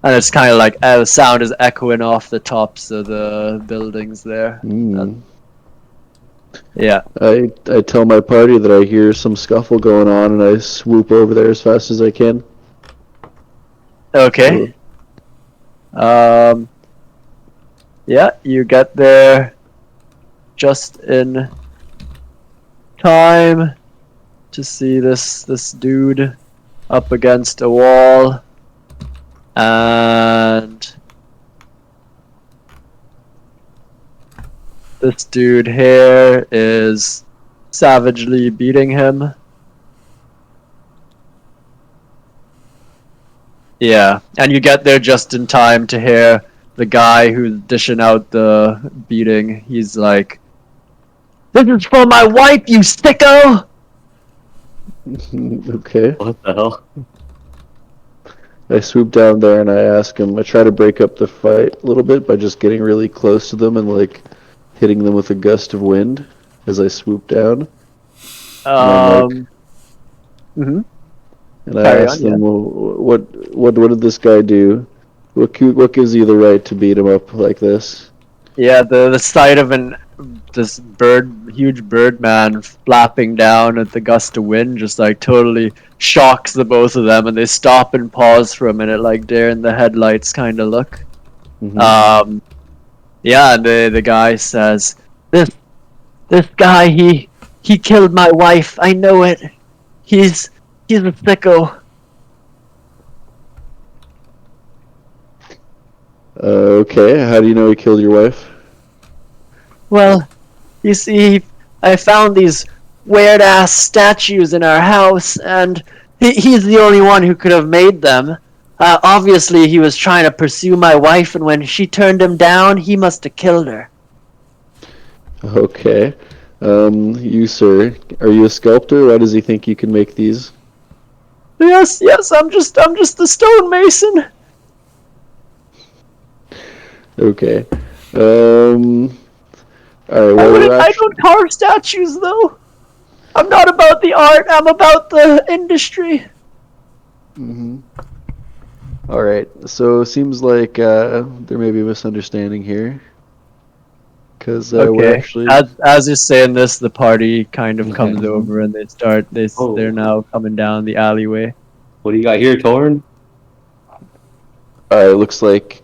and it's kind of like the sound is echoing off the tops of the buildings there. Yeah. I tell my party that I hear some scuffle going on, and I swoop over there as fast as I can. Okay. Yeah, you get there just in time to see this dude up against a wall, and this dude here is savagely beating him. Yeah, and you get there just in time to hear the guy who's dishing out the beating. He's like, "This is for my wife, you sicko!" Okay. What the hell? I swoop down there and I ask him. I try to break up the fight a little bit by just getting really close to them and like hitting them with a gust of wind as I swoop down. Mhm. And I Carry asked on, them, well, what did this guy do? What gives you the right to beat him up like this? Yeah, the sight of this huge bird man flapping down at the gust of wind just like totally shocks the both of them, and they stop and pause for a minute, like deer in the headlights kind of look. Mhm. Yeah, and the guy says, "This guy, he killed my wife. I know it. He's a sicko." Okay, how do you know he killed your wife? Well, you see, I found these weird ass statues in our house, and he's the only one who could have made them. Obviously, he was trying to pursue my wife, and when she turned him down, he must have killed her. Okay. You, sir, are you a sculptor? Why does he think you can make these? Yes, I'm just the stonemason. Okay. Alright, well, I don't carve statues, though. I'm not about the art. I'm about the industry. Mm-hmm. All right. So it seems like there may be a misunderstanding here, because we're Okay. actually. As you're saying this, the party kind of comes over and they're Oh, now coming down the alleyway. what do you got here, Torn? It looks like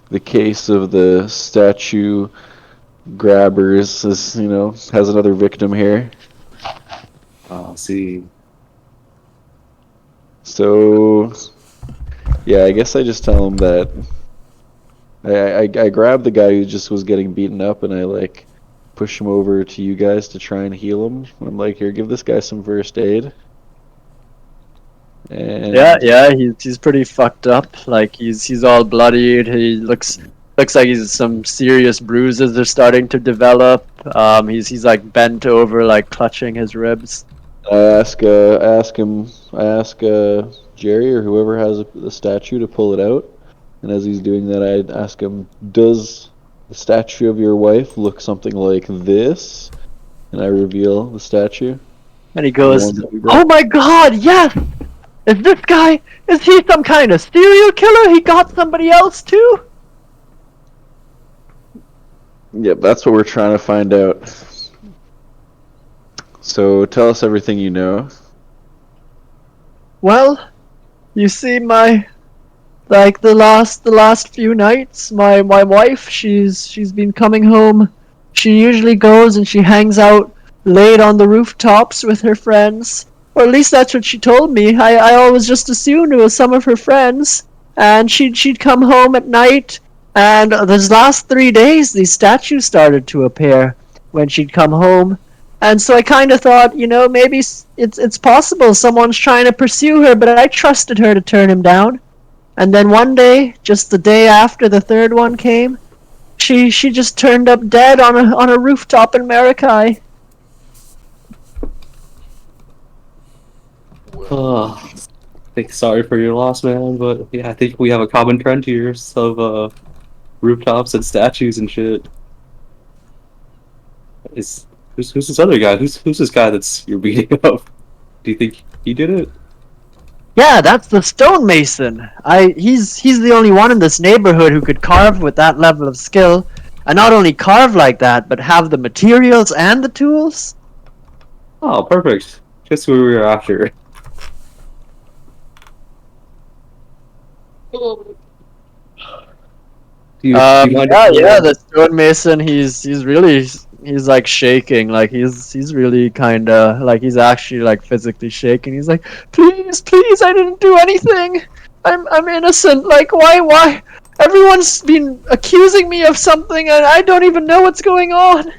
the case of the statue grabbers is, has another victim here. Oh, see. So, yeah, I guess I just tell him that I grabbed the guy who just was getting beaten up and I like push him over to you guys to try and heal him. I'm like, here, give this guy some first aid. And Yeah, he's pretty fucked up. Like he's all bloodied. He looks like he's some serious bruises are starting to develop. He's like bent over, like clutching his ribs. I ask Jerry or whoever has the statue to pull it out. And as he's doing that, I'd ask him, does the statue of your wife look something like this? And I reveal the statue. And he The one goes, that we broke. "Oh my God, yes! Is this guy? Is he some kind of serial killer? He got somebody else too?" Yep, that's what we're trying to find out. So tell us everything you know. Well, you see, the last few nights, my wife, she's been coming home. She usually goes and she hangs out late on the rooftops with her friends, or at least that's what she told me. I always just assumed it was some of her friends, and she'd come home at night. And these last 3 days, these statues started to appear when she'd come home. And so I kind of thought, maybe it's possible someone's trying to pursue her, but I trusted her to turn him down. And then one day, just the day after the third one came, she just turned up dead on a rooftop in Merakai. Oh, sorry for your loss, man, but yeah, I think we have a common trend here of rooftops and statues and shit. Who's this other guy? Who's this guy that's you're beating up? Do you think he did it? Yeah, that's the stonemason. He's the only one in this neighborhood who could carve with that level of skill, and not only carve like that, but have the materials and the tools. Oh, perfect. Just who we were after. Do you mind Yeah, the stonemason. He's like shaking, like he's really kind of like he's actually like physically shaking. He's like, please, I didn't do anything. I'm innocent. Like why? Everyone's been accusing me of something, and I don't even know what's going on.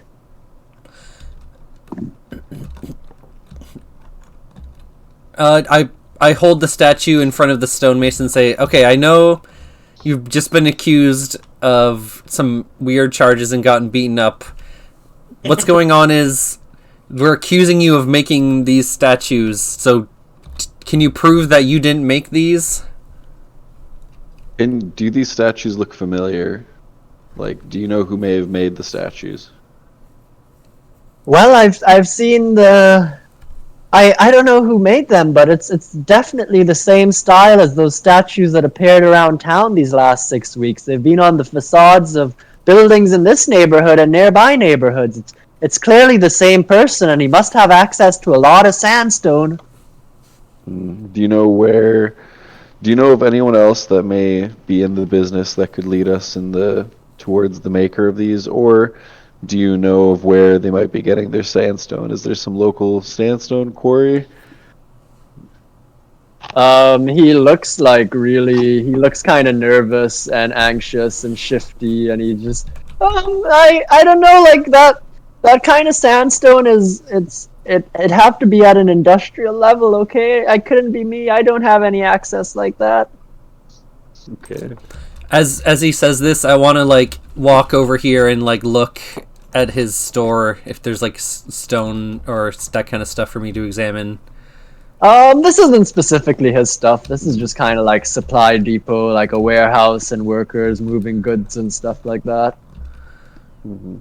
I hold the statue in front of the stonemason and say, okay, I know you've just been accused of some weird charges and gotten beaten up. What's going on is we're accusing you of making these statues, so can you prove that you didn't make these? And do these statues look familiar? Like, do you know who may have made the statues? Well, I've seen the. I don't know who made them, but it's definitely the same style as those statues that appeared around town these last 6 weeks. They've been on the facades of buildings in this neighborhood and nearby neighborhoods. It's clearly the same person, and he must have access to a lot of sandstone. Do you know where? Do you know of anyone else that may be in the business that could lead us towards the maker of these, or do you know of where they might be getting their sandstone? Is there some local sandstone quarry? He looks he looks kind of nervous and anxious and shifty, and he just, I don't know, like that kind of sandstone it'd have to be at an industrial level, okay? I couldn't be me. I don't have any access like that. Okay. As he says this, I want to like walk over here and like look at his store if there's like stone or that kind of stuff for me to examine. This isn't specifically his stuff. This is just kind of like supply depot, like a warehouse and workers moving goods and stuff like that. Mm-hmm.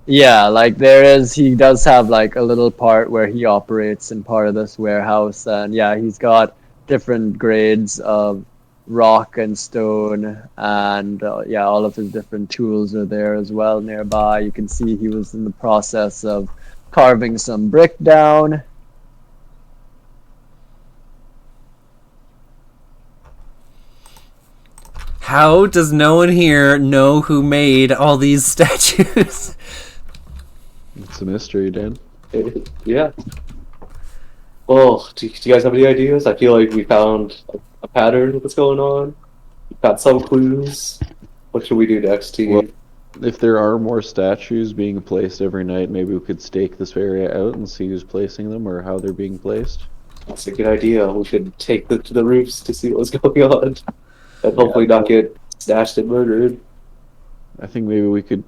Yeah, like there is, he does have like a little part where he operates in part of this warehouse, and yeah, he's got different grades of rock and stone, and yeah, all of his different tools are there as well nearby. You can see he was in the process of carving some brick down. How does no one here know who made all these statues? It's a mystery, Dan. Yeah. Well, do you guys have any ideas? I feel like we found a pattern of what's going on. We've got some clues. What should we do next, team? Well, if there are more statues being placed every night, maybe we could stake this area out and see who's placing them or how they're being placed. That's a good idea. We should take them to the roofs to see what's going on, and hopefully not get snatched and murdered. I think maybe we could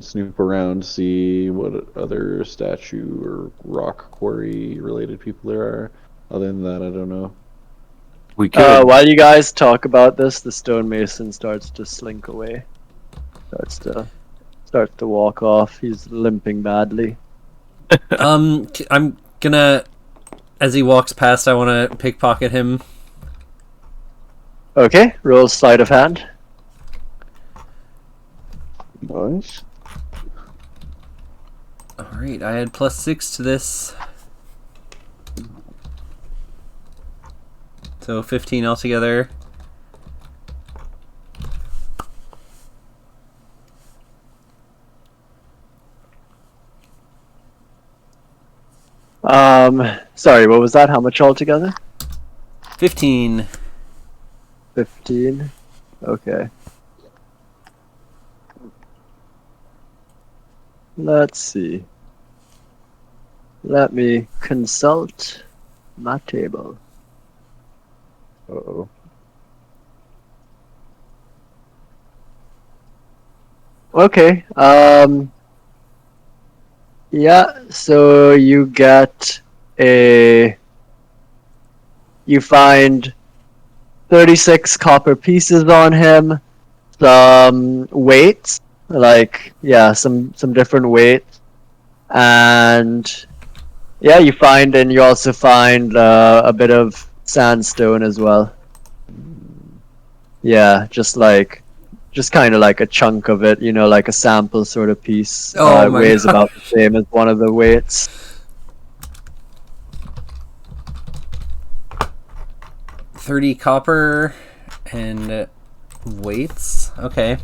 snoop around, see what other statue or rock quarry related people there are. Other than that, I don't know. We could. While you guys talk about this, the stonemason starts to slink away. Starts to walk off. He's limping badly. I'm gonna, as he walks past, I want to pickpocket him. Okay, roll sleight of hand. Nice. Alright, I had +6 to this. So 15 altogether. Sorry, what was that? How much altogether? 15. 15. Okay. Let's see. Let me consult my table. Uh-oh. Okay. Yeah, so you find 36 copper pieces on him, some weights, like, yeah, some different weights, and yeah, you also find a bit of sandstone as well. Yeah, just kind of like a chunk of it, like a sample sort of piece. Oh It my weighs God. about the same as one of the weights. 30 copper and weights. Okay.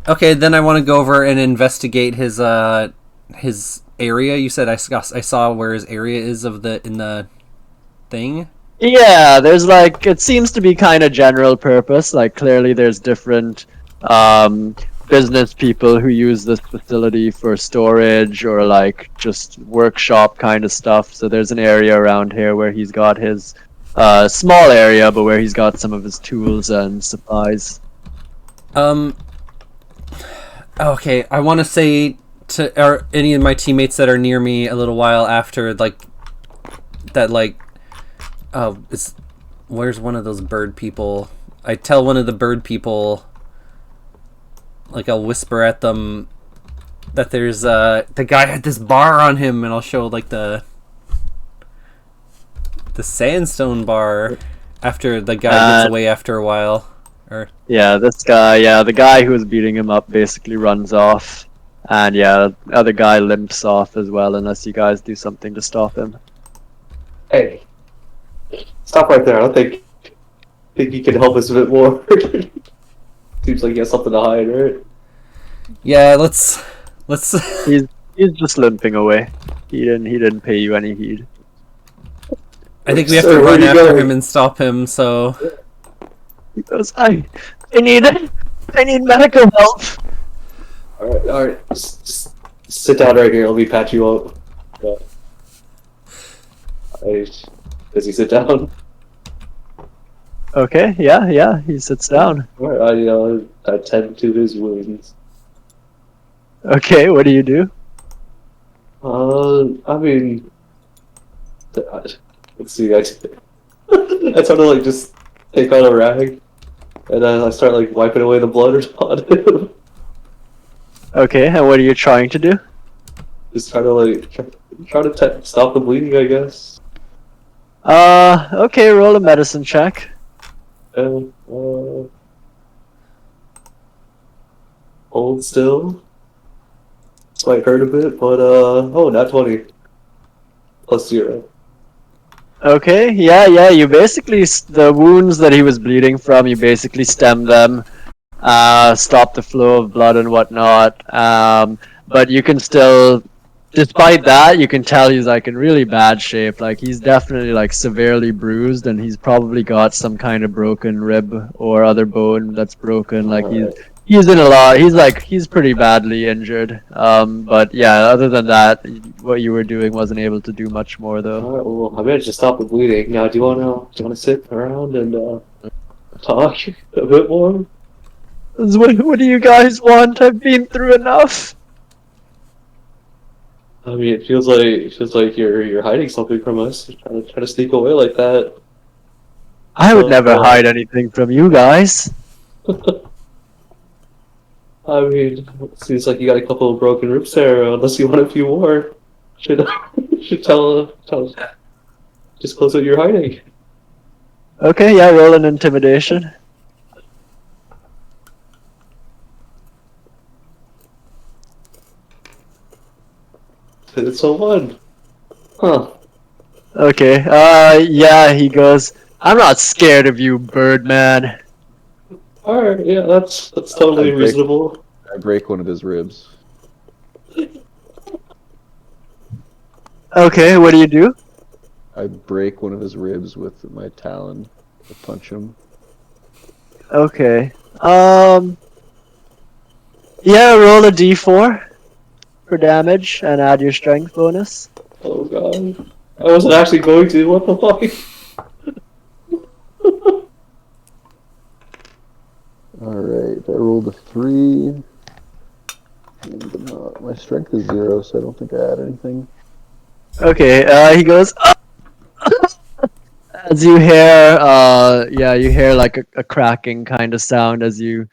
Okay, then I want to go over and investigate his area. You said I saw where his area is in the thing. Yeah, there's like, it seems to be kind of general purpose. Like, clearly there's different business people who use this facility for storage or like just workshop kind of stuff. So there's an area around here where he's got his small area, but where he's got some of his tools and supplies. Okay, I want to say to any of my teammates that are near me a little while after, like, that, like, where's one of those bird people? I tell one of the bird people, like, I'll whisper at them that there's, the guy had this bar on him, and I'll show, like, the sandstone bar after the guy gets away after a while. Yeah, this guy, the guy who was beating him up basically runs off. And yeah, the other guy limps off as well, unless you guys do something to stop him. Hey, stop right there. I don't think you can help us a bit more. Seems like he has something to hide, right? Yeah, let's. He's just limping away. He didn't pay you any heed. I think we have Sir, to where run are you after going? him and stop him. So He goes, I need medical help. All right. Just sit down right here. Let me patch you up. Does he sit down? Okay, yeah, he sits down. All right, I tend to his wounds. Okay, what do you do? I mean, let's see. I try to like just take out a rag, and then I start like wiping away the blood on him. Okay, and what are you trying to do? Just try to stop the bleeding, I guess. Okay, roll a medicine check. And hold still. This might hurt a bit, but oh, not 20 plus 0. Okay, yeah, you basically, the wounds that he was bleeding from, you basically stem them, stop the flow of blood and whatnot, but you can still, despite that, you can tell he's like in really bad shape, like he's definitely like severely bruised and he's probably got some kind of broken rib or other bone that's broken, like he's in a lot, he's pretty badly injured, but yeah, other than that, what you were doing wasn't able to do much more though. Alright, well, I managed to stop the bleeding. Now, do you wanna sit around and talk a bit more? What do you guys want? I've been through enough. I mean, it feels like you're hiding something from us. You're trying to sneak away like that. I would So, never hide anything from you guys. I mean, it seems like you got a couple of broken ribs there. Unless you want a few more, should tell disclose what you're hiding. Okay, yeah, roll an intimidation. It's a 1. Huh. Okay, yeah, he goes, I'm not scared of you, Birdman. Alright, yeah, that's totally reasonable. I break one of his ribs. Okay, what do you do? I break one of his ribs with my talon to punch him. Okay, yeah, roll a d4 for damage and add your strength bonus. Oh god. I wasn't actually going to, what the fuck? Alright, I rolled a 3. And, my strength is 0, so I don't think I add anything. Okay, he goes, as you hear, yeah, you hear like a cracking kind of sound as you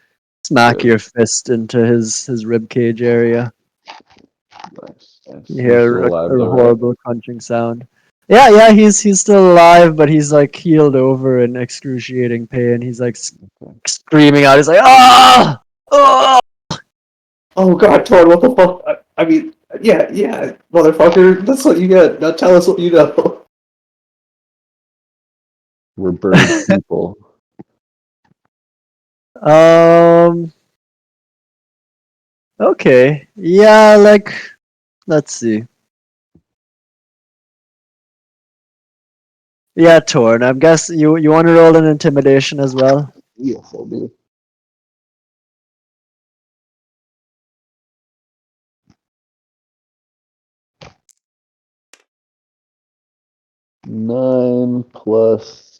smack your fist into his rib cage area. Nice. You He's hear still alive, a though, right? horrible crunching sound. Yeah, he's still alive, but he's like healed over in excruciating pain. He's like screaming out. He's like, ah, oh! Oh god, Torn, what the fuck? I mean, yeah, motherfucker, that's what you get. Now tell us what you know. We're bird people. Okay, yeah, like, let's see. Yeah, Torn. I guess you want to roll an intimidation as well. Yes, I do. Nine plus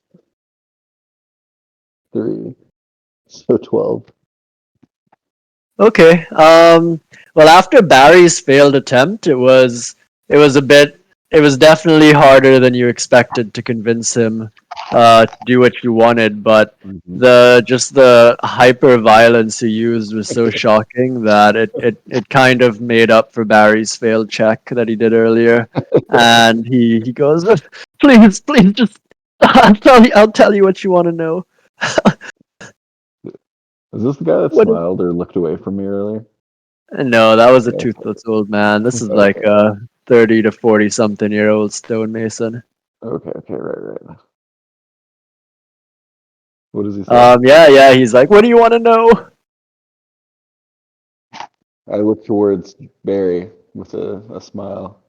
3, so 12. Okay. Well, after Barry's failed attempt, it was definitely harder than you expected to convince him to do what you wanted, but the hyper violence he used was so shocking that it kind of made up for Barry's failed check that he did earlier. And he goes, please just I'll tell you what you want to know. Is this the guy that What- smiled or looked away from me earlier? No, that was a toothless old man. This is like a 30 to 40 something year old stonemason. Okay, right. What does he say? Yeah, he's like, what do you want to know? I look towards Barry with a smile.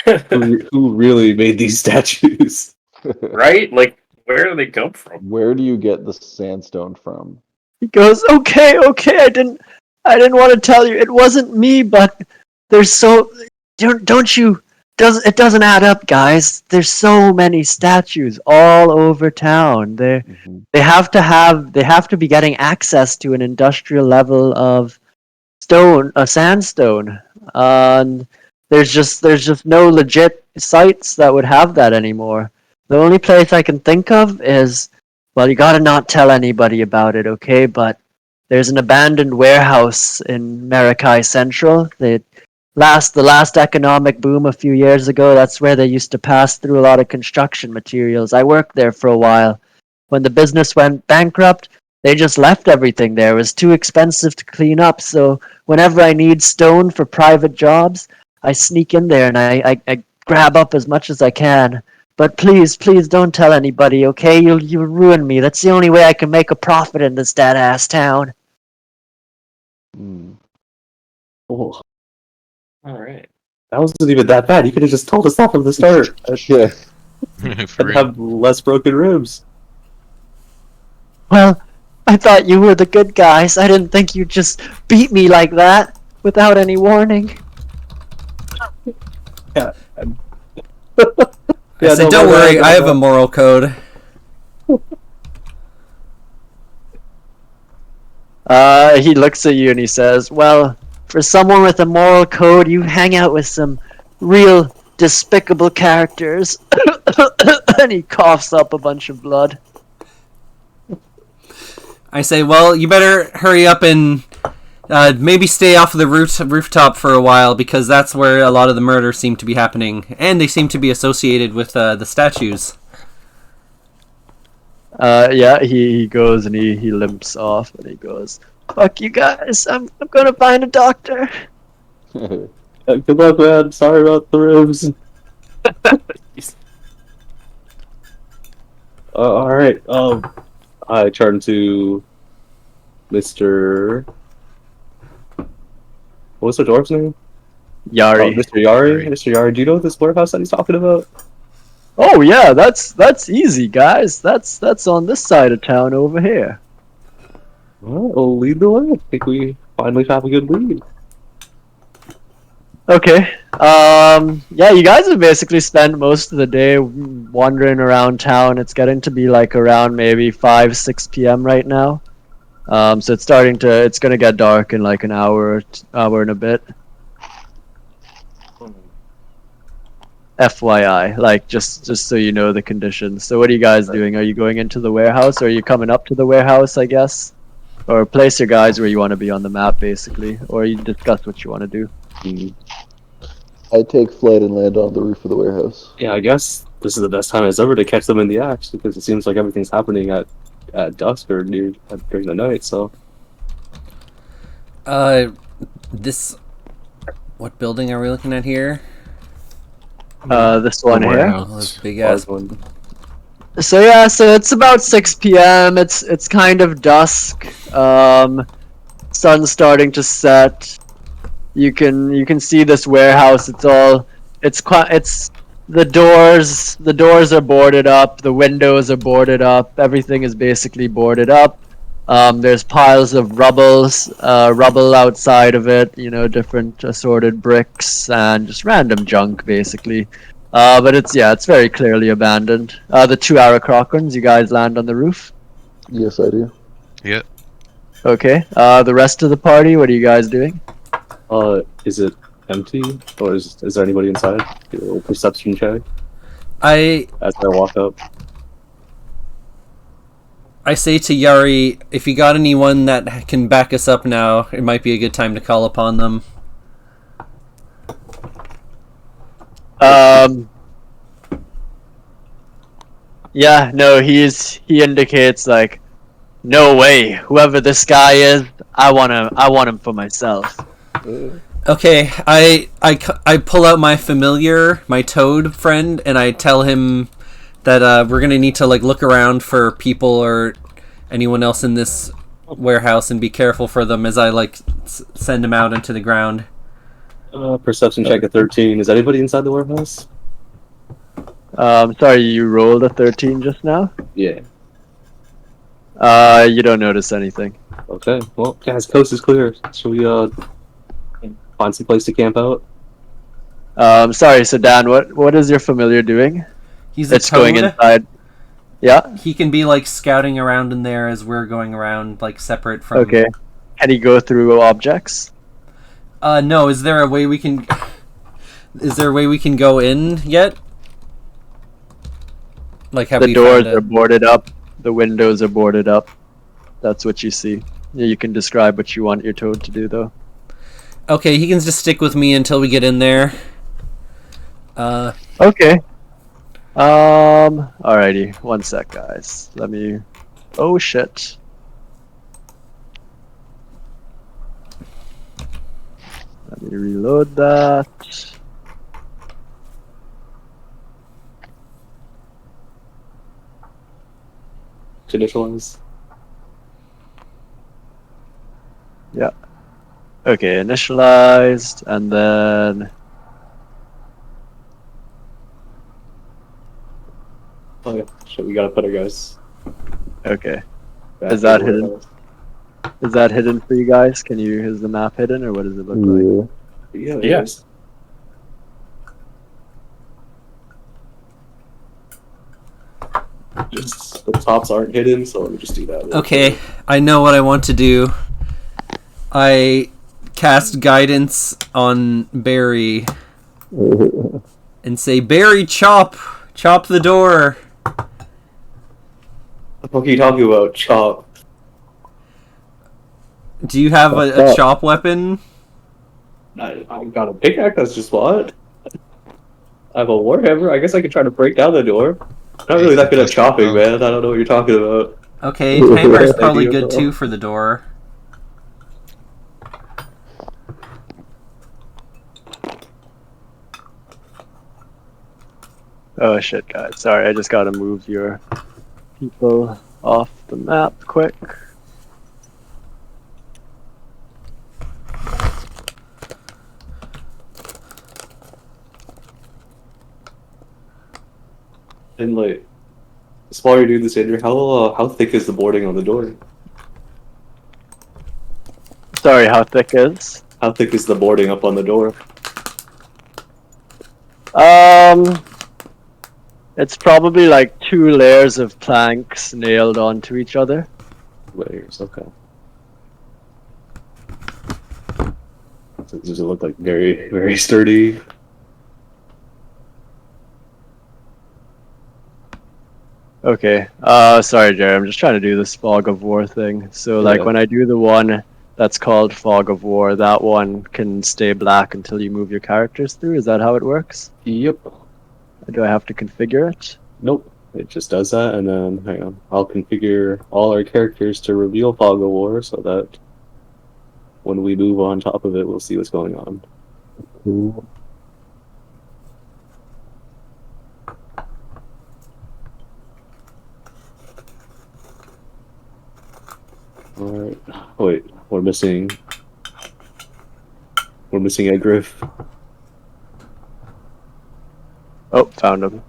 Who really made these statues? Right? Like, where do they come from? Where do you get the sandstone from? He goes, okay, I didn't want to tell you. It wasn't me, but there's so it doesn't add up, guys. There's so many statues all over town. They have to be getting access to an industrial level of sandstone. And there's just no legit sites that would have that anymore. The only place I can think of is, well, you gotta not tell anybody about it, okay? But There's an abandoned warehouse in Merakai Central. The last economic boom a few years ago, that's where they used to pass through a lot of construction materials. I worked there for a while. When the business went bankrupt, they just left everything there. It was too expensive to clean up, so whenever I need stone for private jobs, I sneak in there and I grab up as much as I can. But please, please don't tell anybody, okay? You'll ruin me. That's the only way I can make a profit in this dead-ass town. Oh, All right. that wasn't even that bad. You could have just told us that from the start. Yeah. For I'd real. have less broken ribs. Well, I thought you were the good guys. I didn't think you'd just beat me like that without any warning. Yeah. I said, no, don't my worry, bad, I my have a bad. moral code. He looks at you and he says, well, for someone with a moral code, you hang out with some real despicable characters. And he coughs up a bunch of blood. I say, well, you better hurry up and maybe stay off the rooftop for a while, because that's where a lot of the murders seem to be happening, and they seem to be associated with the statues. Yeah, he goes and he limps off and he goes, fuck you guys, I'm gonna find a doctor. Good luck, man. Sorry about the ribs. Alright, I turn to Mr. What's the dwarf's name? Yari. Oh, Mr. Yari. Yari. Mr. Yari, do you know this warehouse that he's talking about? Oh yeah, that's easy, guys. That's on this side of town over here. Alright, we'll lead the way. I think we finally have a good lead. Okay. Yeah, you guys have basically spent most of the day wandering around town. It's getting to be like around maybe 5-6 p.m. right now. So it's gonna get dark in like an hour and a bit. FYI, like just so you know the conditions. So what are you guys doing? Are you going into the warehouse, or are you coming up to the warehouse, I guess? Or place your guys where you want to be on the map, basically. Or you discuss what you want to do. I take flight and land on the roof of the warehouse. Yeah, I guess this is the best time as ever to catch them in the act, because it seems like everything's happening at dusk or during the night, so... This... What building are we looking at here? This one here. Oh, this big ass one. So yeah, so it's about 6 p.m. It's kind of dusk. Sun's starting to set. You can see this warehouse. It's the doors are boarded up. The windows are boarded up. Everything is basically boarded up. There's piles of rubble outside of it. You know, different assorted bricks and just random junk, basically. But it's very clearly abandoned. The 2 Aracrockrons, you guys land on the roof? Yes, I do. Yep. Okay. The rest of the party, what are you guys doing? Is it empty? Or is there anybody inside? Do a little perception check as I walk up. I say to Yari, if you got anyone that can back us up now, it might be a good time to call upon them. Yeah, no, he indicates like, no way, whoever this guy is, I want him for myself. Okay, I pull out my familiar, my toad friend, and I tell him that we're gonna need to like look around for people or anyone else in this warehouse and be careful for them as I like send them out into the ground. Perception check at 13. Is anybody inside the warehouse? Sorry, you rolled a 13 just now? Yeah. You don't notice anything. Okay. Well, guys, coast is clear. Should we find some place to camp out? Sorry, so Dan, what is your familiar doing? He's a It's going toad. inside. Yeah. He can be like scouting around in there as we're going around, like separate from. Okay. Can he go through objects? No. Is there a way we can? Is there a way we can go in yet? Like, have The we doors found are boarded up. The windows are boarded up. That's what you see. You can describe what you want your toad to do, though. Okay, he can just stick with me until we get in there. Okay. Alrighty. One sec, guys. Let me. Oh shit. Let me reload that. Initialize. Yeah. Okay, initialized, and then. Oh yeah, shit, we gotta put our guys Okay. back Is that in the hidden? warehouse. Is that hidden for you guys? Can you? Is the map hidden, or what does it look like? Yeah, it Yeah. is. Just the tops aren't hidden, so let me just do that. real Okay, quick. I know what I want to do. I cast guidance on Barry and say, Barry, chop the door. What the fuck are you talking about, chop? Do you have a chop weapon? I got a pickaxe. That's just what. I have a warhammer. I guess I could try to break down the door. I'm not really that good at chopping, man. I don't know what you're talking about. Okay, hammer is probably Idea, good bro. too for the door. Oh shit, guys. Sorry, I just gotta move your people off the map quick. And like, while you're doing this, Andrew, how thick is the boarding on the door? Sorry, how thick is? How thick is the boarding up on the door? It's probably like 2 layers of planks nailed onto each other. Layers, okay. So does it look like very, very sturdy? Okay. Sorry, Jerry. I'm just trying to do this fog of war thing. So, like, Yeah. when I do the one that's called fog of war, that one can stay black until you move your characters through. Is that how it works? Yep. Or do I have to configure it? Nope. It just does that, and then hang on. I'll configure all our characters to reveal Fog of War so that when we move on top of it, we'll see what's going on. Cool. Alright. Wait, we're missing a Griff. Oh, found him.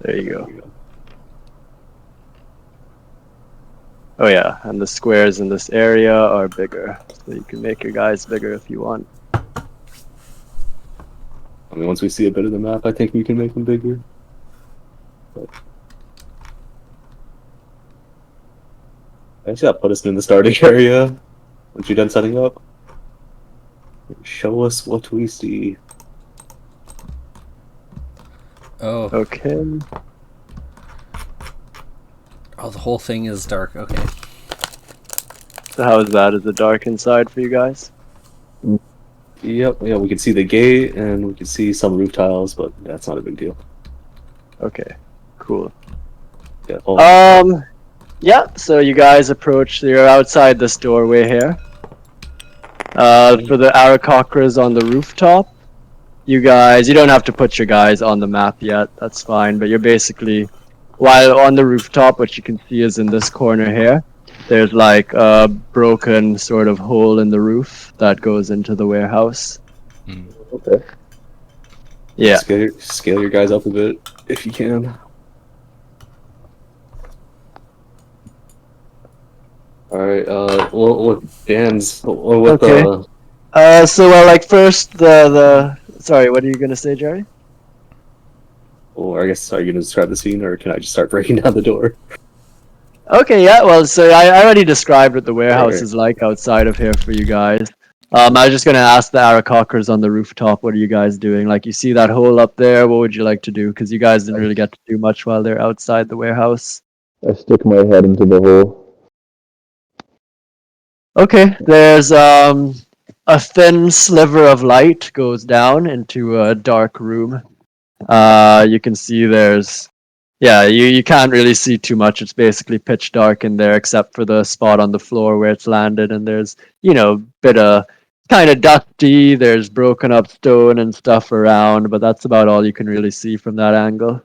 There you go. Oh yeah, and the squares in this area are bigger, so you can make your guys bigger if you want. I mean, once we see a bit of the map, I think we can make them bigger. But I guess put us in the starting area. Once you're done setting up, show us what we see. Oh. Okay. Oh, the whole thing is dark. Okay. So how is that? Is it dark inside for you guys? Yep, yeah, we can see the gate and we can see some roof tiles, but that's not a big deal. Okay, cool. Yeah, Yeah, so you guys approach, you're outside this doorway here. For the Arakocras on the rooftop, you don't have to put your guys on the map yet, that's fine, but you're basically, while on the rooftop, what you can see is in this corner here, there's like a broken sort of hole in the roof that goes into the warehouse. okay. Yeah. Scale your guys up a bit if you can. Alright, what bands? What Okay. So like first sorry, what are you gonna say, Jerry? Well, I guess, are you gonna describe the scene, or can I just start breaking down the door? Okay, yeah, well, so I already described what the warehouse Alright. is like outside of here for you guys. I was just gonna ask the Arakocras on the rooftop, what are you guys doing? Like, you see that hole up there, what would you like to do? Because you guys didn't really get to do much while they're outside the warehouse. I stick my head into the hole. Okay, there's a thin sliver of light goes down into a dark room. You can see you can't really see too much. It's basically pitch dark in there except for the spot on the floor where it's landed, and there's, bit of kind of dusty, there's broken up stone and stuff around, but that's about all you can really see from that angle.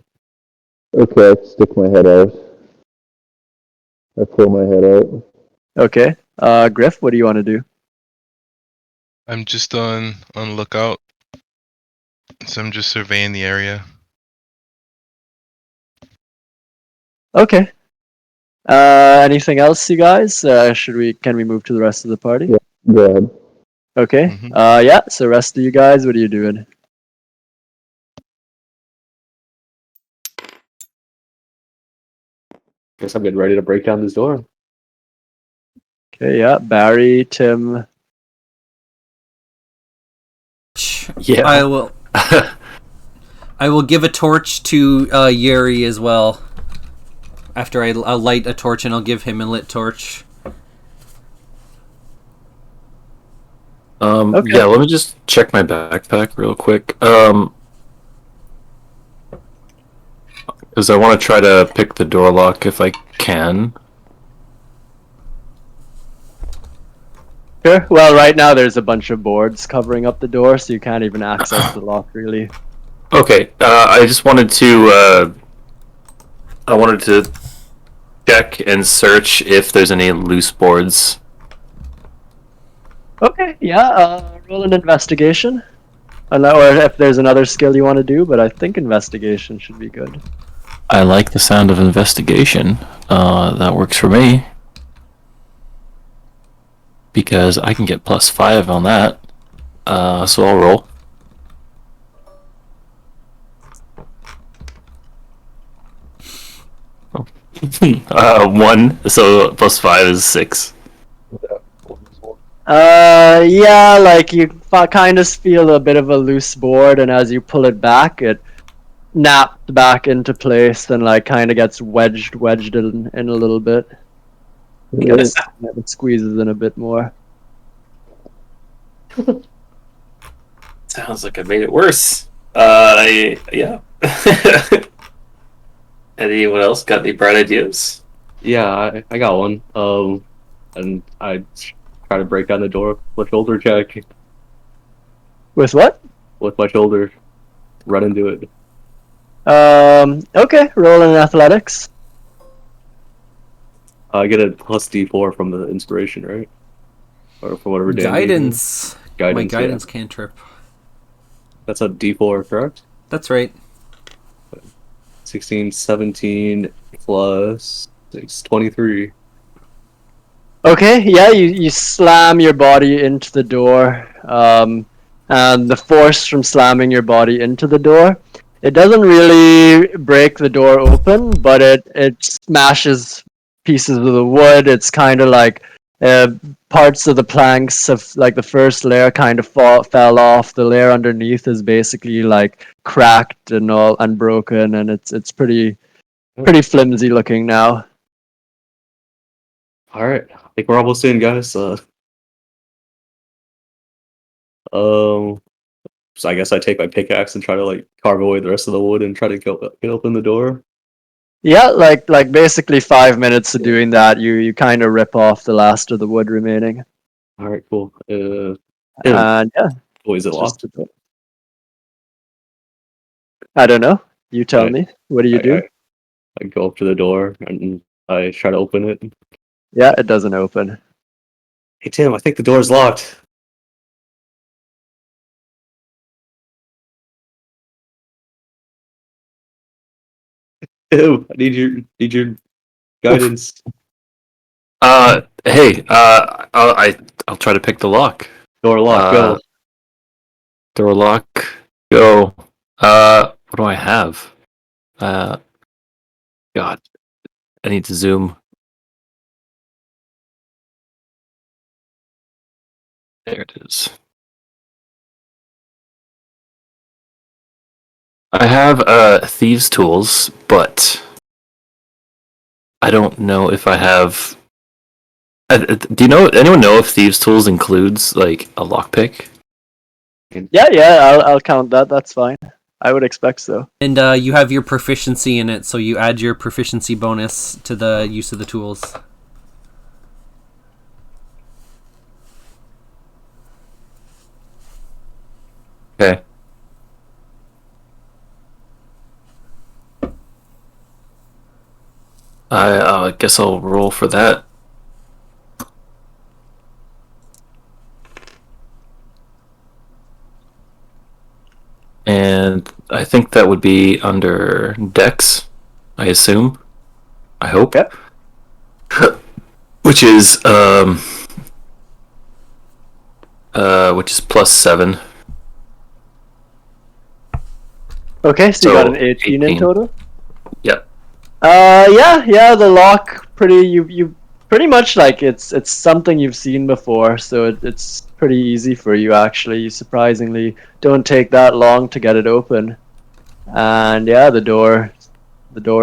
Okay, I stick my head out. I pull my head out. Okay. Griff, what do you want to do? I'm just on lookout, so I'm just surveying the area. Okay. Anything else, you guys? Can we move to the rest of the party? Yeah. Go ahead. Okay. Mhm. Yeah, so rest of you guys, what are you doing? Guess I'm getting ready to break down this door. Okay, yeah, Barry, Tim. Yeah. I will give a torch to Yuri as well. After I'll light a torch and I'll give him a lit torch. Okay. Yeah, let me just check my backpack real quick. Because I want to try to pick the door lock if I can. Sure. Well, right now there's a bunch of boards covering up the door, so you can't even access the lock, really. Okay, I just wanted to, check and search if there's any loose boards. Okay, yeah, roll an investigation. Or if there's another skill you want to do, but I think investigation should be good. I like the sound of investigation. That works for me. Because I can get +5 on that. So I'll roll. One, so +5 is 6. Yeah, like you kind of feel a bit of a loose board, and as you pull it back, it napped back into place and like kind of gets wedged in a little bit. Yes. It squeezes in a bit more. Sounds like I made it worse. Yeah. Anyone else got any bright ideas? Yeah, I got one. And I try to break down the door with my shoulder check. With what? With my shoulder. Run into it. Okay, roll in athletics. I get a +D4 from the inspiration, right? Or from whatever Dan gave me. Guidance. My Guidance, guidance yeah. cantrip. That's a D4, correct? That's right. 16, 17 plus 6, 23. Okay, yeah, you slam your body into the door, and the force from slamming your body into the door, it doesn't really break the door open, but it smashes pieces of the wood. It's kind of like parts of the planks of like the first layer kind of fell off. The layer underneath is basically like cracked and all and broken, and it's pretty flimsy looking now. Alright, I think we're almost in, guys. So I guess I take my pickaxe and try to like carve away the rest of the wood and try to get open the door. Yeah, like basically 5 minutes of doing that, you kind of rip off the last of the wood remaining. Alright, cool. And yeah, Oh, is it it's locked? just I don't know. You tell Alright, me. What do you do? I go up to the door and I try to open it. Yeah, it doesn't open. Hey Tim, I think the door's locked. Tim, I need your guidance. Hey, I'll try to pick the lock. Door locked, go. Door lock, go. What do I have? God, I need to zoom. There it is. I have thieves' tools, but I don't know if I have Do you know anyone know if thieves' tools includes like a lockpick? Yeah, I'll count that. That's fine. I would expect so. And you have your proficiency in it, so you add your proficiency bonus to the use of the tools. Okay. I guess I'll roll for that. And I think that would be under Dex, I assume. I hope. Yep. Which is +7. Okay, so you got So, an 18 in 18. total. Yep. Yeah. The lock pretty. You pretty much like it's something you've seen before, so it's pretty easy for you actually. You surprisingly don't take that long to get it open, and yeah, the door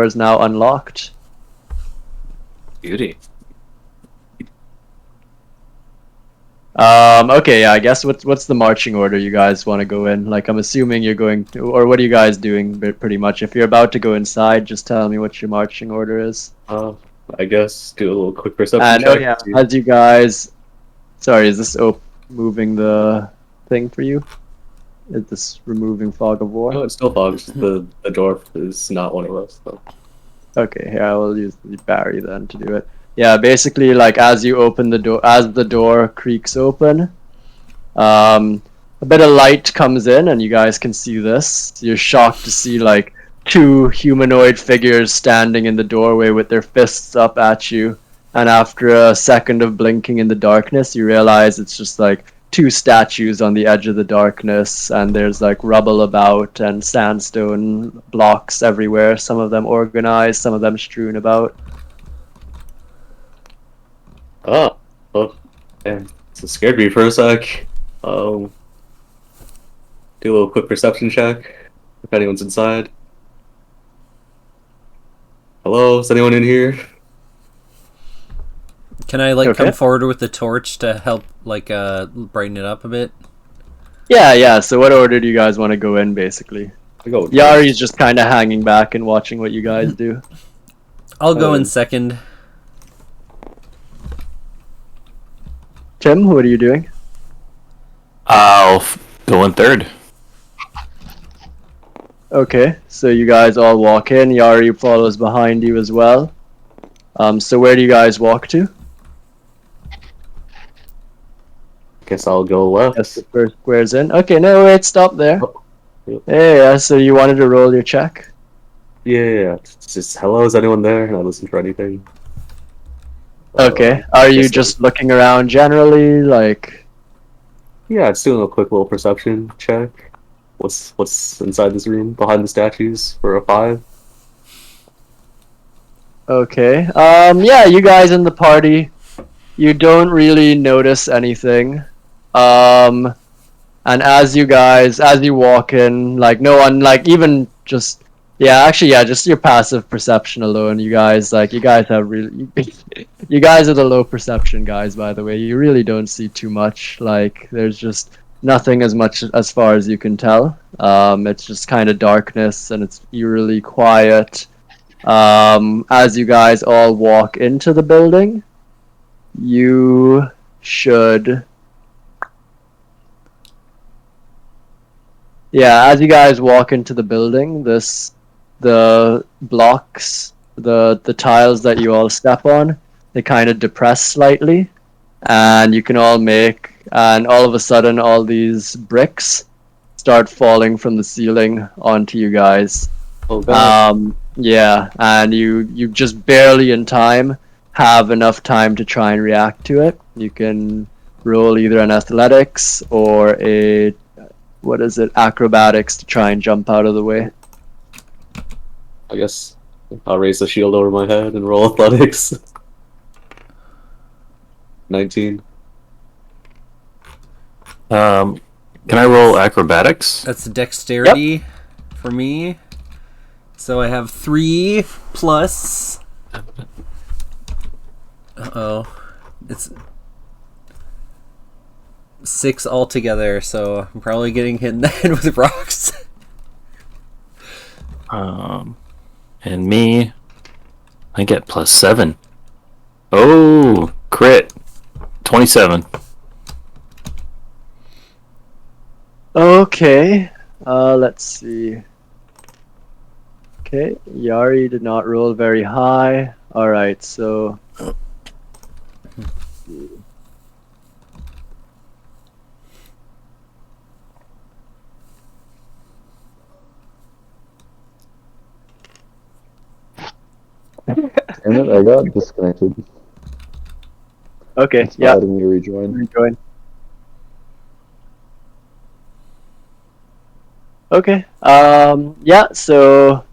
is now unlocked. Beauty. Okay, yeah, I guess what's the marching order you guys want to go in? Like, I'm assuming you're going to, or what are you guys doing pretty much? If you're about to go inside, just tell me what your marching order is. I guess do a little quick perception And check. oh yeah, as you guys, sorry, is this moving the thing for you? Is this removing fog of war? No, it's still fogged. The dwarf is not one of us. So. Okay, here I will use the Barry then to do it. Yeah, basically, like as you open the door, as the door creaks open, a bit of light comes in, and you guys can see this. You're shocked to see like two humanoid figures standing in the doorway with their fists up at you. And after a second of blinking in the darkness, you realize it's just like two statues on the edge of the darkness, and there's like rubble about and sandstone blocks everywhere. Some of them organized, some of them strewn about. Oh, damn. So scared me for a sec. Do a little quick perception check if anyone's inside. Hello, is anyone in here? Can I like Okay. come forward with the torch to help like brighten it up a bit? Yeah. So what order do you guys want to go in, basically? I go. Yari's just kind of hanging back and watching what you guys do. I'll go in second. Tim, what are you doing? I'll go in third. Okay, so you guys all walk in. Yari follows behind you as well. So where do you guys walk to? Guess I'll go left. Yes, the first square's in. Okay, no, wait, stop there. Oh, yep. Yeah, so you wanted to roll your check? Yeah. It's just hello, is anyone there? Not listen for anything. Okay, are you guess just looking around generally, like... Yeah, it's doing a quick little perception check. What's inside this room behind the statues for a 5? Okay, yeah, you guys in the party, you don't really notice anything. And as you walk in, like, no one, like, even just... Yeah, actually, yeah, just your passive perception alone, you guys have really... You guys are the low perception guys, by the way. You really don't see too much. Like, there's just nothing as much as far as you can tell. It's just kind of darkness, and it's eerily quiet. As you guys all walk into the building, you should... Yeah, as you guys walk into the building, the blocks, the tiles that you all step on, they kind of depress slightly, and you can all and all of a sudden all these bricks start falling from the ceiling onto you guys. Oh god. Yeah, and you just barely in time have enough time to try and react to it. You can roll either an athletics or a acrobatics to try and jump out of the way. I guess I'll raise the shield over my head and roll athletics. 19. Can I roll acrobatics? That's dexterity for me. So I have 3 plus. Uh-oh. It's 6 altogether, so I'm probably getting hit in the head with rocks. And me, I get +7. Oh, crit. 27. Okay. Let's see. Okay, Yari did not roll very high. All right, so. Damn it, I got disconnected. Okay, It's yeah. letting me rejoin. Rejoin. Okay. Yeah. So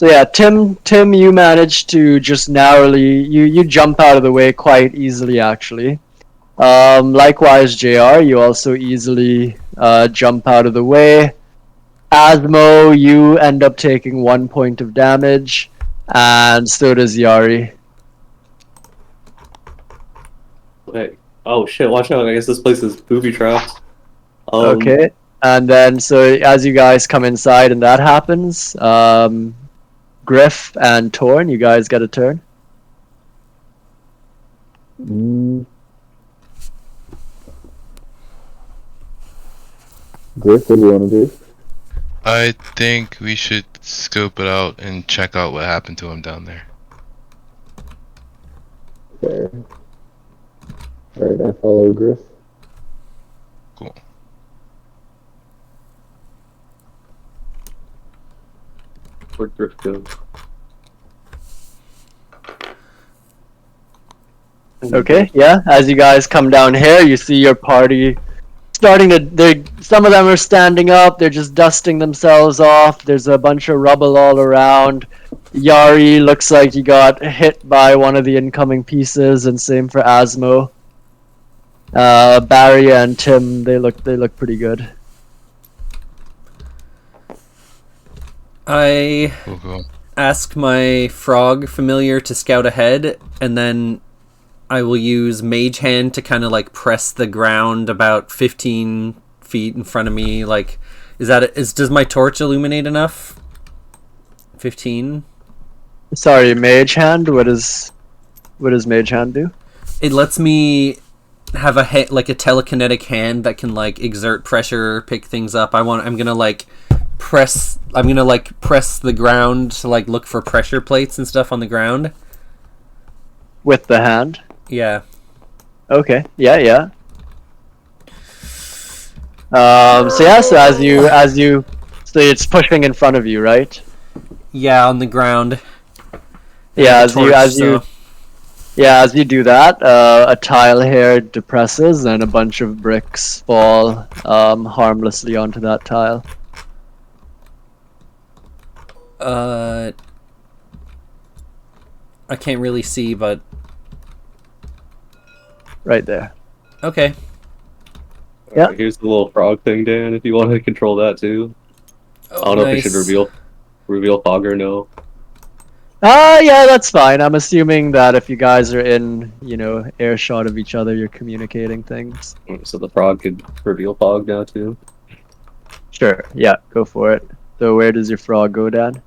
yeah, Tim, you managed to just narrowly you jump out of the way quite easily, actually. Likewise, JR, you also easily jump out of the way. Asmo, you end up taking 1 point of damage, and so does Yari. Wait. Oh shit! Watch out! I guess this place is booby trapped. Okay. And then, so as you guys come inside and that happens, Griff and Torn, you guys get a turn. Griff, what do you want to do? I think we should scope it out and check out what happened to him down there. Fair. Alright, I follow Griff. Cool. Where'd Griff go? Okay, yeah. As you guys come down here, you see your party starting to. Some of them are standing up. They're just dusting themselves off. There's a bunch of rubble all around. Yari looks like he got hit by one of the incoming pieces, and same for Asmo. Barry and Tim, they look pretty good. I Cool. ask my frog familiar to scout ahead, and then I will use Mage Hand to kind of like press the ground about 15 feet in front of me. Like, does my torch illuminate enough? 15? Sorry, Mage Hand. What does Mage Hand do? It lets me have a telekinetic hand that can like exert pressure, pick things up. I'm gonna press the ground to like look for pressure plates and stuff on the ground. With the hand? Yeah. Okay. Yeah. So it's pushing in front of you, right? Yeah, on the ground. Yeah, as you do that, a tile here depresses and a bunch of bricks fall harmlessly onto that tile. I can't really see, but right there. Okay. Yeah. Here's the little frog thing, Dan. If you want to control that too. I don't know if we should reveal fog or no. Yeah, that's fine. I'm assuming that if you guys are in, earshot of each other, you're communicating things. So the frog could reveal fog now too. Sure. Yeah, go for it. So where does your frog go, Dan?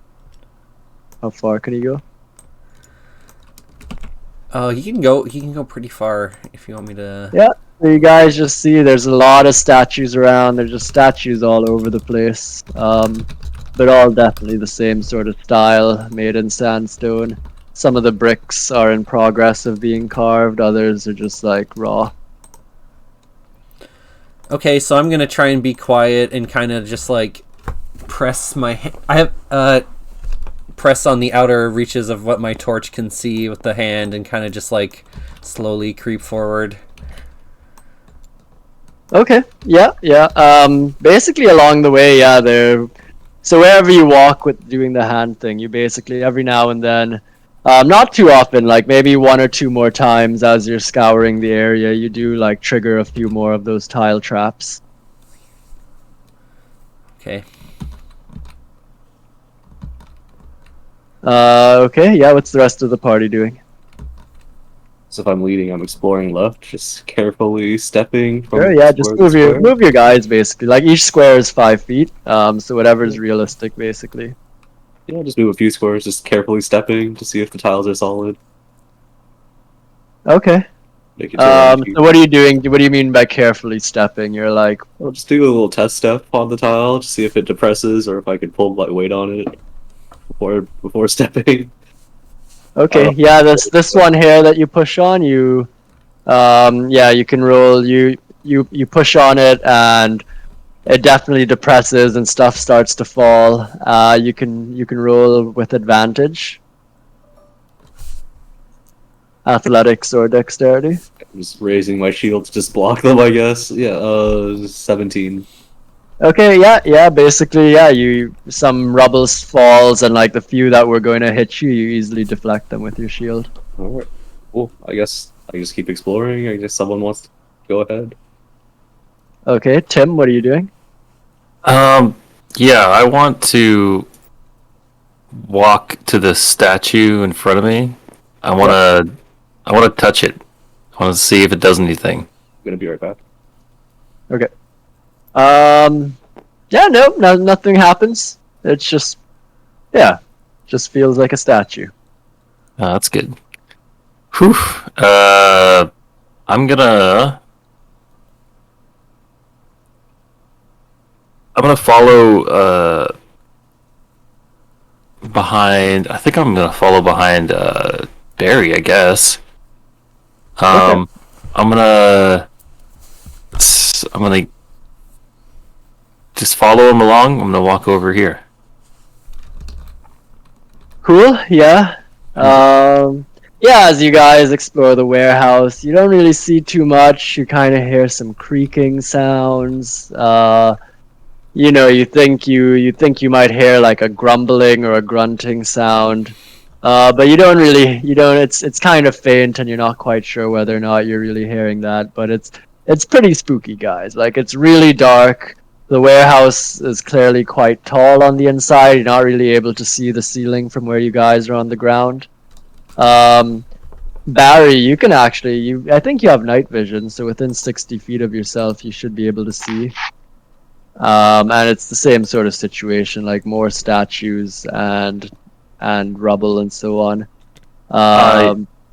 How far can he go? He can go pretty far if you want me to. Yeah. So you guys just see there's a lot of statues around. There's just statues all over the place. But all definitely the same sort of style, made in sandstone. Some of the bricks are in progress of being carved, others are just like raw. Okay, so I'm gonna try and be quiet and kind of just like press press on the outer reaches of what my torch can see with the hand and kind of just like slowly creep forward. Okay, yeah. Basically along the way, so wherever you walk with doing the hand thing, you basically every now and then, not too often, like maybe 1 or 2 more times as you're scouring the area, you do like trigger a few more of those tile traps. Okay. Okay, yeah, what's the rest of the party doing? So if I'm leading, I'm exploring left, just carefully stepping from Sure, yeah, just square to square. move your guys basically. Like each square is 5 feet. So whatever's realistic basically. Yeah, just move a few squares, just carefully stepping to see if the tiles are solid. Okay. Make it to around So what are you doing? What do you mean by carefully stepping? You're like, I'll just do a little test step on the tile to see if it depresses or if I can pull my weight on it before stepping. okay, yeah, this one here that you push on, yeah, you can roll. You push on it and it definitely depresses and stuff starts to fall. You can roll with advantage. Athletics or dexterity. I'm just raising my shield to just block them, I guess. Yeah, 17. Okay, yeah, basically, yeah, some rubble falls and like the few that were going to hit you, you easily deflect them with your shield. Alright. Cool. I guess I just keep exploring. I guess someone wants to go ahead. Okay, Tim, what are you doing? Yeah, I want to walk to the statue in front of me. I want to touch it. I want to see if it does anything. I'm gonna be right back. Okay. Yeah, no, nothing happens. It's just, yeah, just feels like a statue. That's good. Whew. I'm gonna follow behind. I think I'm gonna follow behind Barry, I guess. Okay. I'm gonna just follow him along. I'm gonna walk over here. Cool, yeah. Yeah, as you guys explore the warehouse, you don't really see too much. You kind of hear some creaking sounds. You know, you think you might hear like a grumbling or a grunting sound. But you don't. It's kind of faint, and you're not quite sure whether or not you're really hearing that. But it's pretty spooky, guys. Like it's really dark. The warehouse is clearly quite tall on the inside. You're not really able to see the ceiling from where you guys are on the ground. Barry, you can actually. I think you have night vision, so within 60 feet of yourself, you should be able to see. And it's the same sort of situation, like more statues and rubble and so on.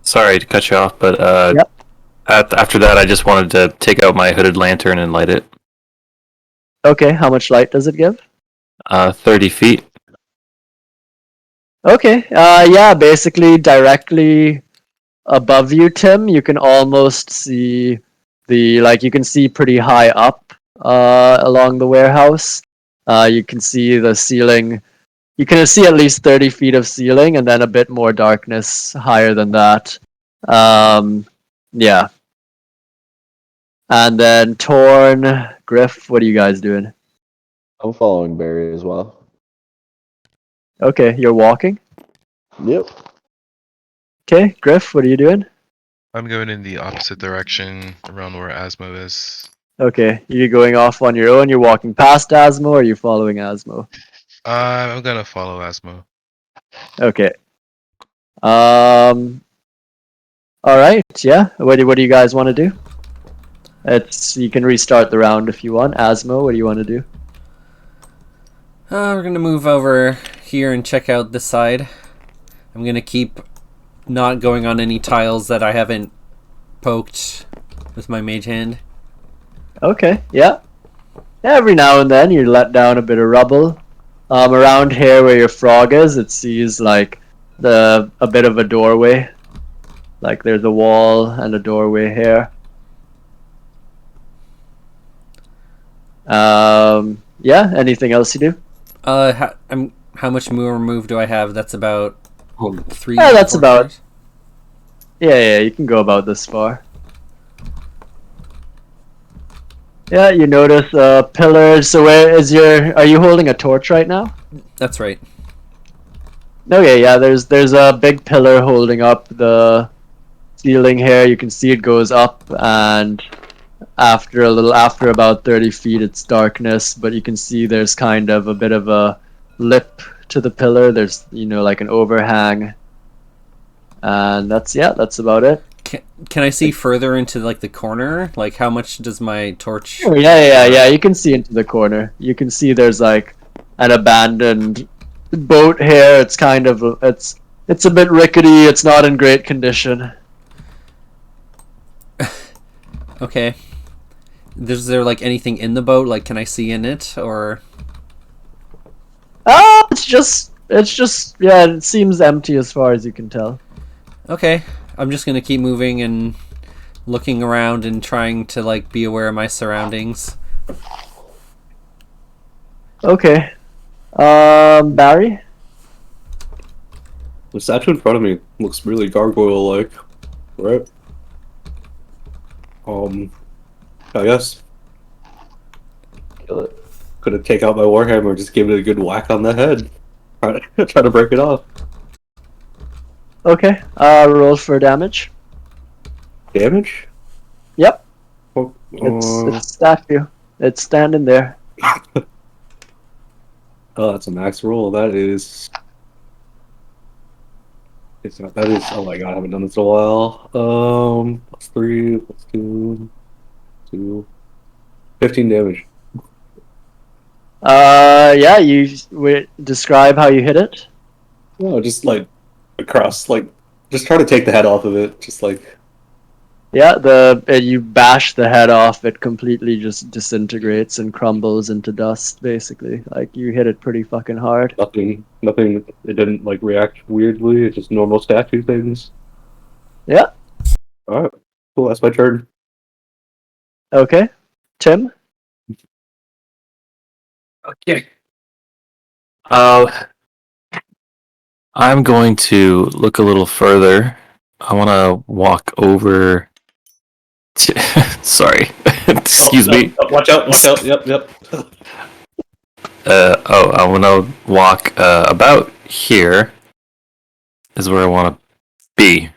Sorry to cut you off, but Yep. after that, I just wanted to take out my hooded lantern and light it. Okay, how much light does it give? 30 feet. Okay, yeah, basically directly above you, Tim, you can almost see you can see pretty high up along the warehouse. You can see the ceiling. You can see at least 30 feet of ceiling and then a bit more darkness higher than that. Yeah. And then Torn, Griff, what are you guys doing? I'm following Barry as well. Okay, you're walking? Yep. Okay, Griff, what are you doing? I'm going in the opposite direction around where Asmo is. Okay, you're going off on your own, you're walking past Asmo, or are you following Asmo? I'm gonna follow Asmo. Okay. Alright, yeah. What do you guys want to do? You can restart the round if you want. Asmo, what do you want to do? We're gonna move over here and check out this side. I'm gonna keep not going on any tiles that I haven't poked with my mage hand. Okay, yeah. Every now and then you let down a bit of rubble. Around here where your frog is, it sees like a bit of a doorway. Like there's a wall and a doorway here. Yeah, anything else you do? How much more move do I have? That's about 3. Yeah, that's 4 about. squares? Yeah, you can go about this far. Yeah, you notice pillars. So are you holding a torch right now? That's right. Okay, yeah, there's a big pillar holding up the ceiling here. You can see it goes up, and after about 30 feet, it's darkness, but you can see there's kind of a bit of a lip to the pillar. There's, like an overhang. And that's about it. Can I see further into like the corner? Like, how much does my torch? Oh, yeah. You can see into the corner. You can see there's like an abandoned boat here. It's kind of it's a bit rickety. It's not in great condition. Okay. Is there like anything in the boat? Like, can I see in it or? It's just yeah. It seems empty as far as you can tell. Okay, I'm just gonna keep moving and looking around and trying to like be aware of my surroundings. Okay. Barry. The statue in front of me looks really gargoyle-like, right? I guess Kill it. could take out my warhammer, just give it a good whack on the head. Try to break it off. Okay. Roll for damage. Damage? Yep. Oh, It's a statue. It's standing there. oh, that's a max roll. That is. It's not. That is. Oh my god, I haven't done this in a while. Plus 3, plus 2, 2. 15 damage. Yeah. Describe how you hit it. No, just like across, like just try to take the head off of it. Just like Yeah. You bash the head off. It completely just disintegrates and crumbles into dust. Basically, like you hit it pretty fucking hard. nothing. It didn't like react weirdly. It's just normal statue things. Yeah. All right, cool. That's my turn. Okay. Tim. Okay. I'm going to look a little further. I want to walk over. Sorry. Excuse me. Watch out! Watch out! Yep. I want to walk about here. Is where I want to be.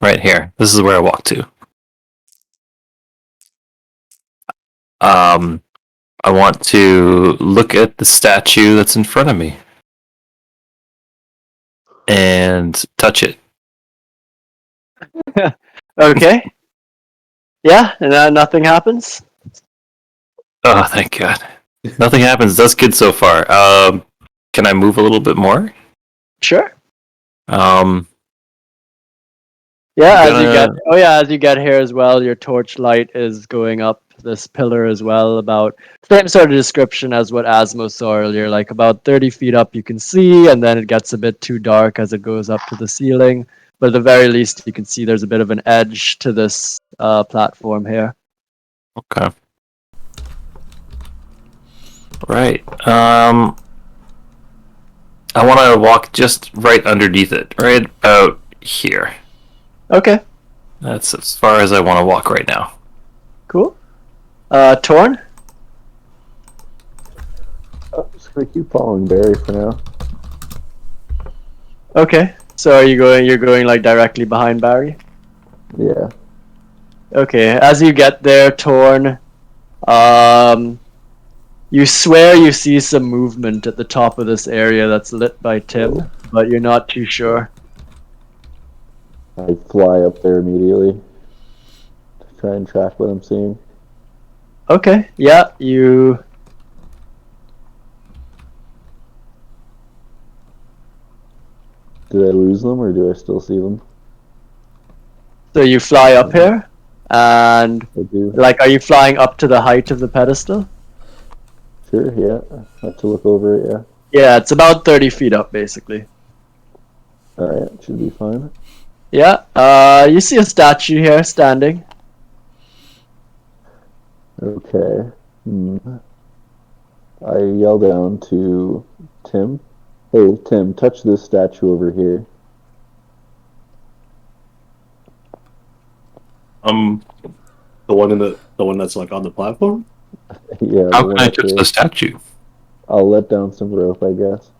Right here. This is where I walk to. I want to look at the statue that's in front of me and touch it. Okay. Yeah, and nothing happens. Oh, thank God. Nothing happens. That's good so far. Can I move a little bit more? Sure. Um, Yeah, gonna- as you get here as well, your torch light is going up this pillar as well. About same sort of description as what Asmo saw earlier. Like about 30 feet up, you can see, and then it gets a bit too dark as it goes up to the ceiling. But at the very least, you can see there's a bit of an edge to this platform here. Okay. Right. I want to walk just right underneath it, right about here. Okay, That's as far as I want to walk right now. cool. Torn. I'm just gonna keep following Barry for now. Okay, so are you going? You're going like directly behind Barry. Yeah. Okay, as you get there, Torn, you swear you see some movement at the top of this area that's lit by Tim, but you're not too sure. I fly up there immediately to try and track what I'm seeing. Okay, yeah, you... Did I lose them or do I still see them? So you fly up here, and, I do. like, are you flying up to the height of the pedestal? Sure, yeah. I have to look over it, yeah. Yeah, it's about 30 feet up, basically. Alright, should be fine. Yeah, you see a statue here standing. Okay. I yell down to Tim. Hey, Tim, touch this statue over here. The one that's like on the platform. Yeah. How the can one I up touch there. the statue? I'll let down some rope, I guess.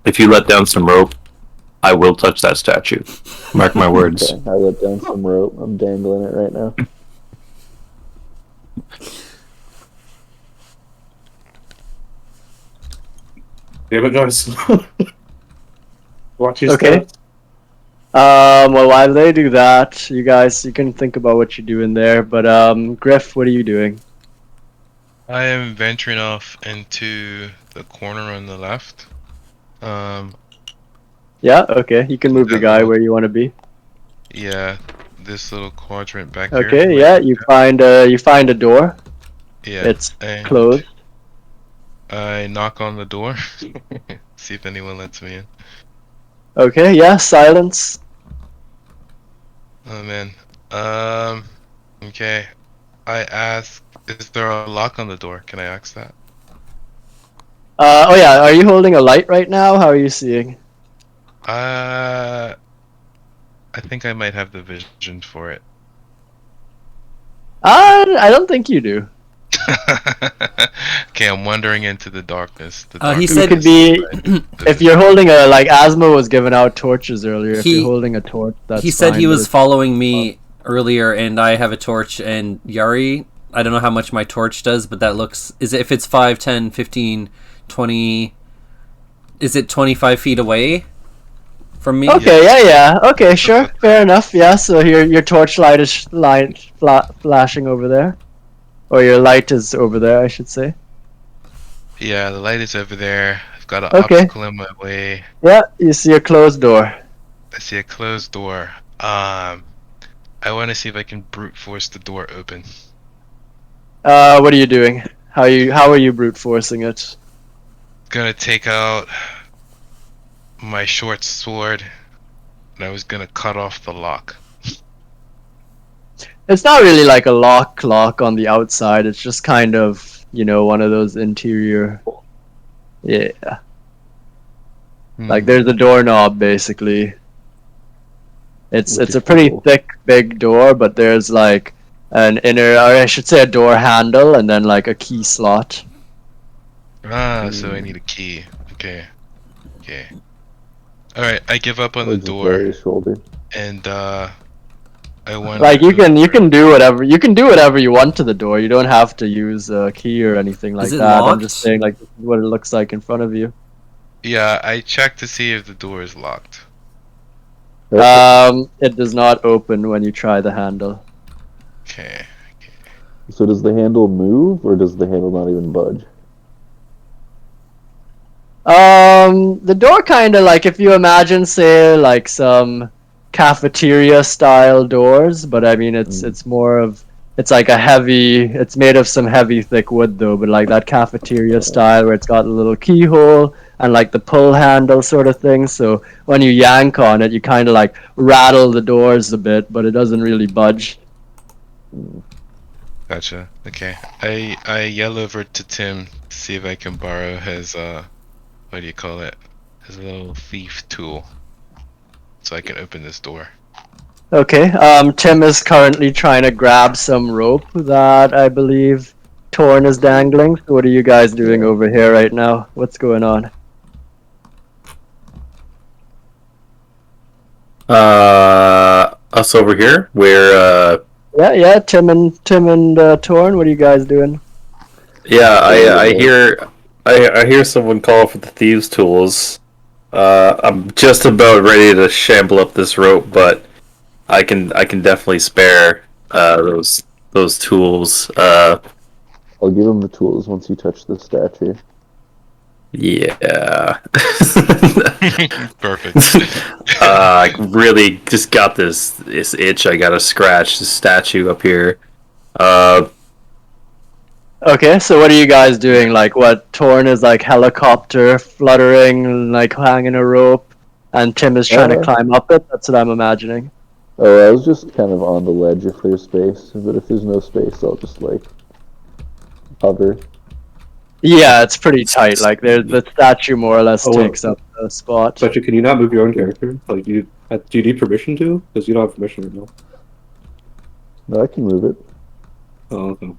If you let down some rope, I will touch that statue. Mark my words. Okay, I let down some rope. I'm dangling it right now. Damn it, guys. Watch your Okay. step. Well, while they do that, you guys, you can think about what you're doing there. But Griff, what are you doing? I am venturing off into the corner on the left. Yeah. Okay. You can move the That guy little, where you want to be. yeah, this little quadrant back here. Okay. Yeah. You find a door. Yeah, It's and closed. I knock on the door. See if anyone lets me in. Okay. Yeah. Silence. Oh man. Okay. I ask, is there a lock on the door? Can I ask that? Oh yeah. Are you holding a light right now? How are you seeing? I think I might have the vision for it. I don't think you do. Okay, I'm wandering into the darkness. The He darkness said- You could be if you're holding a like Asmo was giving out torches earlier. If He- you're holding a torch, that's he said fine, he but was it's- following me earlier, and I have a torch, and Yari, I don't know how much my torch does, but that looks... if it's 5, 10, 15, 20... Is it 25 feet away from me? Okay, yeah. Okay, sure, fair enough. Yeah, so your torchlight is flashing over there, or your light is over there, I should say. Yeah, the light is over there. I've got an Okay. obstacle in my way. Yeah, you see a closed door. I see a closed door. I want to see if I can brute force the door open. What are you doing? How are you brute forcing it? Gonna take out my short sword, and I was gonna cut off the lock. It's not really like a lock on the outside. It's just kind of, one of those interior. Yeah, like there's a doorknob basically. It's Which a is pretty cool. thick, big door, but there's like an inner, or I should say, a door handle, and then like a key slot. So I need a key. Okay. Alright, I give up on Or the just door, Larry's shoulder. and I want Like you can do whatever you want to the door. You don't have to use a key or anything like it that. I'm locked? just saying like this is what it looks like in front of you. Yeah, I checked to see if the door is locked. It does not open when you try the handle. Okay. So does the handle move, or does the handle not even budge? The door kind of like if you imagine, say, like some cafeteria style doors, but I mean it's more of it's like it's made of some heavy thick wood though, but like that cafeteria style where it's got a little keyhole and like the pull handle sort of thing. So when you yank on it, you kind of like rattle the doors a bit, but it doesn't really budge. Gotcha. Okay. I yell over to Tim to see if I can borrow his what do you call it? His little thief tool. So I can open this door. Okay, Tim is currently trying to grab some rope that I believe Torn is dangling. So what are you guys doing over here right now? What's going on? Us over here, where Yeah, Tim and Torn, what are you guys doing? yeah, I hear someone call for the thieves' tools. I'm just about ready to shamble up this rope, but I can definitely spare those tools. I'll give him the tools once you touch the statue. Yeah. Perfect. I really just got this itch. I gotta scratch the statue up here. Okay, so what are you guys doing? Like what? Torn is like helicopter fluttering, like hanging a rope, and Tim is trying to climb up it. That's what I'm imagining. Oh, I was just kind of on the ledge if there's space, but if there's no space, I'll just like hover. Yeah, it's pretty tight. Like the statue more or less Oh, well. takes up the spot. But can you not move your own character? Like, do you need permission to? Because you don't have permission right now. No, I can move it. Oh, okay.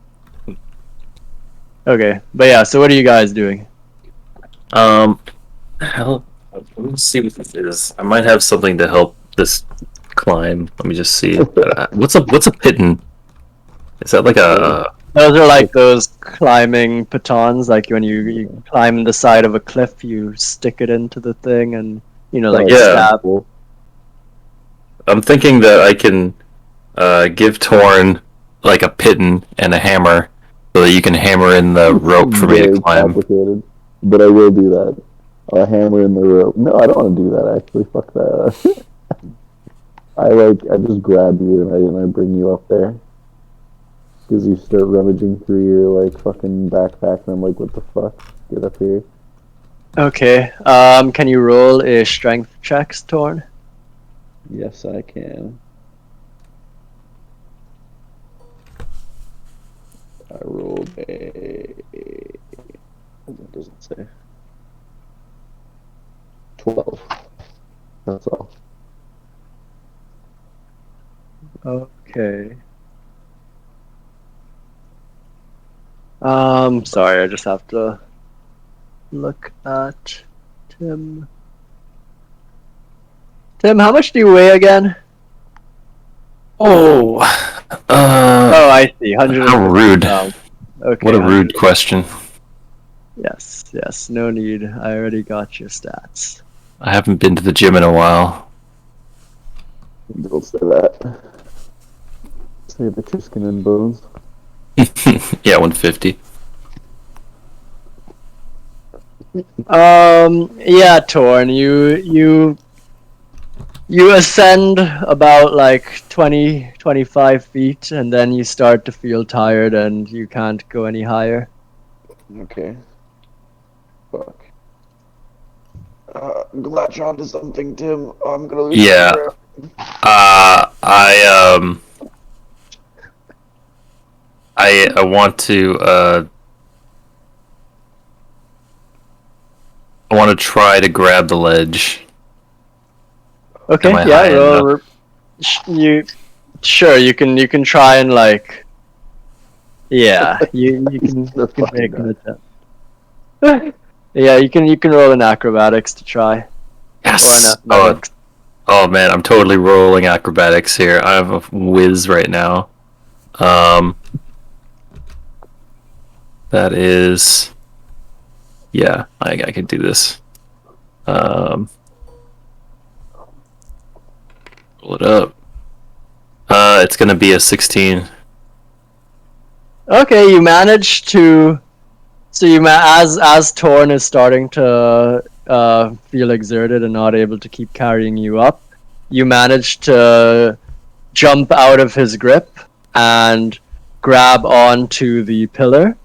Okay, but yeah. So what are you guys doing? Hell, let's see what this is. I might have something to help this climb. Let me just see. What's a pitten? Is that like a? Those are like those climbing pitons. Like when you climb the side of a cliff, you stick it into the thing and You know, like Yeah. stab. I'm thinking that I can give Torn like a piton and a hammer so that you can hammer in the rope for me to Very climb. complicated, but I will do that. I'll hammer in the rope. No, I don't want to do that. Actually, fuck that. I just grab you and I bring you up there. Because you start rummaging through your like fucking backpack, and I'm like, what the fuck? Get up here. Okay. Can you roll a strength checks, Torn? Yes, I can. I rolled a. It doesn't say. 12. That's all. Okay. Sorry, I just have to look at Tim. Tim, how much do you weigh again? Oh, Oh, I see. how 150 rude. pounds. Okay. What a 100. rude question. Yes. No need. I already got your stats. I haven't been to the gym in a while. Don't say that. Say that you're skin and bones. Yeah, 150. Yeah, Torn, you ascend about like 20, 25 feet, and then you start to feel tired and you can't go any higher. Okay. Fuck. I'm glad you're onto something, Tim. I'm gonna lose Yeah. my breath. I want to I want to try to grab the ledge. Okay, Am I yeah, high roll. Sure, you can try and like, yeah, you can make an attempt. Yeah, you can roll an acrobatics to try. Or an Yes. athletics. Oh man, I'm totally rolling acrobatics here. I'm a whiz right now. That is, yeah, I can do this. Pull it up. It's gonna be a 16. Okay, you manage to. So as Torn is starting to feel exerted and not able to keep carrying you up, you manage to jump out of his grip and grab onto the pillar,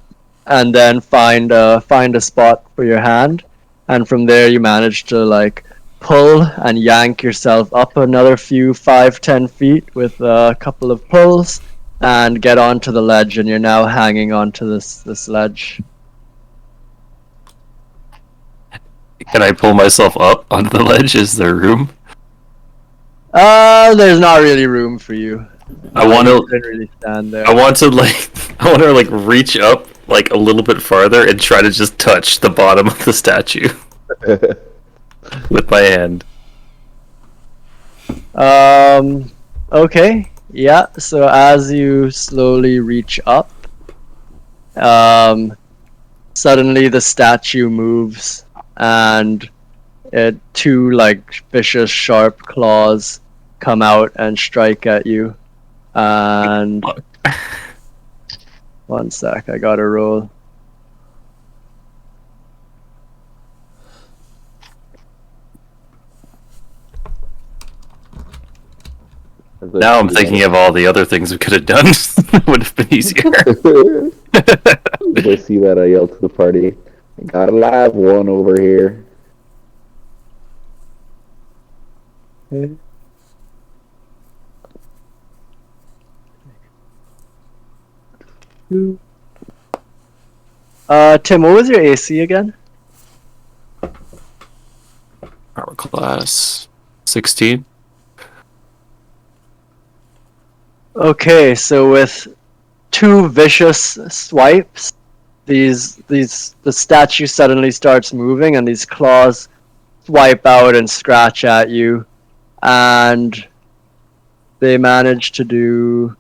and then find a spot for your hand, and from there you manage to like pull and yank yourself up another few 5-10 feet with a couple of pulls, and get onto the ledge, and you're now hanging onto this ledge. Can I pull myself up onto the ledge? Is there room? There's not really room for you. I want You to. couldn't really stand there. I want to reach up like a little bit farther and try to just touch the bottom of the statue with my hand. Okay. Yeah. So as you slowly reach up, suddenly the statue moves, and two like vicious, sharp claws come out and strike at you. And one sec, I gotta roll. Now I'm thinking of all the other things we could have done. Would have been easier. Did I see that? I yelled to the party. I got a live one over here. Tim, what was your AC again? Armor class 16. Okay, so with two vicious swipes, the statue suddenly starts moving, and these claws swipe out and scratch at you, and they manage to do.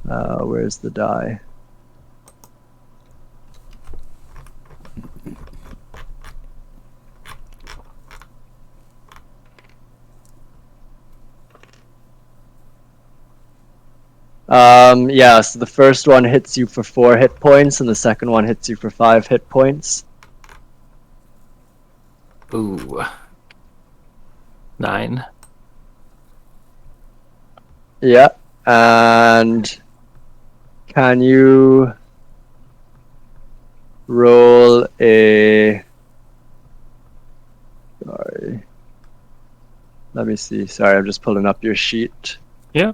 Where's the die? Yeah, so the first one hits you for 4 hit points, and the second one hits you for 5 hit points. Ooh. 9. Yeah, and can you roll a... Sorry. Let me see. Sorry, I'm just pulling up your sheet. Yeah.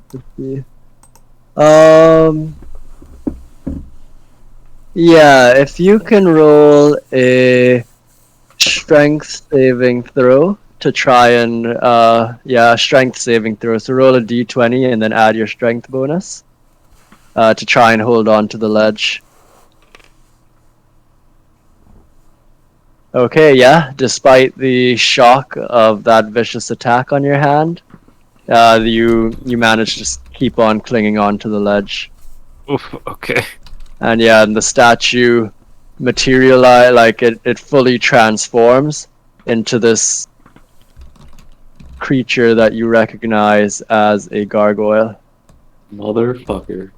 Yeah, if you can roll a strength saving throw to try and, strength saving throw. So roll a d20 and then add your strength bonus to try and hold on to the ledge. Okay, yeah, despite the shock of that vicious attack on your hand, you managed to keep on clinging on to the ledge. Oof, okay. And yeah, and the statue materialize, like it fully transforms into this creature that you recognize as a gargoyle. Motherfucker.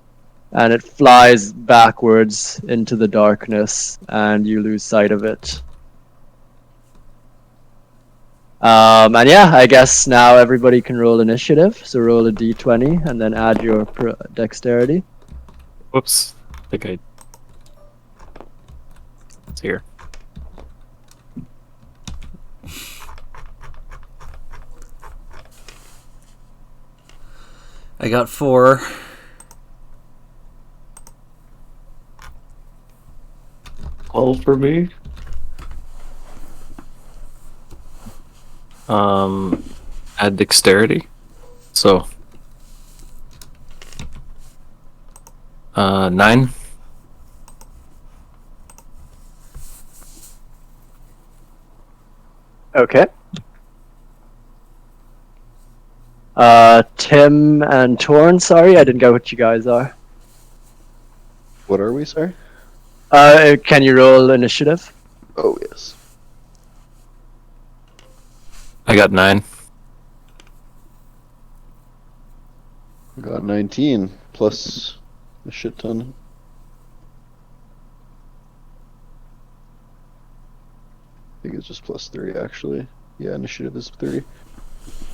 And it flies backwards into the darkness, and you lose sight of it. And yeah, I guess now everybody can roll initiative. So roll a d20 and then add your dexterity. Whoops. I think I... It's here. I got 4. All for me. Add dexterity. So 9. Okay. Tim and Torn, sorry, I didn't get what you guys are. What are we, sorry? Can you roll initiative? Oh, yes. I got 9. I got 19 plus a shit ton. I think it's just plus 3 actually. Yeah, initiative is 3.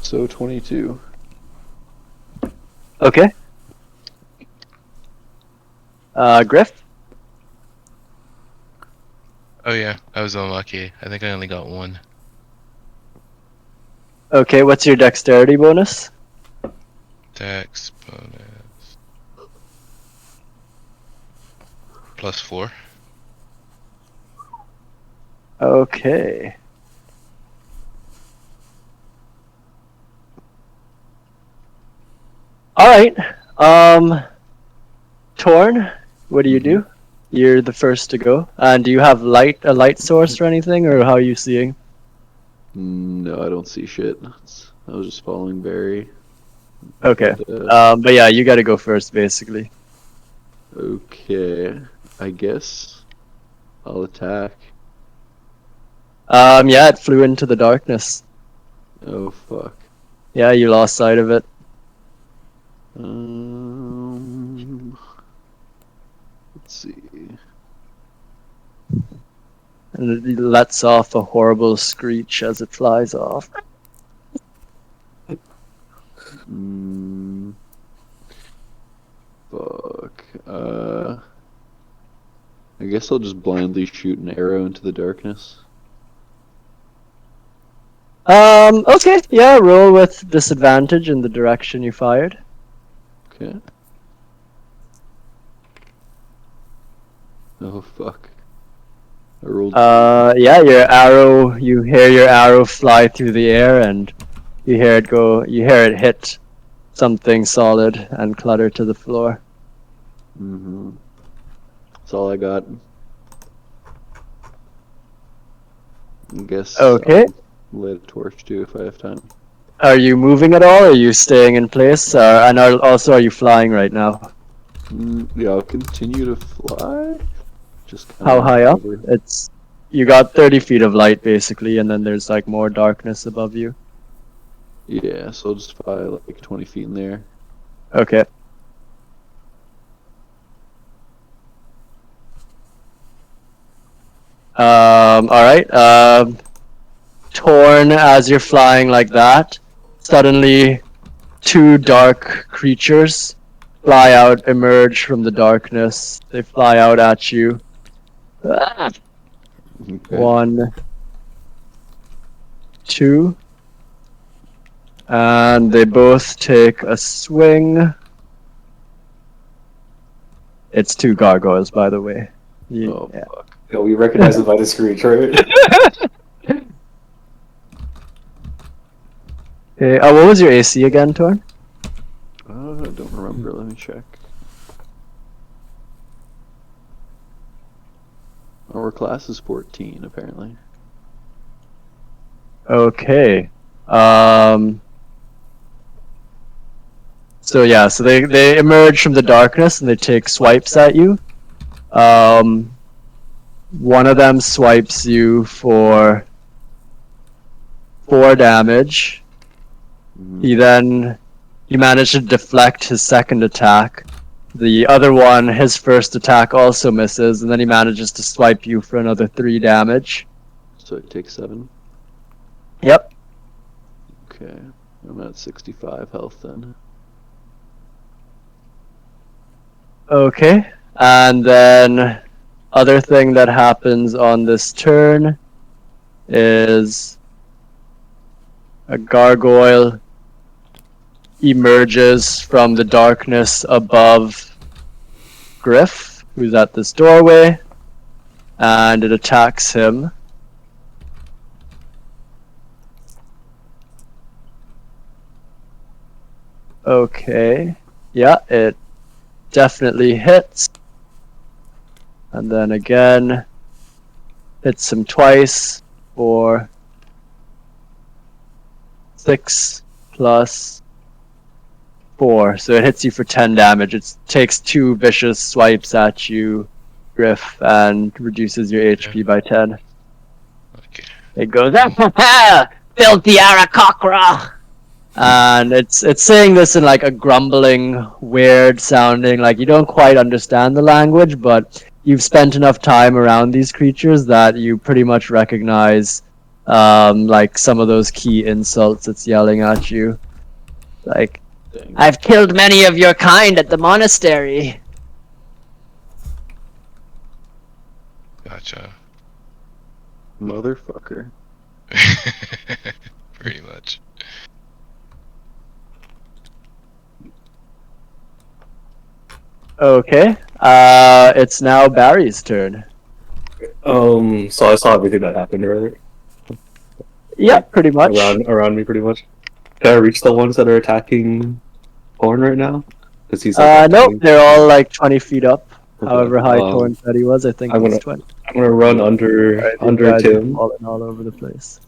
So 22. Okay. Griff? Oh yeah, I was unlucky. I think I only got 1. Okay, what's your dexterity bonus? Dex bonus. +4. Okay. Alright. Torn, what do you do? You're the first to go. And do you have a light source or anything, or how are you seeing? No, I don't see shit. I was just following Barry. Okay. But, But yeah, you gotta go first, basically. okay. I guess I'll attack. Yeah, it flew into the darkness. Oh, fuck. Yeah, you lost sight of it. Let's see. And it lets off a horrible screech as it flies off. Fuck. I guess I'll just blindly shoot an arrow into the darkness. Okay, yeah, roll with disadvantage in the direction you fired. Okay. Oh, fuck. I rolled. Yeah, you hear your arrow fly through the air, and you hear it hit something solid and clutter to the floor. That's all I got. I guess Okay. I'll light a torch too if I have time. Are you moving at all, or are you staying in place? Also, are you flying right now? Yeah, I'll continue to fly. Just How high up? over. You got 30 feet of light, basically, and then there's like more darkness above you. Yeah, so I'll just fly like 20 feet in the air. Okay. All right. Torn, as you're flying like that, suddenly 2 dark creatures fly out, emerge from the darkness. They fly out at you. Ah! Okay. 1, 2, and they both take a swing. It's 2 gargoyles, by the way. Oh, Yeah. fuck. Yeah, we recognize it by the screech, right? Okay, what was your AC again, Torn? I don't remember. Let me check. Our class is 14, apparently. Okay. So yeah, so they emerge from the darkness and they take swipes at you. One of them swipes you for 4 damage. He managed to deflect his second attack. The other one, his first attack also misses, and then he manages to swipe you for another 3 damage. So it takes 7. Yep. Okay. I'm at 65 health then. Okay. And then other thing that happens on this turn is a gargoyle emerges from the darkness above Griff, who's at this doorway, and it attacks him. Okay. Yeah, it definitely hits. And then again, hits him twice for 6 plus 4. So it hits you for 10 damage. It takes 2 vicious swipes at you, Griff, and reduces your HP by 10. Okay. It goes, filthy Arakocra! And it's saying this in like a grumbling, weird sounding, like you don't quite understand the language, but you've spent enough time around these creatures that you pretty much recognize like some of those key insults it's yelling at you. Like, Dang. I've killed many of your kind at the monastery. Gotcha. Motherfucker. Pretty much. Okay, it's now Barry's turn. So I saw everything that happened earlier. Yep, pretty much. Around me, pretty much. Can I reach the ones that are attacking Horn right now? Because he's like, Nope, they're all like 20 feet up. Okay, However high Torn said he was, I think I'm he's gonna- 20. I'm gonna run under Tim. Falling all over the place.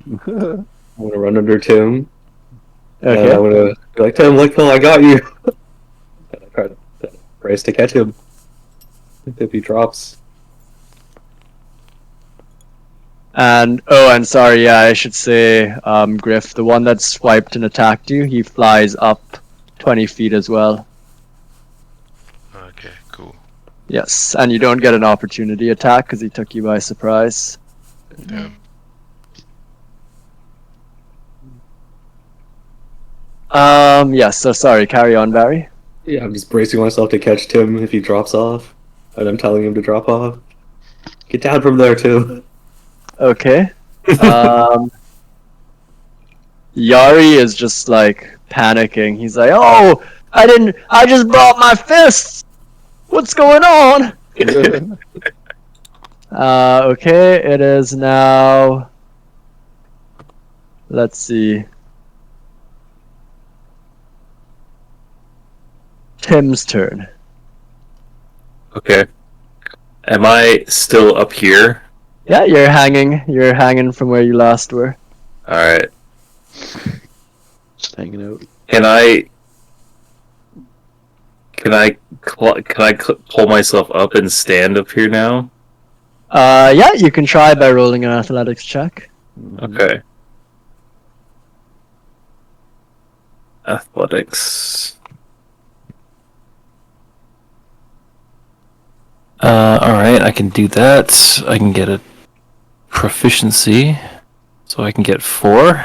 I'm gonna run under Tim. And Okay. I'm gonna be like, Tim, look, Phil, I got you. And I try to race to catch him if he drops. And sorry, yeah, I should say, Griff, the one that swiped and attacked you, he flies up 20 feet as well. Okay, cool. Yes, and you don't get an opportunity attack because he took you by surprise. Damn. Yes, so sorry, carry on, Barry. Yeah, I'm just bracing myself to catch Tim if he drops off. And I'm telling him to drop off. Get down from there, Tim. Okay. Yari is just like panicking. He's like, "Oh, I just brought my fists. What's going on?" Okay, it is now. Let's see. Tim's turn. Okay. Am I still up here? Yeah, you're hanging. You're hanging from where you last were. All right. Just hanging out. Can I pull myself up and stand up here now? Yeah, you can try by rolling an athletics check. Okay. Athletics. Alright, I can do that. I can get a proficiency. So I can get 4.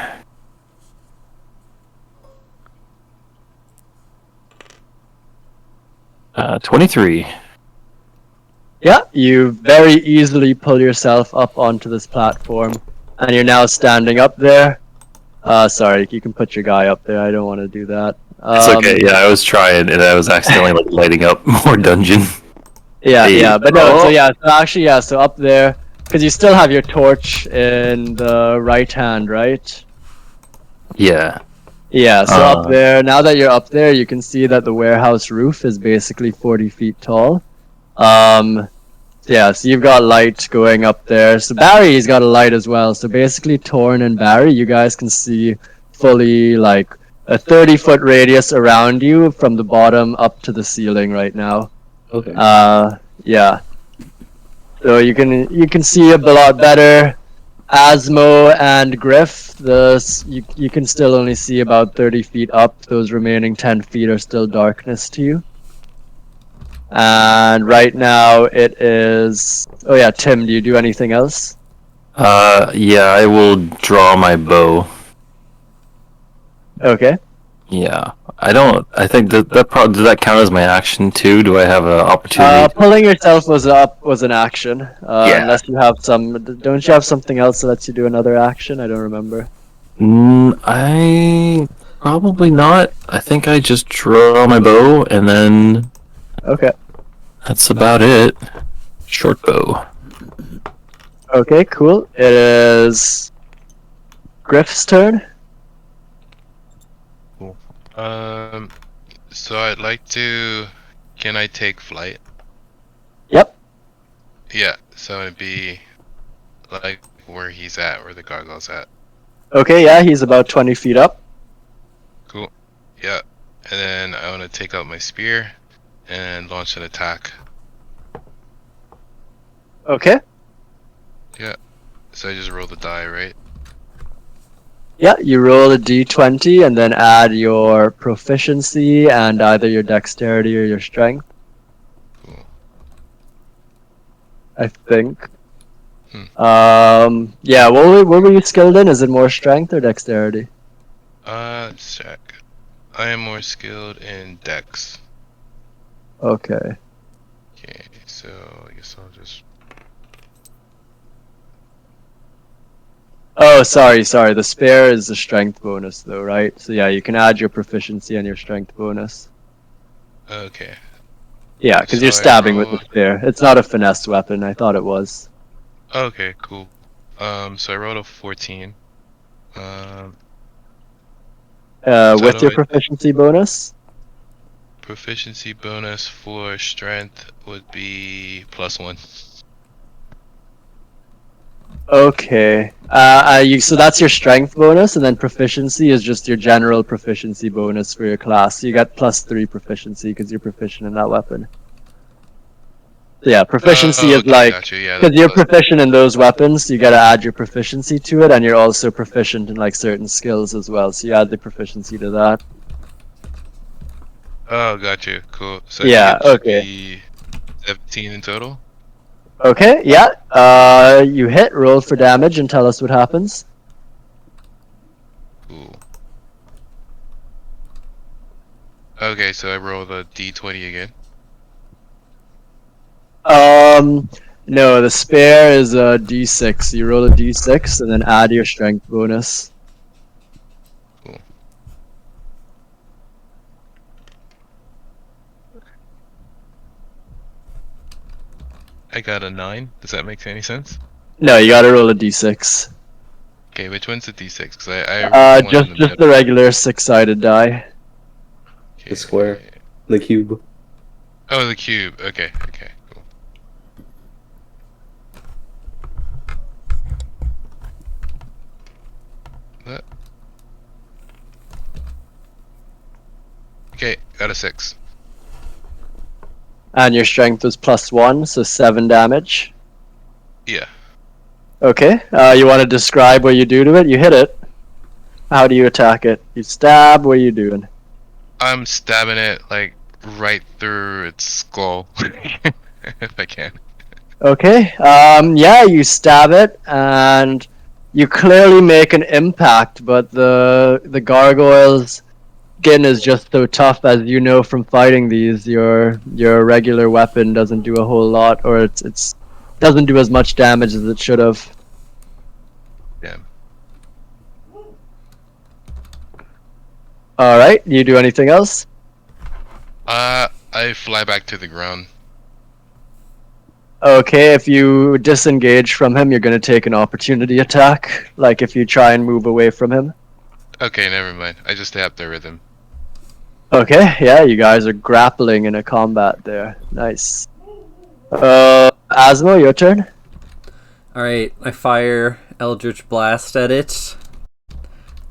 Uh, 23. Yeah, you very easily pull yourself up onto this platform, and you're now standing up there. Sorry, you can put your guy up there. I don't want to do that. It's okay, yeah, I was trying, and I was accidentally like lighting up more dungeon. Yeah, Hey. yeah, but no, Oh. so yeah, so actually, yeah, so up there, because you still have your torch in the right hand, right? Yeah. Yeah, so up Uh. there, now that you're up there, you can see that the warehouse roof is basically 40 feet tall. Yeah, so you've got light going up there. So Barry's got a light as well. So basically, Torn and Barry, you guys can see fully like a 30-foot radius around you from the bottom up to the ceiling right now. Okay. Yeah. So you can see a lot better. Asmo and Griff, you can still only see about 30 feet up. Those remaining 10 feet are still darkness to you. And right now it is. Oh yeah, Tim, do you do anything else? Yeah, I will draw my bow. Okay. Yeah. I think that does that count as my action too? Do I have an opportunity? Pulling yourself was an action. Yeah. Unless you have don't you have something else that lets you do another action? I don't remember. I probably not. I think I just draw my bow and then Okay. that's about it. Short bow. Okay, cool. It is Griff's turn. So I'd like to. Can I take flight? Yep. Yeah. So it'd be like where he's at, where the gargoyle's at. Okay, yeah, he's about 20 feet up. Cool. Yeah. And then I want to take out my spear and launch an attack. Okay. Yeah. So I just roll the die, right? Yeah, you roll a d20 and then add your proficiency and either your dexterity or your strength. Cool. I think. Hmm. Yeah, what were you skilled in? Is it more strength or dexterity? Let's check. I am more skilled in dex. Okay. Okay, so I guess I'll just. Oh, sorry. The spare is the strength bonus, though, right? So yeah, you can add your proficiency and your strength bonus. Okay. Yeah, because So you're I stabbing with the roll- spare. It's not a finesse weapon. I thought it was. Okay, cool. So I rolled a 14. So With do your I- proficiency bonus. Proficiency bonus for strength would be +1. Okay. So that's your strength bonus, and then proficiency is just your general proficiency bonus for your class. So you got +3 proficiency because you're proficient in that weapon. So yeah, proficiency is Okay, like gotcha. Yeah, because that's you're plus- proficient in those weapons, you gotta add your proficiency to it, and you're also proficient in like certain skills as well. So you add the proficiency to that. Oh, got you. Cool. So Yeah, it should okay. be 17 in total. Okay, yeah. You hit, roll for damage, and tell us what happens. Cool. Okay, so I roll the d20 again. No, the spare is a d6. You roll a d6 and then add your strength bonus. Cool. I got a 9. Does that make any sense? No, you gotta roll a d6. Okay, which one's the d6? Because I rolled one in the Just middle. the regular 6-sided die. Okay. The square. The cube. Oh, the cube. Okay, cool. That. Okay, got a 6. And your strength was +1, so 7 damage. Yeah. Okay, you want to describe what you do to it? You hit it. How do you attack it? You stab, what are you doing? I'm stabbing it like right through its skull. If I can. Okay. Yeah, you stab it, and you clearly make an impact, but the gargoyle's skin is just so tough, as you know from fighting these. Your regular weapon doesn't do a whole lot, or it's doesn't do as much damage as it should have. Damn. All right. You do anything else? I fly back to the ground. Okay, if you disengage from him, you're going to take an opportunity attack. Like if you try and move away from him. Okay, never mind. I just stay up there with him. Okay, yeah, you guys are grappling in a combat there. Nice. Asmo, your turn. Alright, I fire Eldritch Blast at it. This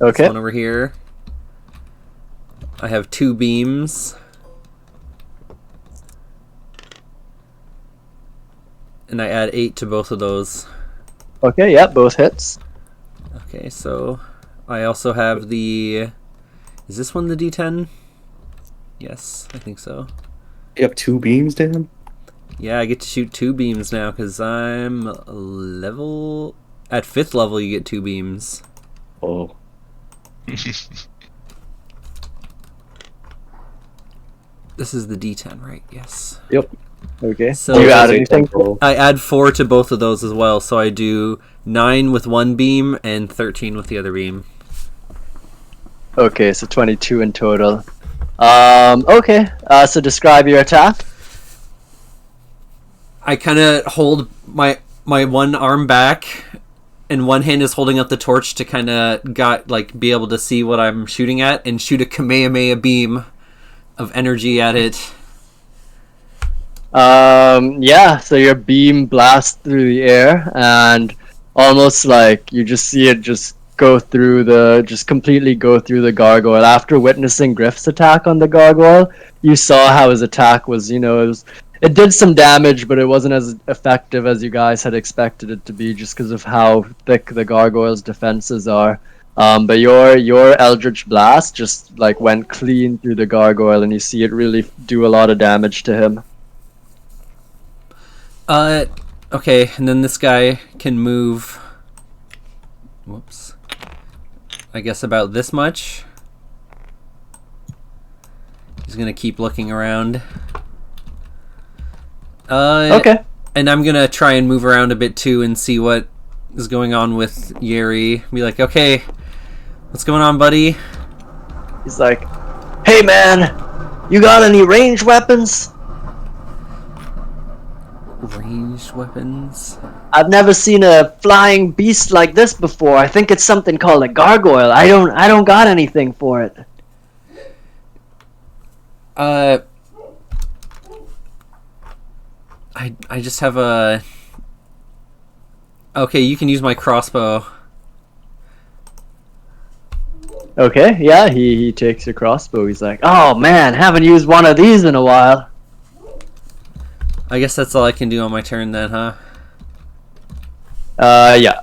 Okay. one over here. I have 2 beams. And I add 8 to both of those. Okay, yeah, both hits. Okay, so I also have the... Is this one the D10? Yes, I think so. You have 2 beams, Dan? Yeah, I get to shoot 2 beams now because I'm level... At 5th level, you get 2 beams. Oh. This is the D10, right? Yes. Yep. Okay. So do you add Same anything? tempo. I add 4 to both of those as well, so I do 9 with one beam and 13 with the other beam. Okay, so 22 in total. Okay. So describe your attack. I kind of hold my one arm back, and one hand is holding up the torch to kind of be able to see what I'm shooting at, and shoot a Kamehameha beam of energy at it. Yeah, so your beam blasts through the air, and almost like you just see it just completely go through the gargoyle. After witnessing Griff's attack on the gargoyle, you saw how his attack was, it did some damage, but it wasn't as effective as you guys had expected it to be, just because of how thick the gargoyle's defenses are. But your Eldritch Blast just like went clean through the gargoyle, and you see it really do a lot of damage to him. Okay, and then this guy can move... Whoops. I guess about this much. He's gonna keep looking around. Okay. And I'm gonna try and move around a bit too and see what is going on with Yeri. Be like, okay, what's going on, buddy? He's like, hey man, you got any ranged weapons? Ranged weapons? I've never seen a flying beast like this before. I think it's something called a gargoyle. I don't got anything for it. I just have a... Okay, you can use my crossbow. Okay, yeah, he takes your crossbow. He's like, oh man, haven't used one of these in a while. I guess that's all I can do on my turn then, huh? Yeah.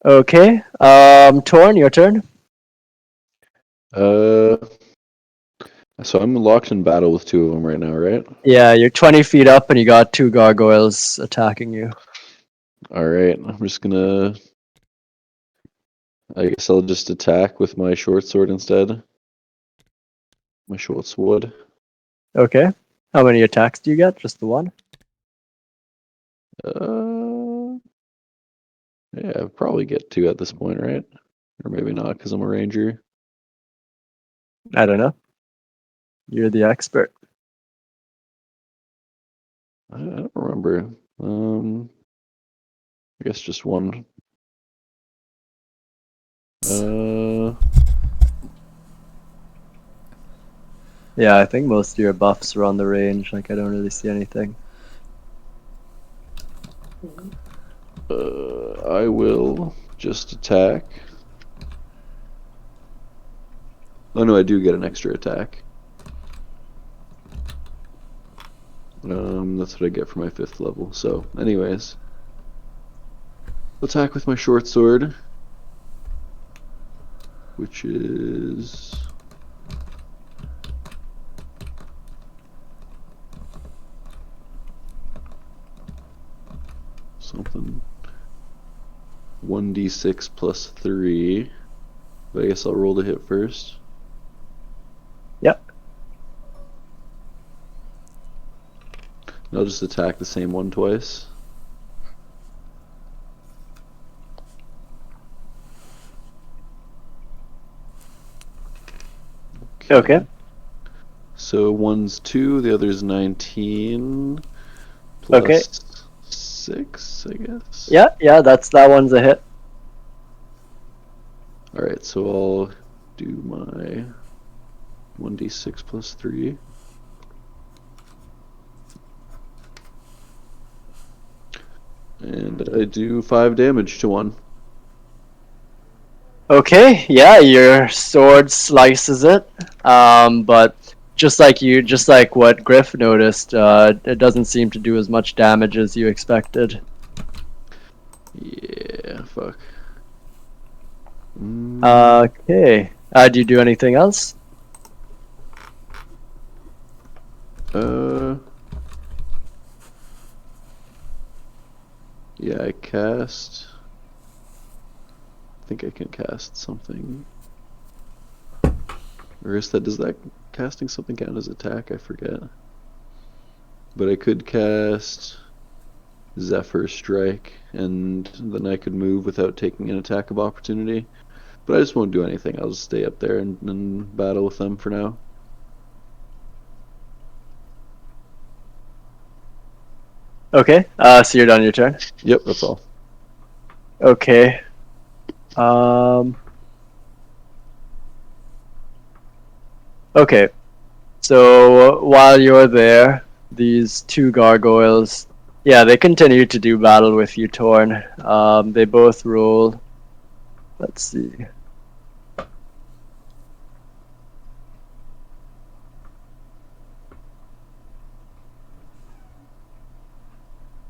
Okay, Torn, your turn. So I'm locked in battle with 2 of them right now, right? Yeah, you're 20 feet up and you got 2 gargoyles attacking you. Alright, I'm just gonna... I guess I'll just attack with my short sword instead. My short sword. Okay. How many attacks do you get? Just the one? Yeah, I'll probably get 2 at this point, right? Or maybe not, because I'm a ranger. I don't know. You're the expert. I don't remember. I guess just 1. Yeah, I think most of your buffs are on the range. Like, I don't really see anything. I will just attack. Oh no, I do get an extra attack. That's what I get for my 5th level. So, anyways, attack with my short sword, which is something. 1d6 plus 3. But I guess I'll roll to hit first. Yep. And I'll just attack the same one twice. Okay. So one's 2, the other's 19. Plus Okay. 6, I guess. Yeah, that one's a hit. Alright, so I'll do my 1d6 plus 3. And I do 5 damage to one. Okay, yeah, your sword slices it, but just like what Griff noticed, it doesn't seem to do as much damage as you expected. Yeah, fuck. Okay, do you do anything else? Yeah, I cast. I think I can cast something. Or is that, does that casting something count as attack? I forget. But I could cast Zephyr Strike, and then I could move without taking an attack of opportunity. But I just won't do anything. I'll just stay up there and battle with them for now. Okay, so you're done your turn? Yep, that's all. Okay. Okay, so while you're there, these two gargoyles, yeah, they continue to do battle with you, Torn. They both roll. Let's see.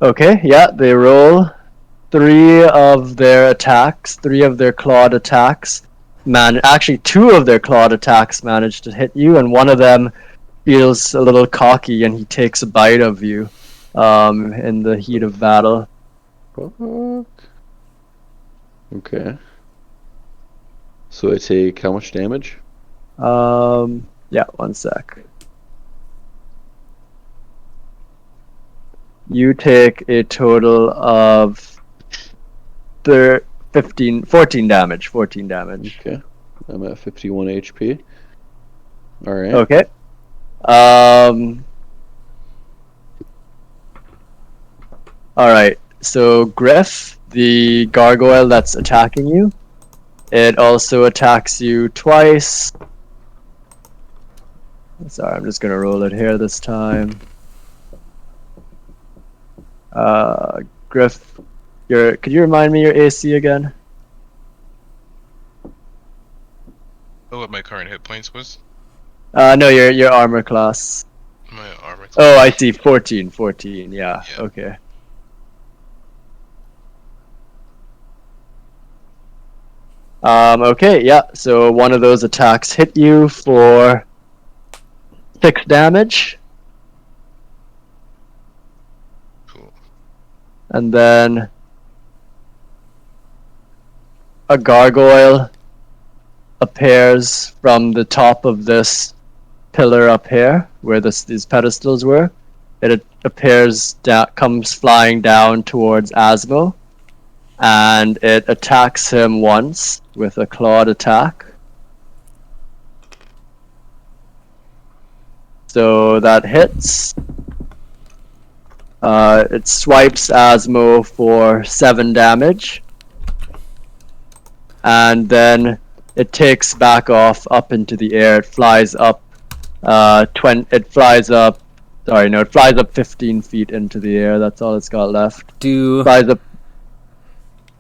Okay, yeah, they roll 3 of their attacks, 3 of their clawed attacks. Actually, 2 of their clawed attacks manage to hit you, and one of them feels a little cocky, and he takes a bite of you in the heat of battle. Fuck. Okay. So I take how much damage? Yeah, one sec. You take a total of 14 damage. 14 damage. Okay. I'm at 51 HP. Alright. Okay. Alright, so Griff, the gargoyle that's attacking you, it also attacks you twice. Sorry, I'm just gonna roll it here this time. Griff, could you remind me your AC again? Oh, what my current hit points was? No, your armor class. My armor class. Oh, I see. 14, yeah. Yeah. Okay. Okay, yeah, so one of those attacks hit you for 6 damage. Cool. And then a gargoyle appears from the top of this pillar up here, where these pedestals were. It appears, comes flying down towards Asmo, and it attacks him once with a clawed attack. So that hits. It swipes Asmo for 7 damage. And then it takes back off up into the air. It flies up it flies up 15 feet into the air. That's all it's got left. Flies up.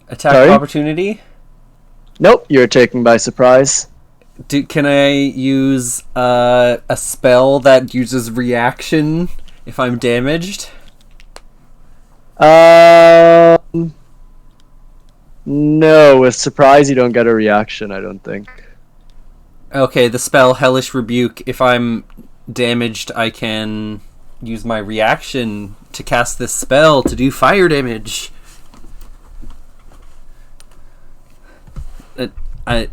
Attack Sorry? opportunity? Nope, you're taken by surprise. Can I use a spell that uses reaction if I'm damaged? No, with surprise you don't get a reaction, I don't think. Okay, the spell Hellish Rebuke. If I'm damaged, I can use my reaction to cast this spell to do fire damage. I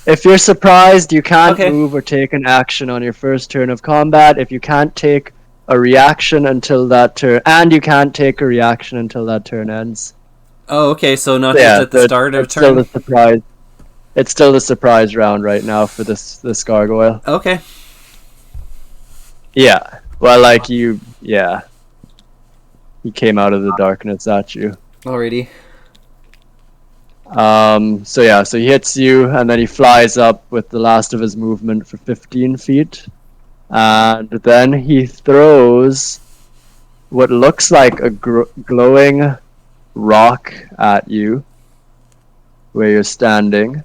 If you're surprised, you can't Okay. move or take an action on your first turn of combat. If you can't take a reaction until that turn, and you can't take a reaction until that turn ends. Oh, okay. So not So just yeah, at the so start of it's still turn. the surprise. It's still the surprise round right now for this gargoyle. Okay. Yeah. Well, like yeah. He came out of the darkness at you. Alrighty. So yeah, so he hits you, and then he flies up with the last of his movement for 15 feet. And then he throws what looks like a glowing rock at you where you're standing.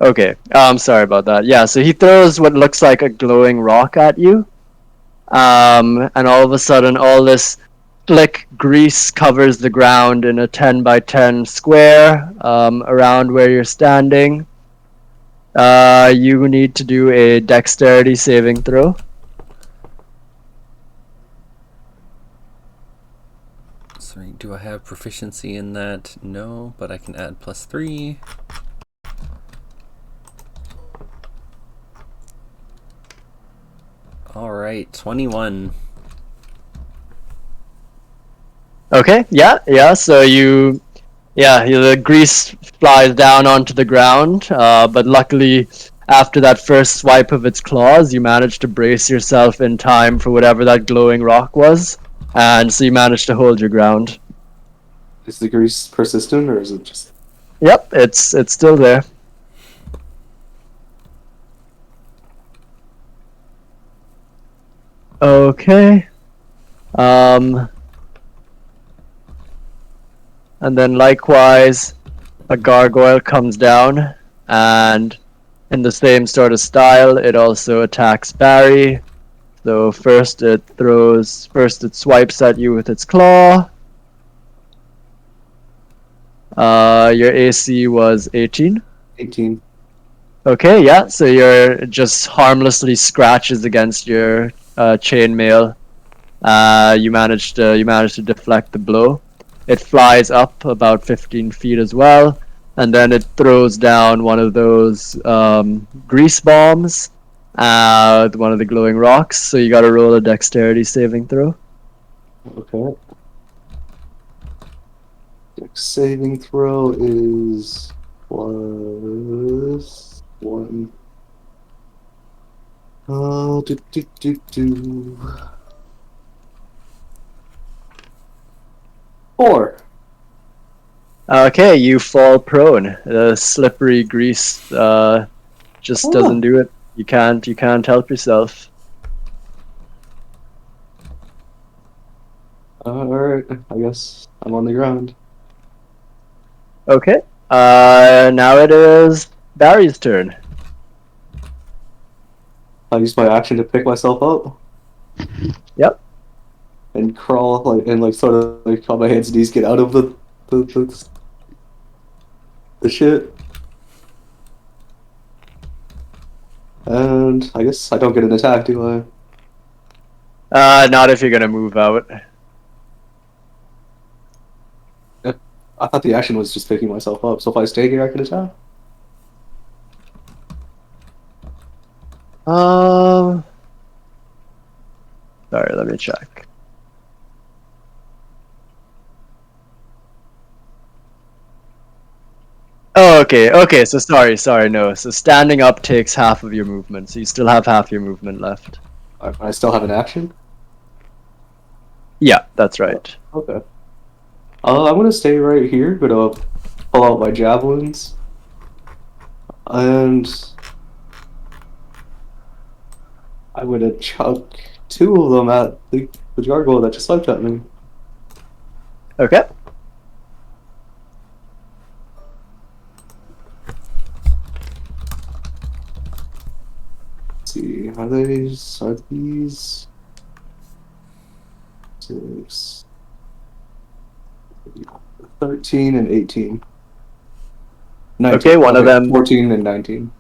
Okay, sorry about that. Yeah, so he throws what looks like a glowing rock at you. And all of a sudden, all this slick grease covers the ground in a 10 by 10 square around where you're standing. You need to do a dexterity saving throw. Sorry, do I have proficiency in that? No, but I can add +3. Alright, 21. Okay, yeah, so the grease flies down onto the ground, but luckily, after that first swipe of its claws, you managed to brace yourself in time for whatever that glowing rock was, and so you managed to hold your ground. Is the grease persistent, or is it just... Yep, it's still there. Okay. And then likewise, a gargoyle comes down, and in the same sort of style, it also attacks Barry. So first it swipes at you with its claw. Your AC was 18. 18. Okay, yeah, so you're just harmlessly scratches against your chainmail. You managed to deflect the blow. It flies up about 15 feet as well, and then it throws down one of those grease bombs, one of the glowing rocks. So you got to roll a dexterity saving throw. Okay. Dex saving throw is +1. Do. 4. Okay, you fall prone. The slippery grease just doesn't do it. You can't help yourself. Alright, I guess I'm on the ground. Okay. Now it is Barry's turn. I use my action to pick myself up. Yep. And crawl, sort of on my hands and knees, get out of the shit. And I guess I don't get an attack, do I? Not if you're gonna move out. I thought the action was just picking myself up, so if I stay here, I can attack? Sorry, let me check. Oh, okay, so sorry, no. So standing up takes half of your movement, so you still have half your movement left. I still have an action? Yeah, that's right. Okay. I'm gonna stay right here, gonna pull out my javelins. And I'm gonna chuck 2 of them at the gargoyle that just swiped at me. Okay. see. Are these 6, 13 and 18. 19. Okay, one of them. 14 and 19.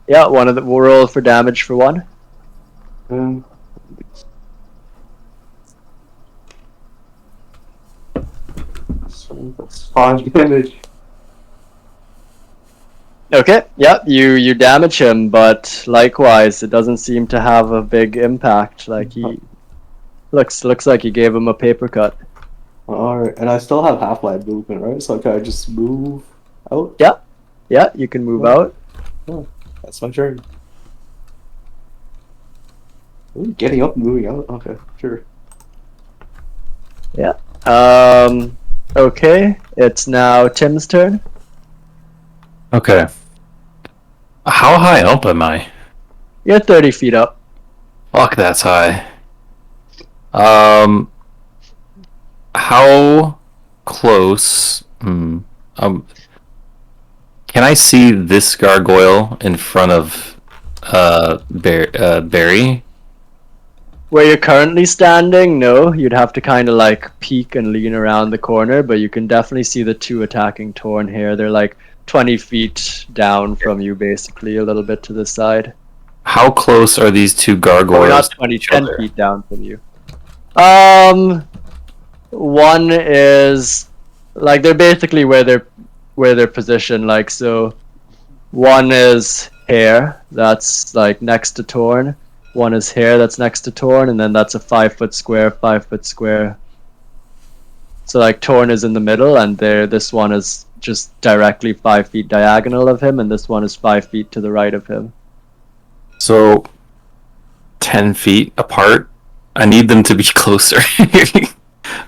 Yeah, one of them. We'll roll for damage for one. So that's 5 damage. Okay, yeah, you damage him, but likewise, it doesn't seem to have a big impact. Like he looks like you gave him a paper cut. Alright, and I still have half-life movement, right? So can I just move out? Yeah, you can move Yeah. out. Oh, that's my turn. Ooh, getting up and moving out? Okay, sure. Yeah. Okay, it's now Tim's turn. Okay. How high up am I? You're 30 feet up. Fuck, that's high. How close? Can I see this gargoyle in front of Barry? Where you're currently standing, no, you'd have to kind of like peek and lean around the corner, but you can definitely see the two attacking Torn here. They're like 20 feet down from you, basically, a little bit to the side. How close are these two gargoyles? Or not 20, 10 feet down from you. One is like they're basically where they're positioned. Like so, one is here, that's like next to Torn. One is here, that's next to Torn, and then that's a 5-foot square, 5-foot square. So like Torn is in the middle, and this one is just directly 5 feet diagonal of him, and this one is 5 feet to the right of him. So, 10 feet apart. I need them to be closer. I'm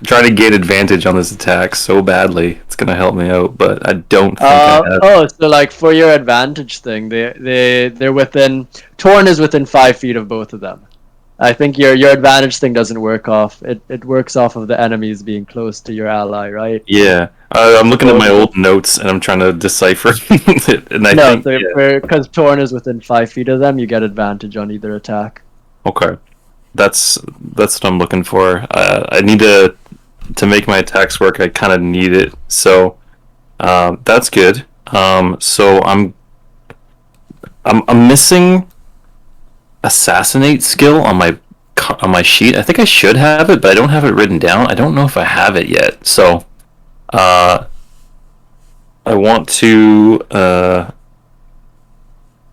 trying to gain advantage on this attack so badly. It's gonna help me out, but I don't think I have. Oh, so like for your advantage thing, they're within. Torn is within 5 feet of both of them. I think your advantage thing doesn't work off. It works off of the enemies being close to your ally, right? Yeah, I'm looking at my old notes and I'm trying to decipher it, and I No, think because Torn is within 5 feet of them, you get advantage on either attack. okay, that's what I'm looking for. I need to make my attacks work. I kind of need it, so that's good. So I'm missing assassinate skill on my sheet. I think I should have it, but I don't have it written down. I don't know if I have it yet. So I want to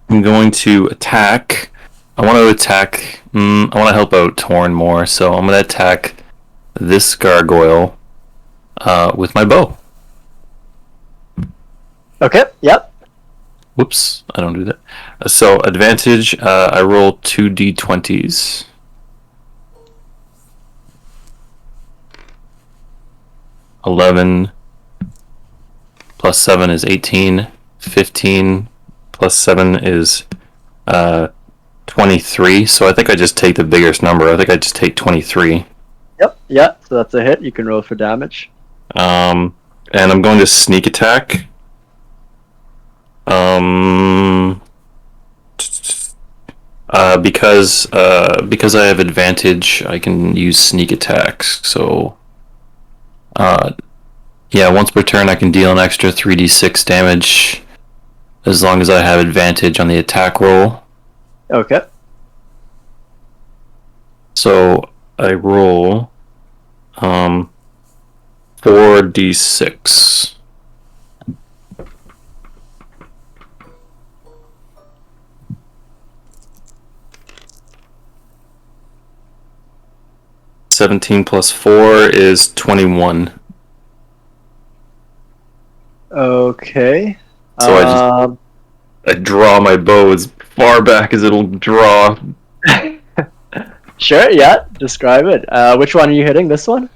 I'm going to attack. I want to attack. I want to help out Torn more, so I'm going to attack this gargoyle with my bow. Okay. Yep. Whoops, I don't do that. So advantage, I roll 2d20s. (11) plus 7 is 18. 15 plus 7 is 23. So I think I just take the biggest number. I think I just take 23. Yep. Yeah. So that's a hit. You can roll for damage. And I'm going to sneak attack. Because I have advantage, I can use sneak attacks. So, yeah, once per turn, I can deal an extra 3d6 damage as long as I have advantage on the attack roll. Okay. So I roll 4d6. (17 plus 4 is 21. Okay. So I draw my bow as far back as it'll draw. Sure. Yeah. Describe it. Which one are you hitting? This one?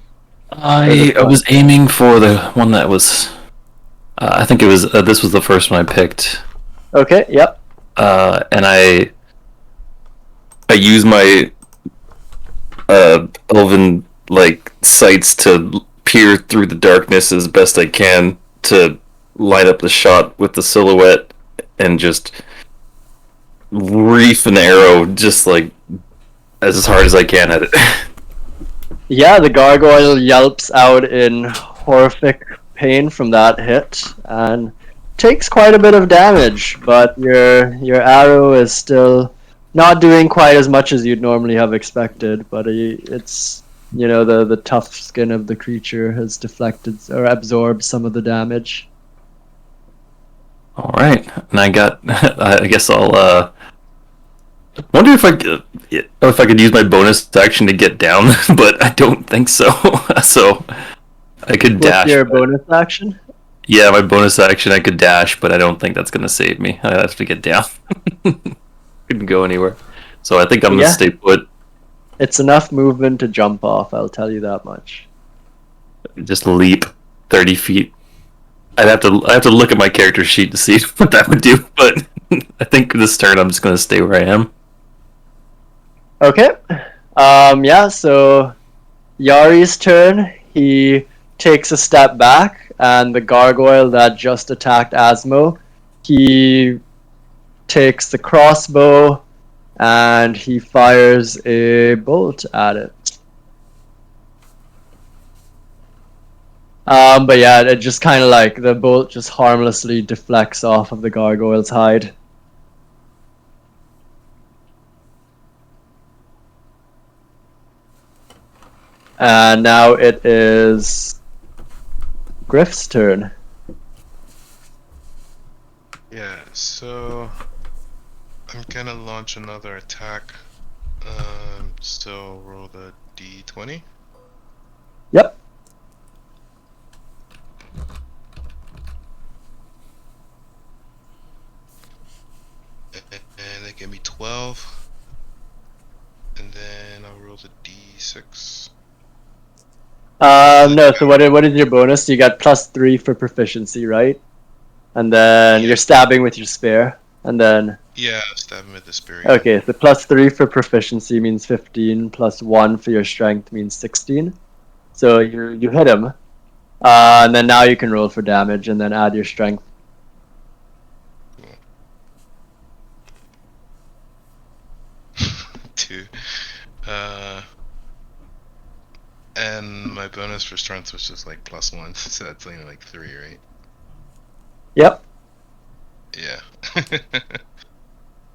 I was aiming for the one that was. I think it was. This was the first one I picked. Okay. Yep. And I use my elven sights to peer through the darkness as best I can to line up the shot with the silhouette and just reef an arrow just like as hard as I can at it. Yeah, the gargoyle yelps out in horrific pain from that hit and takes quite a bit of damage, but your arrow is still not doing quite as much as you'd normally have expected, but it's the tough skin of the creature has deflected or absorbed some of the damage. All right, and I guess I'll wonder if I could use my bonus action to get down, but I don't think so. So I could dash. What's your bonus action? Yeah, my bonus action I could dash, but I don't think that's gonna save me. I have to get down. Couldn't go anywhere, so I think I'm gonna stay put. It's enough movement to jump off. I'll tell you that much. Just leap 30 feet. I have to look at my character sheet to see what that would do, but I think this turn I'm just gonna stay where I am. Okay. Yeah, so Yari's turn. He takes a step back, and the gargoyle that just attacked Asmo, he takes the crossbow and he fires a bolt at it. But yeah, it just kind of like the bolt just harmlessly deflects off of the gargoyle's hide. And now it is Griff's turn. Yeah, so I'm gonna launch another attack. So roll the d20. Yep. And they give me 12. And then I'll roll the d6. No, so what is your bonus? You got +3 for proficiency, right? And then you're stabbing with your spear. And then... Yeah, stab him with the spear. Okay, so +3 for proficiency means 15, +1 for your strength means 16. So you hit him. And then now you can roll for damage and then add your strength. Two. And my bonus for strength was just like +1, so that's only like 3, right? Yep. Yeah.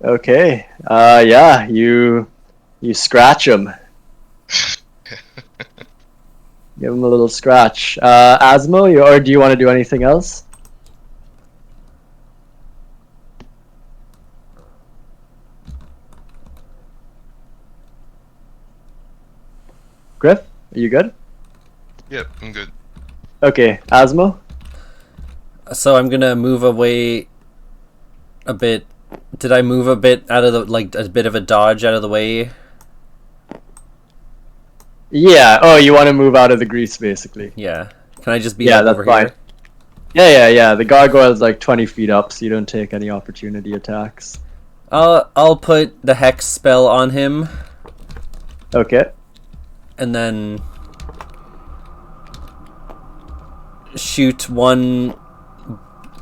Okay. Yeah, you scratch him. Give him a little scratch. Asmo, or do you want to do anything else? Griff, are you good? Yep, I'm good. Okay, Asmo? So I'm gonna move away a bit. Did I move a bit out of the, like, a bit of a dodge out of the way? Yeah. Oh, you want to move out of the grease, basically. Yeah. Can I just be Yeah, like, that's over fine. here? Yeah. The gargoyle's like 20 feet up, so you don't take any opportunity attacks. I'll put the hex spell on him, Okay. and then shoot one.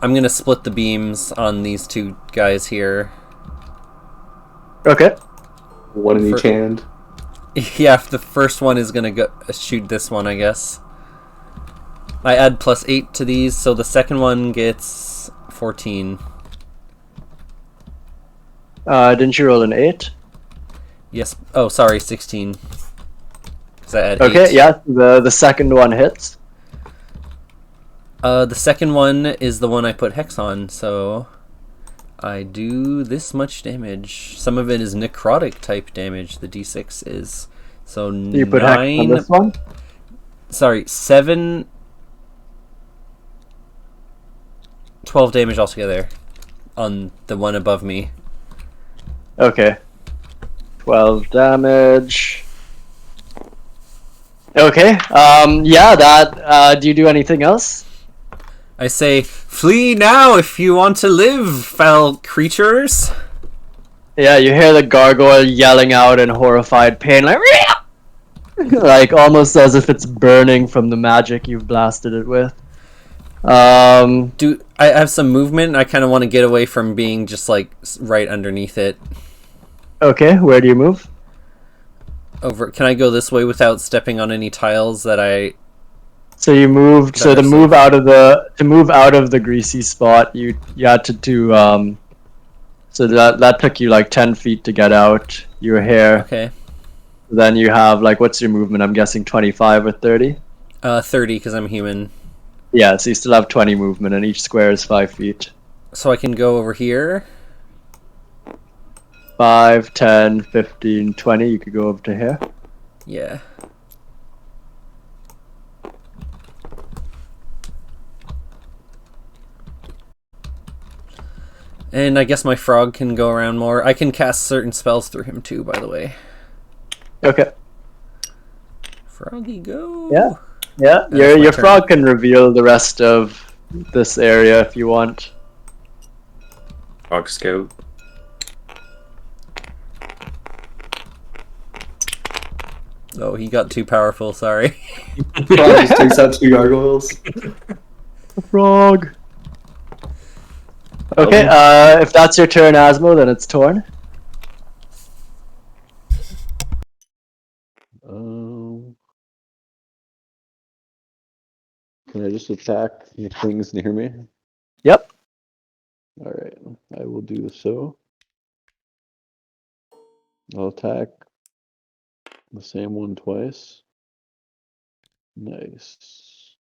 I'm gonna split the beams on these two guys here. Okay. One in each For- hand. Yeah, if the first one is gonna go shoot this one, I guess. I add +8 to these, so the second one gets 14. Didn't you roll an 8? Yes. Oh, sorry, 16. 'Cause I add Okay, 8. yeah, the second one hits. The second one is the one I put hex on, so I do this much damage. Some of it is necrotic type damage. The d6 is so You put hex on 9. this one? Sorry, 7. 12 damage altogether on the one above me. Okay. 12 damage. Okay, yeah, that, do you do anything else? I say, flee now if you want to live, foul creatures. Yeah, you hear the gargoyle yelling out in horrified pain, like, like almost as if it's burning from the magic you've blasted it with. I have some movement. And I kind of want to get away from being just like right underneath it. Okay, where do you move? Over. Can I go this way without stepping on any tiles that I? So you moved. That So are to move safe. out of the greasy spot, you had to do So that took you like 10 feet to get out. You were here. Okay. Then you have like, what's your movement? I'm guessing 25 or 30. 30 because I'm human. Yeah, so you still have 20 movement, and each square is 5 feet. So I can go over here. 5, 10, 15, 20. You could go over to here. Yeah. And I guess my frog can go around more. I can cast certain spells through him too, by the way. Okay. Froggy, go. Yeah. Yeah. That's my Your turn. frog can reveal the rest of this area if you want. Frog Scout. Oh, he got too powerful. Sorry. Frog just takes out 2 gargoyles. Frog. Okay. If that's your turn, Asmo, then it's Torn. Can I just attack the things near me? Yep. All right, I will do so. I'll attack the same one twice. Nice.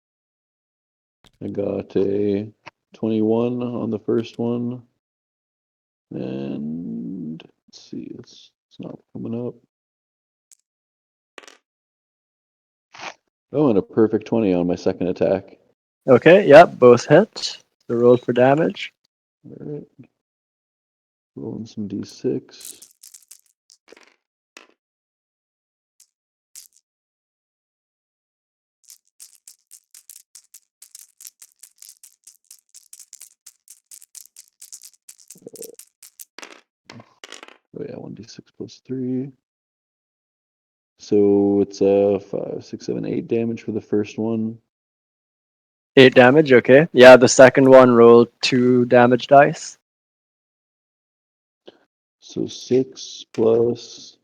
I got a 21 on the first one. And let's see, it's not coming up. Oh, and a perfect 20 on my second attack. Okay. Yep. Both hit. So roll for damage. All right. Rolling some d6. Oh yeah, 1d6 plus 3. So it's 5, 6, 7, 8 damage for the first one. 8 damage. Okay. Yeah. The second one rolled 2 damage dice. So 6 plus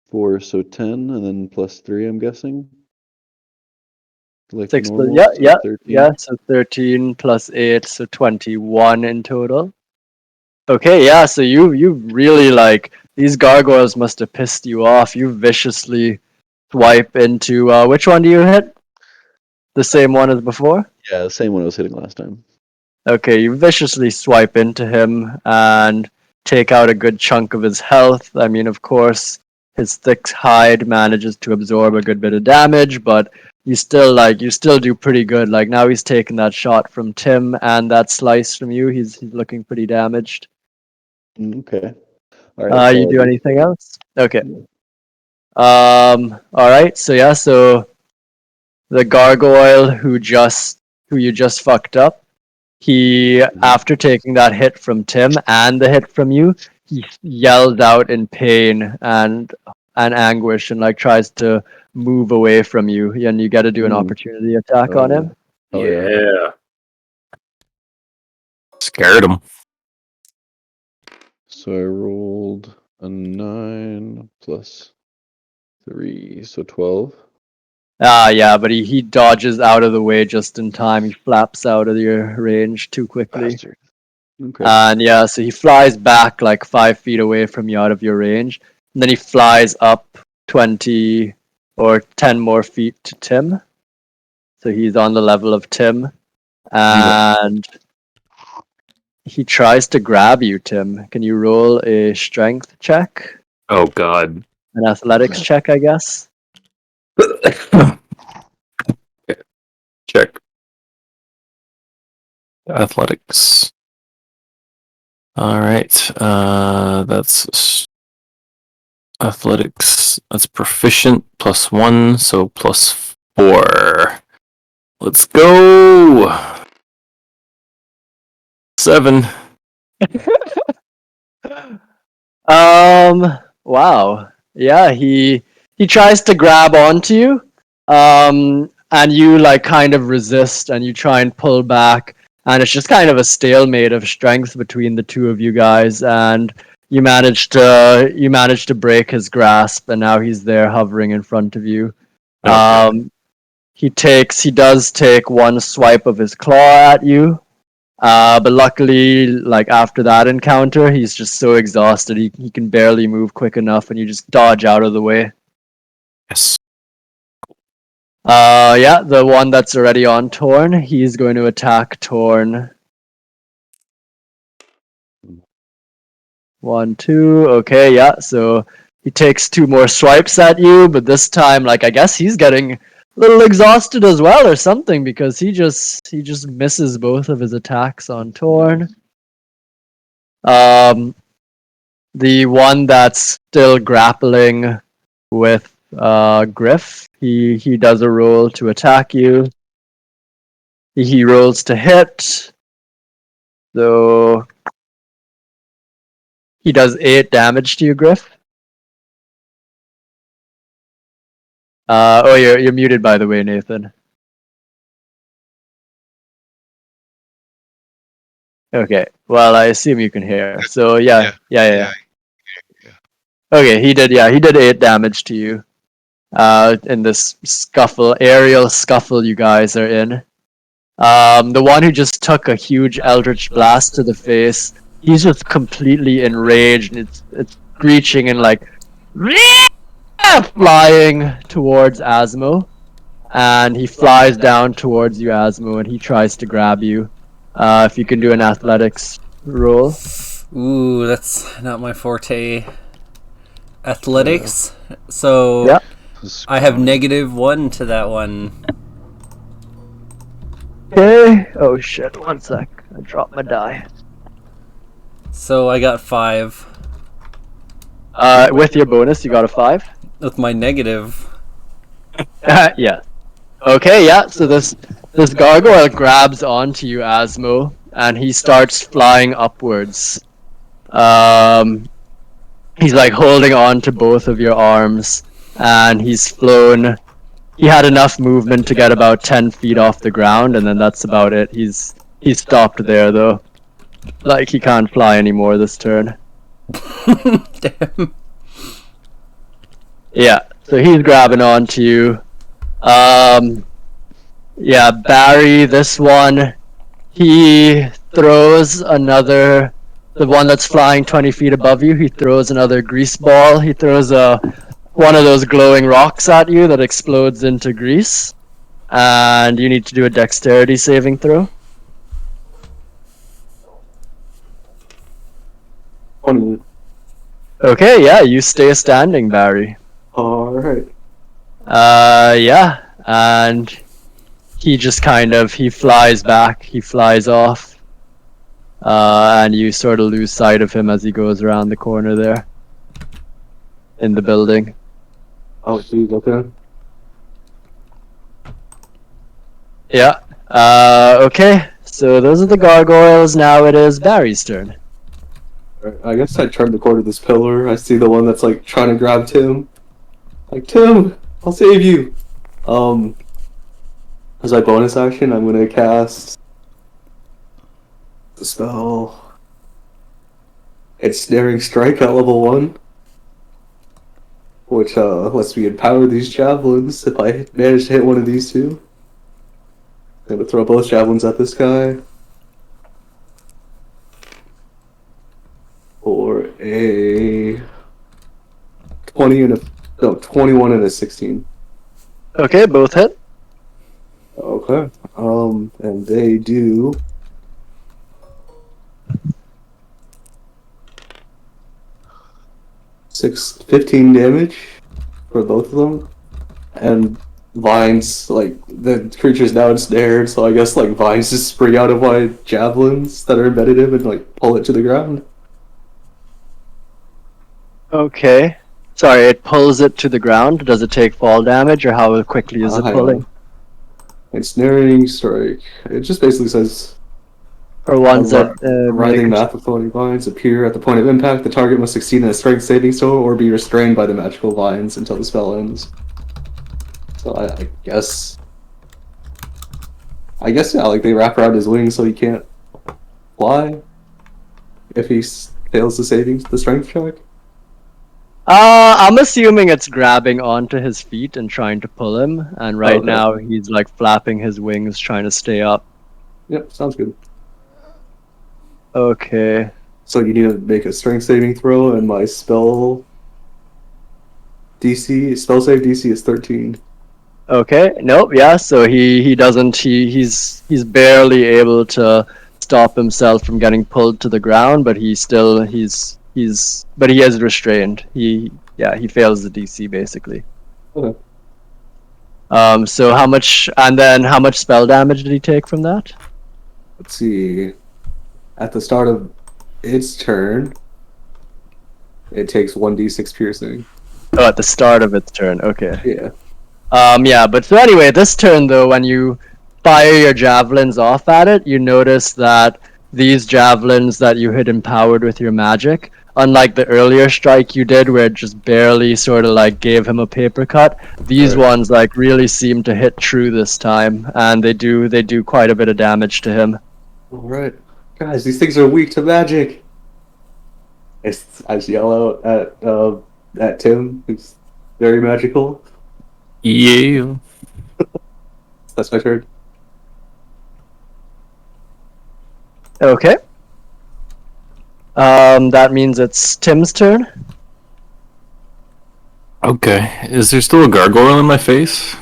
4, so 10, and then plus 3, I'm guessing. Like 6 plus, normal, yeah, so yeah, 13. yeah. So 13 plus 8, so 21 in total. Okay, yeah. So you really like these gargoyles must have pissed you off. You viciously swipe into which one do you hit? The same one as before? Yeah, the same one I was hitting last time. Okay, you viciously swipe into him and take out a good chunk of his health. I mean, of course, his thick hide manages to absorb a good bit of damage, but you still do pretty good. Like now he's taking that shot from Tim and that slice from you. He's looking pretty damaged. Okay. All right. That's You all do I do. anything else? Okay. All right. So yeah. So the gargoyle who you just fucked up. He, after taking that hit from Tim and the hit from you, he yells out in pain and anguish and like tries to move away from you, and you get to do an opportunity attack on him. Oh, yeah. Yeah. Scared him. So I rolled a 9 plus 3, so 12. Yeah, but he dodges out of the way just in time. He flaps out of your range too quickly. Bastard. Okay. And yeah, so he flies back like 5 feet away from you out of your range. And then he flies up 20 or 10 more feet to Tim. So he's on the level of Tim. And he tries to grab you, Tim. Can you roll a strength check? Oh God. An athletics check, I guess? Check. Athletics. All right. That's athletics. That's proficient +1, so +4. Let's go. 7. Wow. Yeah, he tries to grab onto you. And you like kind of resist and you try and pull back and it's just kind of a stalemate of strength between the two of you guys, and you managed to break his grasp, and now he's there hovering in front of you. Okay. He does take one swipe of his claw at you, but luckily, like after that encounter, he's just so exhausted he can barely move quick enough, and you just dodge out of the way. Yes. Yeah, the one that's already on Torn, he's going to attack Torn. 1, 2, okay, yeah, so he takes 2 more swipes at you, but this time, like, I guess he's getting a little exhausted as well or something, because he just misses both of his attacks on Torn. The one that's still grappling with Griff, he does a roll to attack you. He rolls to hit, so he does 8 damage to you, Griff. Oh, you're muted, by the way, Nathan. Okay, well, I assume you can hear. So yeah. Okay, he did 8 damage to you. In this aerial scuffle you guys are in. The one who just took a huge eldritch blast to the face, he's just completely enraged, and it's screeching and like flying towards Asmo, and he flies down towards you, Asmo, and he tries to grab you. If you can do an athletics roll. Ooh, that's not my forte. Athletics. So yeah. I have -1 to that one. Okay. Oh shit! 1 sec. I dropped my die. So I got 5. With your bonus, you got a 5. With my negative. Yeah. Okay. Yeah. So this gargoyle grabs onto you, Asmo, and he starts flying upwards. He's like holding on to both of your arms, and he's flown. He had enough movement to get about 10 feet off the ground, and then that's about it. He's stopped there though. Like he can't fly anymore this turn. Damn. Yeah, so he's grabbing onto you. Yeah, Barry, this one, he throws another, the one that's flying 20 feet above you, he throws another grease ball. He throws one of those glowing rocks at you that explodes into grease. And you need to do a dexterity saving throw. 20. Okay, yeah, you stay standing, Barry. Alright. Yeah, and he just he flies back, he flies off. And you sort of lose sight of him as he goes around the corner there. In the building. Oh, geez, okay. Yeah. Okay, so those are the gargoyles, now it is Barry's turn. I guess I turn the corner of this pillar. I see the one that's like trying to grab Tim. Like, Tim, I'll save you. As my bonus action, I'm gonna cast the spell. It's Snaring Strike at level 1, which lets me empower these javelins if I manage to hit one of these two. I'm gonna throw both javelins at this guy. For a 21 and a 16. Okay, both hit. Okay. And they do 15 damage for both of them. And vines, like, the creature's now ensnared, so I guess, like, vines just spring out of my javelins that are embedded in and, like, pull it to the ground. Okay. Sorry, it pulls it to the ground. Does it take fall damage, or how quickly is it pulling? Ensnaring Strike. It just basically says... For ones that... writhing math of floating vines appear at the point of impact. The target must succeed in a strength saving throw or be restrained by the magical vines until the spell ends. So I guess... I guess yeah, like they wrap around his wings so he can't fly if he fails the strength check. I'm assuming it's grabbing onto his feet and trying to pull him, and right Okay. now he's like flapping his wings trying to stay up. Yep, sounds good. Okay. So you need to make a strength saving throw, and my spell save DC is 13. Okay. Nope. Yeah. So he doesn't. He's barely able to stop himself from getting pulled to the ground, but he is restrained. He fails the DC basically. Okay. So how much spell damage did he take from that? Let's see. At the start of its turn, it takes 1d6 piercing. Oh, at the start of its turn. Okay. Yeah. Yeah, but so anyway, this turn though, when you fire your javelins off at it, you notice that these javelins that you had empowered with your magic, unlike the earlier strike you did where it just barely sort of like gave him a paper cut, these ones like really seem to hit true this time, and they do quite a bit of damage to him. Alright. Guys, these things are weak to magic. I just yell out at Tim, who's very magical. Yeah. That's my turn. Okay. That means it's Tim's turn. Okay. Is there still a gargoyle in my face?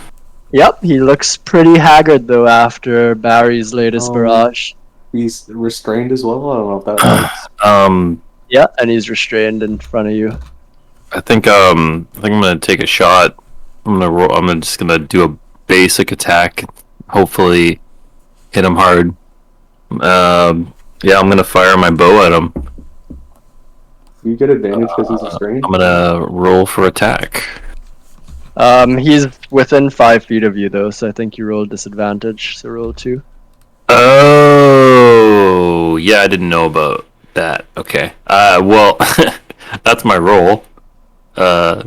Yep, he looks pretty haggard though after Barry's latest barrage. He's restrained as well. I don't know if that helps. Yeah, and he's restrained in front of you. I think I'm gonna take a shot. I'm gonna roll. I'm just gonna do a basic attack. Hopefully, hit him hard. Yeah, I'm gonna fire my bow at him. You get advantage because he's restrained. I'm gonna roll for attack. He's within 5 feet of you though, so I think you rolled disadvantage. So roll 2. Oh, yeah, I didn't know about that. Okay. Well, that's my roll. Yeah,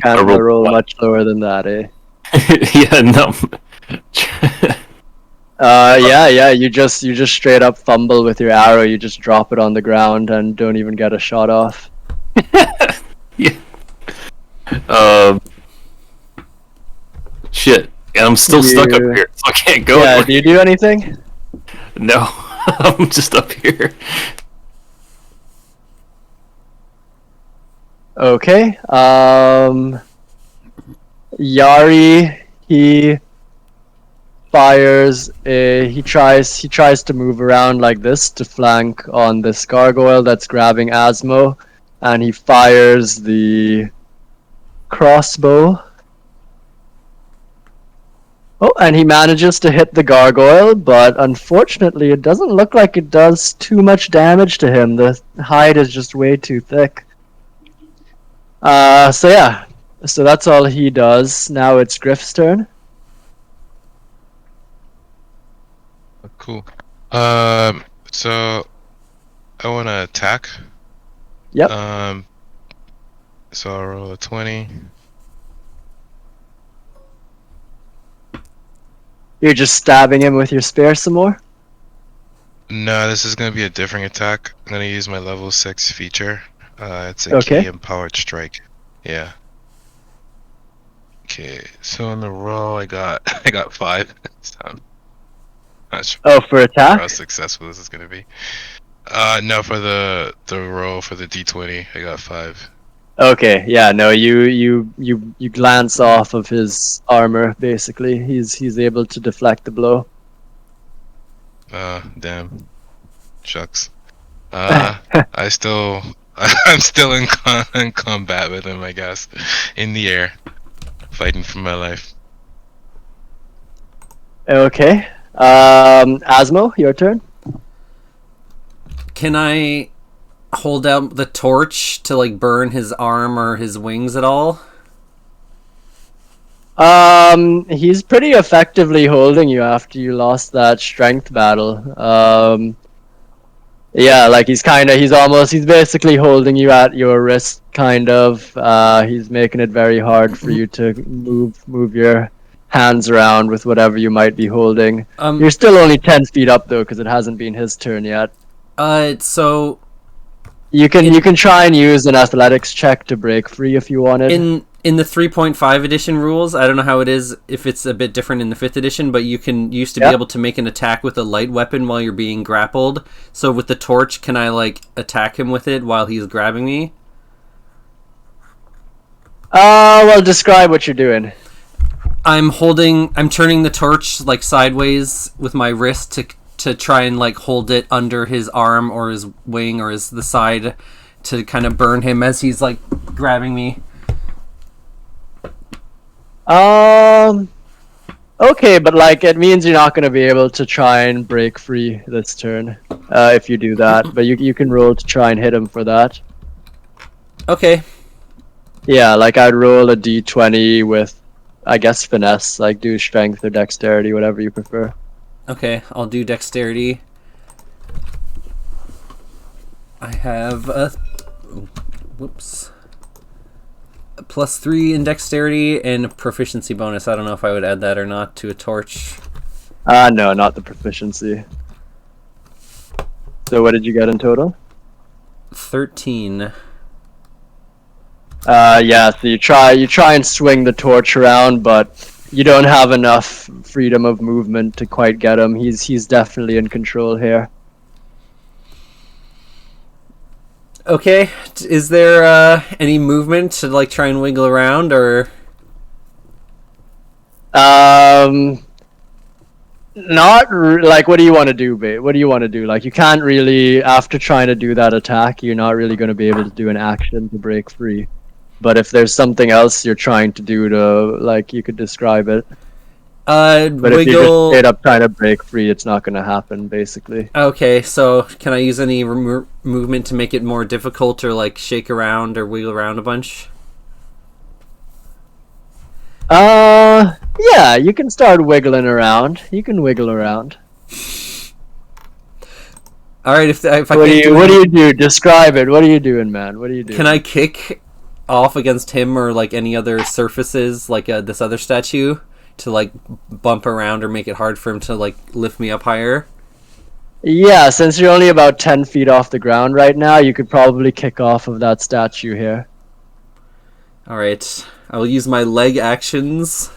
can't roll much lower than that, eh? Yeah, no. Yeah, you just straight up fumble with your arrow, you just drop it on the ground and don't even get a shot off. Yeah. Shit. And I'm still stuck up here, so I can't go. Yeah, do you do anything? No. I'm just up here. Okay. Yari, he fires he tries to move around like this to flank on this gargoyle that's grabbing Asmo, and he fires the crossbow. Oh, and he manages to hit the gargoyle, but unfortunately it doesn't look like it does too much damage to him. The hide is just way too thick. So yeah, so that's all he does. Now it's Griff's turn. Cool. So I want to attack. Yep. So I'll roll a 20. You're just stabbing him with your spear some more? No, this is gonna be a different attack. I'm gonna use my level 6 feature. It's a key empowered strike. Yeah. Okay, so on the roll I got 5. So I'm not sure for attack? how successful this is gonna be. No, for the roll for the D20, I got 5. Okay, yeah, no, you glance off of his armor. Basically, he's able to deflect the blow. Damn. Shucks. I'm still in combat with him, I guess, in the air, fighting for my life. Okay, Asmo, your turn. Can I hold out the torch to like burn his arm or his wings at all? He's pretty effectively holding you after you lost that strength battle. Yeah, like he's basically holding you at your wrist, kind of. He's making it very hard for you to move your hands around with whatever you might be holding. Um, You're still only 10 feet up though, because it hasn't been his turn yet. so You can try and use an athletics check to break free if you wanted. in the 3.5 edition rules, I don't know how it is if it's a bit different in the 5th edition, but you used to be able to make an attack with a light weapon while you're being grappled. So with the torch, can I like attack him with it while he's grabbing me? Well, describe what you're doing. I'm turning the torch like sideways with my wrist to try and like hold it under his arm or his wing or the side to kind of burn him as he's like grabbing me. Okay, but like it means you're not going to be able to try and break free this turn if you do that. But you can roll to try and hit him for that. Okay. Yeah, like I'd roll a d20 with, I guess, finesse. Like do strength or dexterity, whatever you prefer. Okay, I'll do dexterity. I have a +3 in dexterity and a proficiency bonus. I don't know if I would add that or not to a torch. No, not the proficiency. So what did you get in total? 13. Yeah, so you try and swing the torch around, but you don't have enough freedom of movement to quite get him. He's definitely in control here. Okay, is there any movement to like try and wiggle around or? Like, what do you want to do, babe? What do you want to do? Like, you can't really, after trying to do that attack, you're not really going to be able to do an action to break free. But if there's something else you're trying to do to, like, you could describe it. But wiggle... if you're just straight up trying to break free, it's not going to happen, basically. Okay, so can I use any movement to make it more difficult or, like, shake around or wiggle around a bunch? Yeah, you can start wiggling around. You can wiggle around. Alright, if I what do you do? Describe it. What are you doing, man? What are you doing? Can I kick off against him or, like, any other surfaces, like this other statue, to, like, bump around or make it hard for him to, like, lift me up higher? Yeah, since you're only about 10 feet off the ground right now, you could probably kick off of that statue here. Alright, I will use my leg actions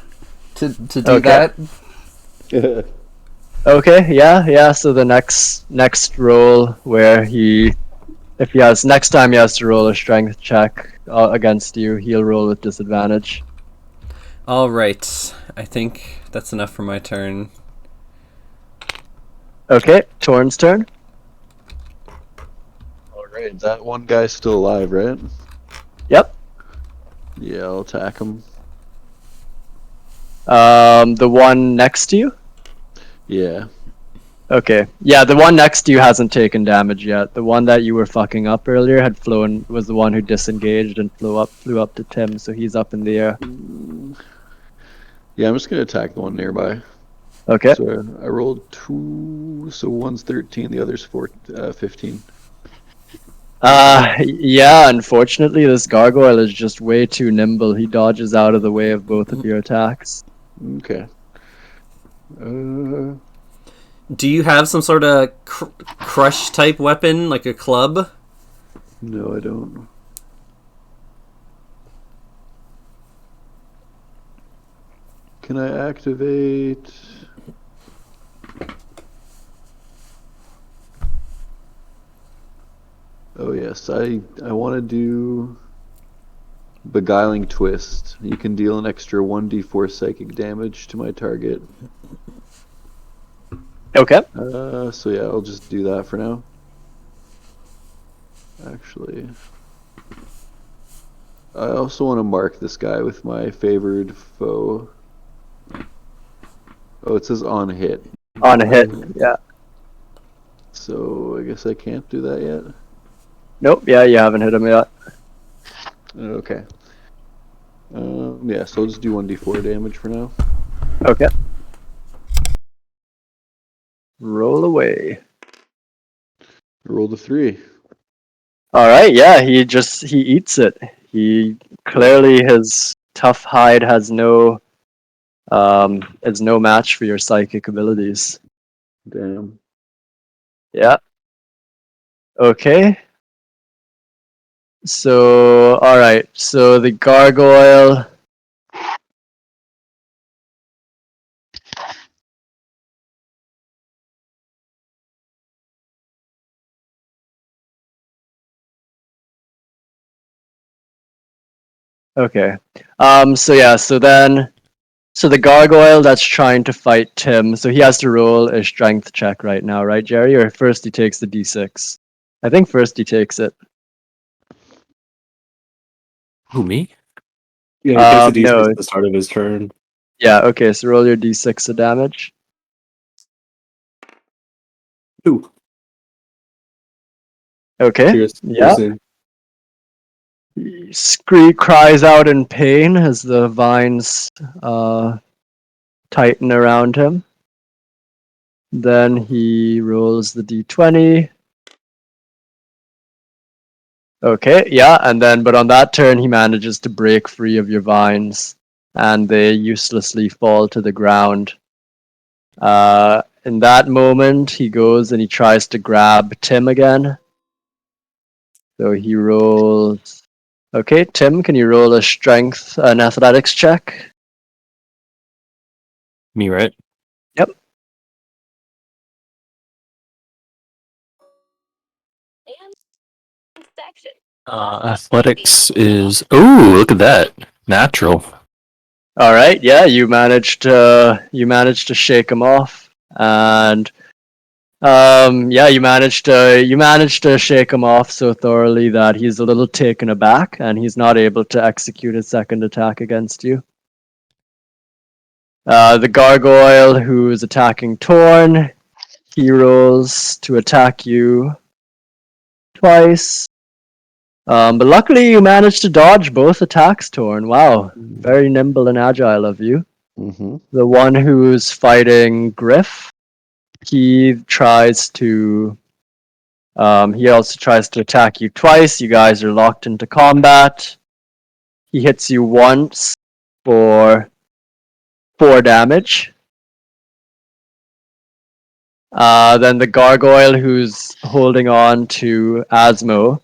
to do that. Okay, yeah, so the next roll where next time he has to roll a strength check against you, he'll roll with disadvantage. Alright, I think that's enough for my turn. Okay, Torn's turn. Alright, that one guy's still alive, right? Yep. Yeah, I'll attack him. The one next to you? Yeah. Okay. Yeah, the one next to you hasn't taken damage yet. The one that you were fucking up earlier was the one who disengaged and flew up to Tim, so he's up in the air. Yeah, I'm just gonna attack the one nearby. Okay. So I rolled 2, so one's 13, the other's 15. Yeah, unfortunately this gargoyle is just way too nimble. He dodges out of the way of both of your attacks. Okay. Do you have some sort of crush type weapon, like a club? No, I don't. Can I activate... Oh yes, I want to do Beguiling Twist. You can deal an extra 1d4 psychic damage to my target. Okay. So yeah, I'll just do that for now. Actually, I also want to mark this guy with my favored foe. Oh, it says on hit. On a hit, yeah. So I guess I can't do that yet. Nope, yeah, you haven't hit him yet. Okay. Yeah, so I'll just do 1d4 damage for now. Okay. Roll away. Rolled a 3. Alright, yeah, he eats it. He clearly, his tough hide has no is no match for your psychic abilities. Damn. Yeah. Okay. So, all right. So the gargoyle. Okay. So yeah. So the gargoyle that's trying to fight Tim. So he has to roll a strength check right now, right, Jerry? Or first he takes the d6. I think first he takes it. Who, me? Yeah, he takes a d6 No. at the start of his turn. Yeah. Okay. So roll your d6 of damage. 2. Okay. Yeah. Piercing. Screech cries out in pain as the vines tighten around him. Then he rolls the d20. Okay, yeah, and then, but on that turn, he manages to break free of your vines, and they uselessly fall to the ground. In that moment, he goes and he tries to grab Tim again. So he rolls. Okay, Tim, can you roll an athletics check? Me, right? Yep. Athletics is. Oh, look at that. Natural. All right, yeah, you managed to shake him off, and yeah, you managed to shake him off so thoroughly that he's a little taken aback, and he's not able to execute his second attack against you. The gargoyle who is attacking Torn, he rolls to attack you twice. But luckily you managed to dodge both attacks, Torn. Wow, very nimble and agile of you. Mm-hmm. The one who's fighting Griff, he tries to. He also tries to attack you twice. You guys are locked into combat. He hits you once for 4 damage. Then the gargoyle who's holding on to Asmo,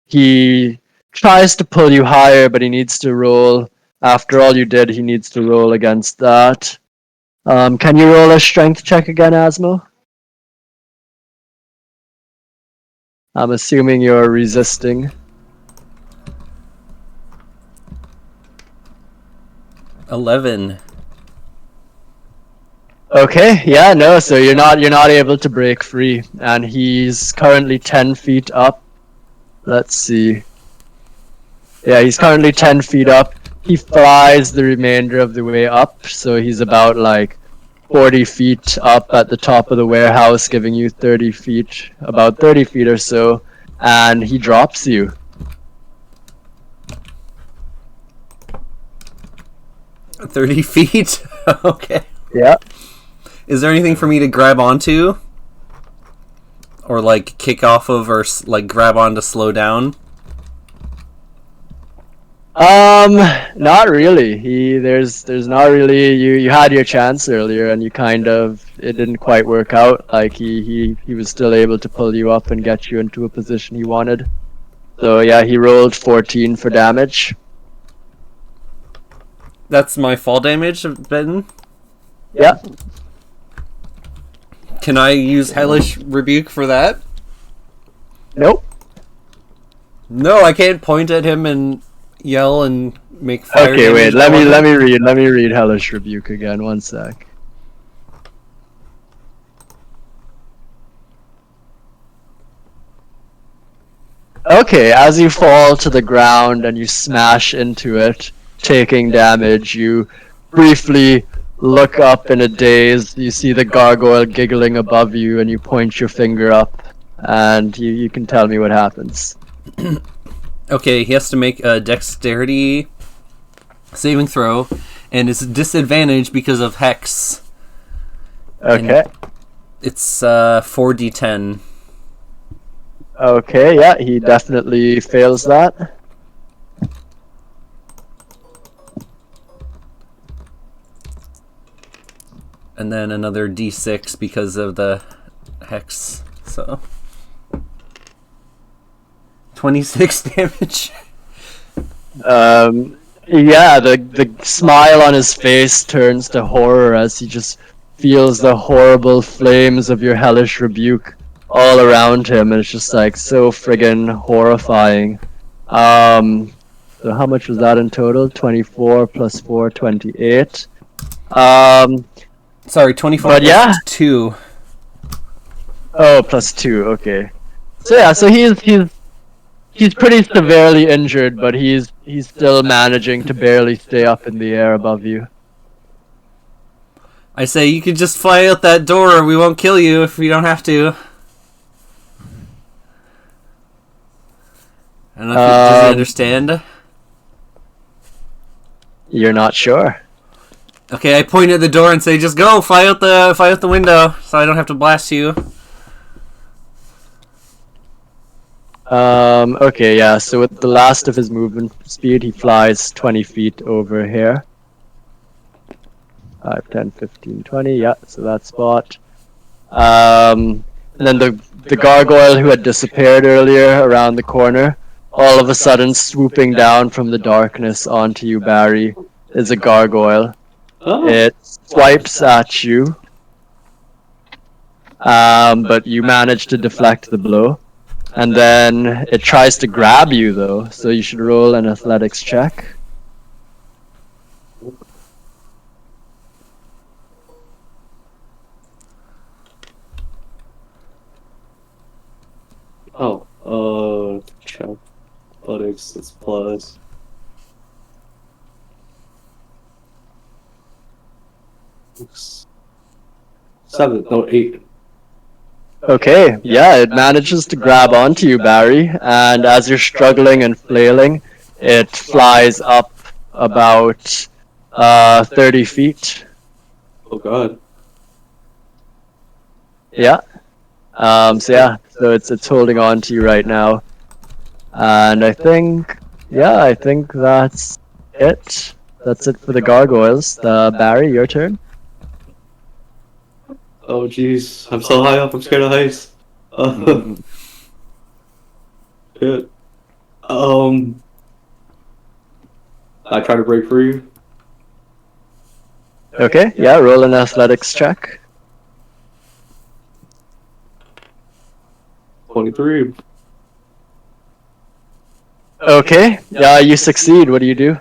he tries to pull you higher, but he needs to roll. After all you did, he needs to roll against that. Can you roll a strength check again, Asmo? I'm assuming you're resisting. 11. Okay, yeah, no, so you're not able to break free, and he's currently 10 feet up. Let's see. Yeah, he's currently 10 feet up. He flies the remainder of the way up, so he's about like 40 feet up at the top of the warehouse, giving you 30 feet, about 30 feet or so, and he drops you. $30 feet? Okay. Yeah. Is there anything for me to grab onto? Or like kick off of, or like grab on to slow down? Not really. There's not really. You had your chance earlier, and it didn't quite work out. Like he was still able to pull you up and get you into a position he wanted. So yeah, he rolled 14 for damage. That's my fall damage, Ben? Yeah. Can I use Hellish Rebuke for that? Nope. No, I can't point at him and yell and make fire. Okay, wait. damage Let me read Hellish Rebuke again. One sec. Okay, as you fall to the ground and you smash into it, taking damage, you briefly look up in a daze. You see the gargoyle giggling above you, and you point your finger up, and you can tell me what happens. Okay, he has to make a dexterity saving throw, and it's disadvantage because of Hex. Okay. And it's 4d10. Okay, yeah, he definitely fails that. and then another d6 because of the hex. So 26 damage. Yeah, the smile on his face turns to horror as he just feels the horrible flames of your hellish rebuke all around him, and it's just like so friggin' horrifying. So how much was that in total? 24 plus 4, 28. Sorry, 24 But plus yeah. 2. Oh, plus 2, okay. So yeah, so he's pretty severely injured, but he's still managing to barely stay up in the air above you. I say you could just fly out that door. We won't kill you if we don't have to. I don't know if does he understand? You're not sure. Okay, I point at the door and say, "Just go, fly out the window, so I don't have to blast you." Okay, yeah, so with the last of his movement speed, he flies 20 feet over here. 5, 10, 15, 20, yeah, so that spot. And then the gargoyle who had disappeared earlier around the corner, all of a sudden swooping down from the darkness onto you, Barry, is a gargoyle. Oh. It swipes at you, but you manage to deflect the blow. And then it tries to grab you, though, so you should roll an athletics check. Check. Athletics, that's plus. Seven, no, 8. Okay, yeah, it manages to grab onto you, Barry, and as you're struggling and flailing, it flies up about 30 feet. Oh god. Yeah. So it's holding on to you right now. And I think that's it. That's it for the gargoyles. Barry, your turn. Oh jeez, I'm so high up, I'm scared of heights. Shit. I try to break free. Okay, yeah, roll an athletics check. 23. Okay, yeah, you succeed. What do you do?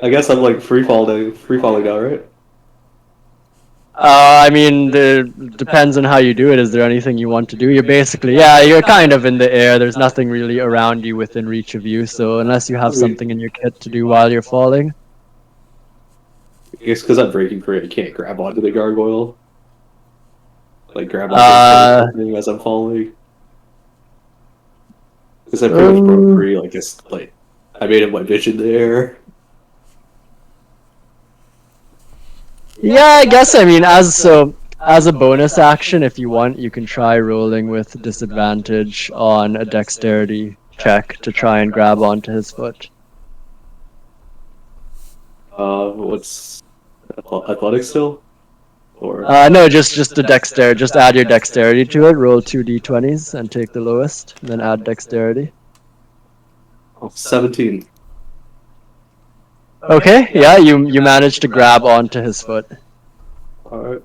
I guess I'm like free falling now, right? I mean, depends on how you do it. Is there anything you want to do? You're basically, yeah, you're kind of in the air. There's nothing really around you within reach of you. So unless you have something in your kit to do while you're falling. I guess because I'm breaking free, I can't grab onto the gargoyle. Like grab onto something as I'm falling. Because I pretty much broke free, like it's like I made it my bitch in the air. Yeah, I guess. I mean, as a bonus action, if you want, you can try rolling with disadvantage on a dexterity check to try and grab onto his foot. What's athletics still? Or no, just the dexterity. Just add your dexterity to it. Roll 2 d20s and take the lowest, and then add dexterity. 17. Okay, yeah, you managed to grab onto his foot. Alright.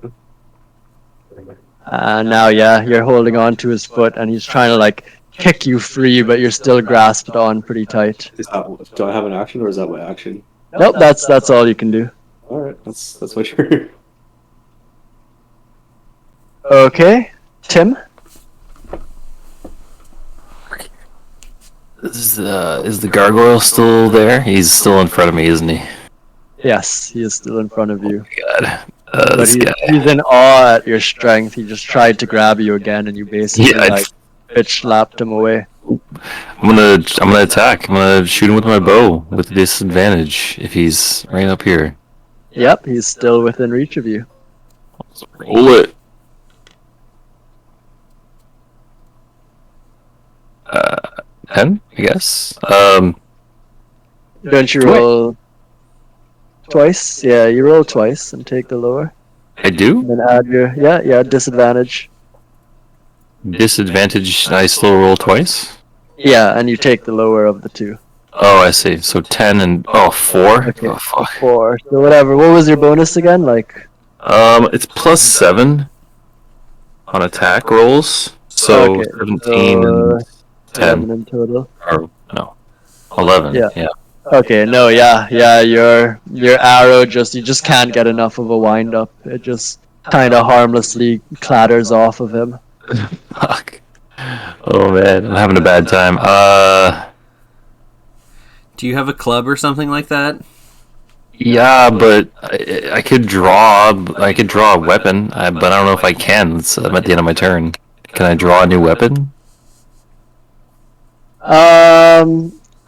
And now, yeah, you're holding on to his foot, and he's trying to like kick you free, but you're still grasped on pretty tight. Do I have an action or is that my action? Nope, that's all you can do. Alright, that's my turn. Okay, Tim. Is the gargoyle still there? He's still in front of me, isn't he? Yes, he is still in front of you. God, But this guy. he's in awe at your strength. He just tried to grab you again, and you basically bitch slapped him away. I'm gonna attack. I'm gonna shoot him with my bow with disadvantage if he's right up here. Yep, he's still within reach of you. Roll it. 10, I guess. Don't you roll twice. Yeah, you roll twice and take the lower. I do? And then add your disadvantage. Disadvantage, I still roll twice? Yeah, and you take the lower of the two. Oh, I see. So 10 and... Oh, 4? Okay, Oh, fuck. 4. So whatever. What was your bonus again? Like. It's +7 on attack rolls. So Okay, 17 and 10. 11 in total. Or, no. 11, yeah. Okay, no, yeah, your arrow you just can't get enough of a wind up. It just kind of harmlessly clatters off of him. Fuck. Oh, man. I'm having a bad time. Do you have a club or something like that? Yeah, but I could draw a weapon, but I don't know if I can. I'm at the end of my turn. Can I draw a new weapon?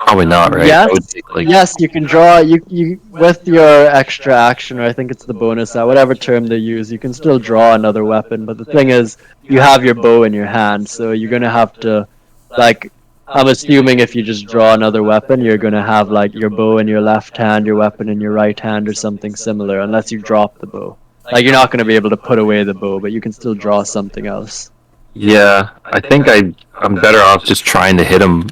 Probably not, right? Yes, I would take, like, yes, you can draw. You with your extra action, or I think it's the bonus, whatever term they use, you can still draw another weapon. But the thing is, you have your bow in your hand, so you're gonna have to, like, I'm assuming if you just draw another weapon, you're gonna have like your bow in your left hand, your weapon in your right hand, or something similar, unless you drop the bow. Like, you're not gonna be able to put away the bow, but you can still draw something else. Yeah, I think I'm better off just trying to hit him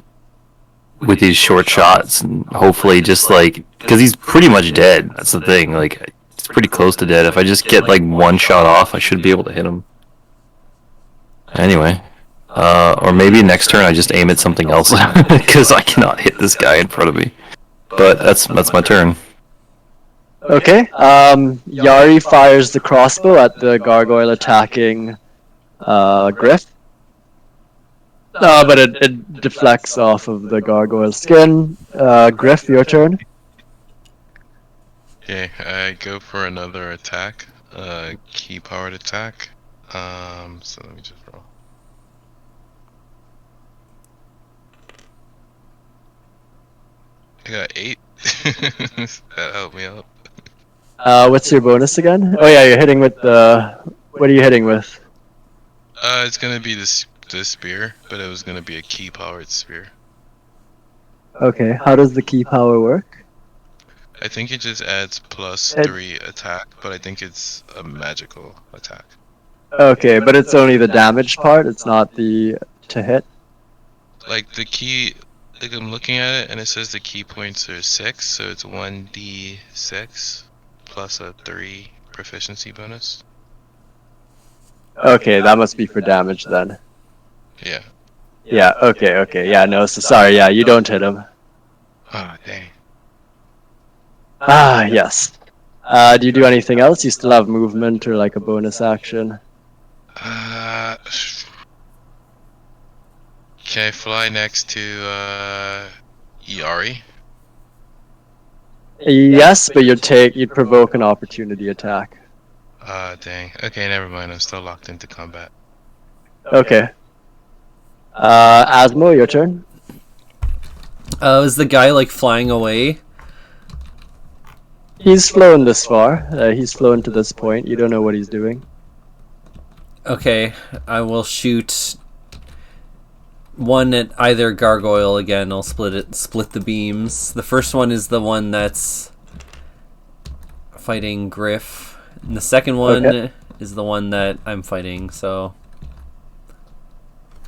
with these short shots, and hopefully just like, because he's pretty much dead. That's the thing. Like, it's pretty close to dead. If I just get like one shot off, I should be able to hit him. Anyway, or maybe next turn I just aim at something else because I cannot hit this guy in front of me. But that's my turn. Okay. Yari fires the crossbow at the gargoyle attacking Griff. But it deflects off of the gargoyle's skin. Griff, your turn. Okay, I go for another attack. Key powered attack. So let me just roll. I got 8. That helped me out. What's your bonus again? Oh yeah, you're hitting with the. What are you hitting with? It's gonna be this spear, but it was gonna be a key powered spear. Okay, how does the key power work? I think it just adds +3 attack, but I think it's a magical attack. Okay, but it's only the damage part. It's not the to hit. Like the key, like I'm looking at it, and it says the key points are 6, so it's 1d6 plus a 3 proficiency bonus. Okay, that must be for damage then. Yeah. Yeah. Okay. Yeah. No. So sorry. Yeah, you don't hit him. Ah, dang. Ah, yes. Do you do anything else? You still have movement or like a bonus action? Can I fly next to Iari? Yes, but you'd provoke an opportunity attack. Ah, dang. Okay, never mind. I'm still locked into combat. Okay. Asmo, your turn. Is the guy like flying away? He's flown this far. He's flown to this point. You don't know what he's doing. Okay, I will shoot one at either gargoyle again. I'll split the beams. The first one is the one that's fighting Griff, and the second one is the one that I'm fighting. So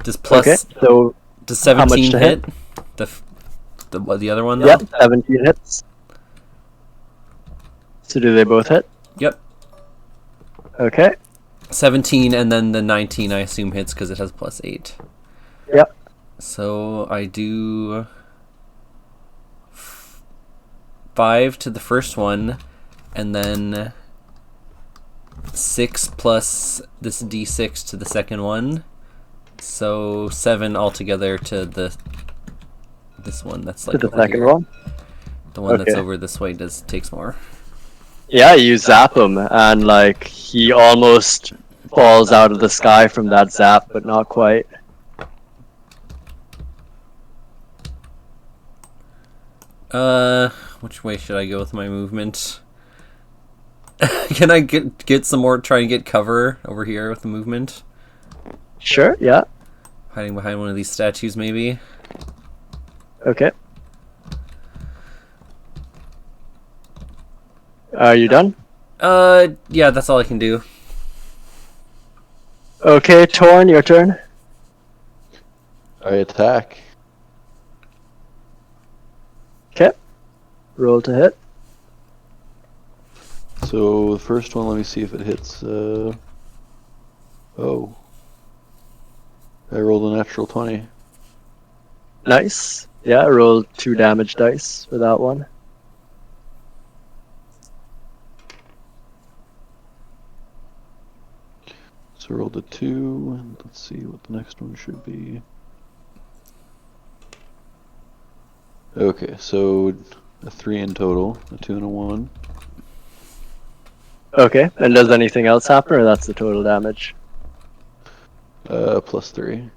does so does 17 hit? The other one though? Yep, 17 hits. So do they both hit? Yep. Okay. 17 and then the 19 I assume hits because it has +8. Yep. So I do 5 to the first one, and then 6 plus this d6 to the second one. So 7 altogether to this one that's like To the over second here. one? The one that's over this way takes more. Yeah, you zap him, and like he almost falls out of the sky from that zap, but not quite. Which way should I go with my movement? Can I get some more? Try and get cover over here with the movement. Sure. Yeah. Hiding behind one of these statues, maybe. Okay. Are you done? Yeah, that's all I can do. Okay, Torn, your turn. I attack. Okay. Roll to hit. So the first one, let me see if it hits. Oh. I rolled a natural 20. Nice. Yeah, roll 2 damage dice for that one. So I rolled a 2, and let's see what the next one should be. Okay, so a 3 in total, a 2 and a 1. Okay, and does anything else happen, or that's the total damage? Plus 3.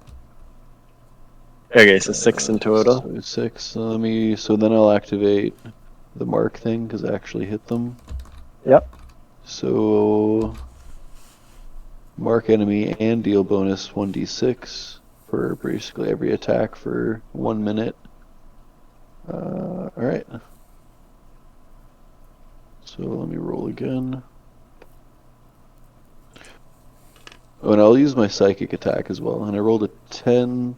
Okay, so 6 in total. So 6. So then I'll activate the mark thing because I actually hit them. Yep. So mark enemy and deal bonus 1d6 for basically every attack for 1 minute. Alright. So let me roll again. Oh, and I'll use my psychic attack as well. And I rolled a 10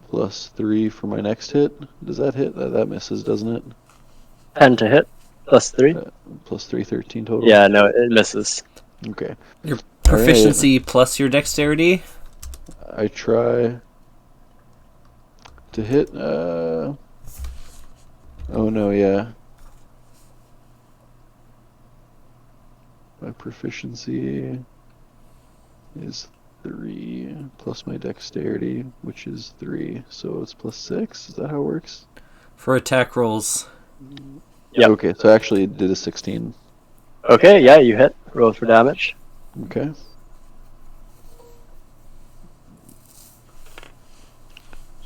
plus 3 for my next hit. Does that hit? That misses, doesn't it? 10 to hit, plus 3. Plus 3, 13 total? Yeah, no, it misses. Okay. Your proficiency plus your dexterity? I try to hit, oh no, yeah. My proficiency is 3 plus my dexterity, which is 3, so it's plus 6. Is that how it works? For attack rolls. Yeah. Okay, so I actually did a 16. Okay, yeah, you hit. Roll for damage. Okay.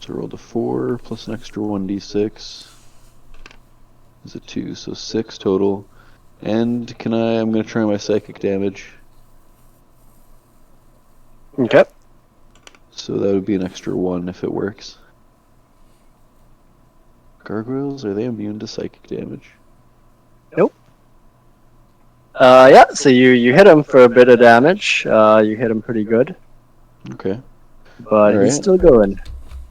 So I rolled a 4 plus an extra 1d6 is a 2, so 6 total. And I'm going to try my psychic damage. Okay. So that would be an extra 1 if it works. Gargoyles, are they immune to psychic damage? Nope. Yeah, so you hit him for a bit of damage. You hit him pretty good. Okay. But he's still going.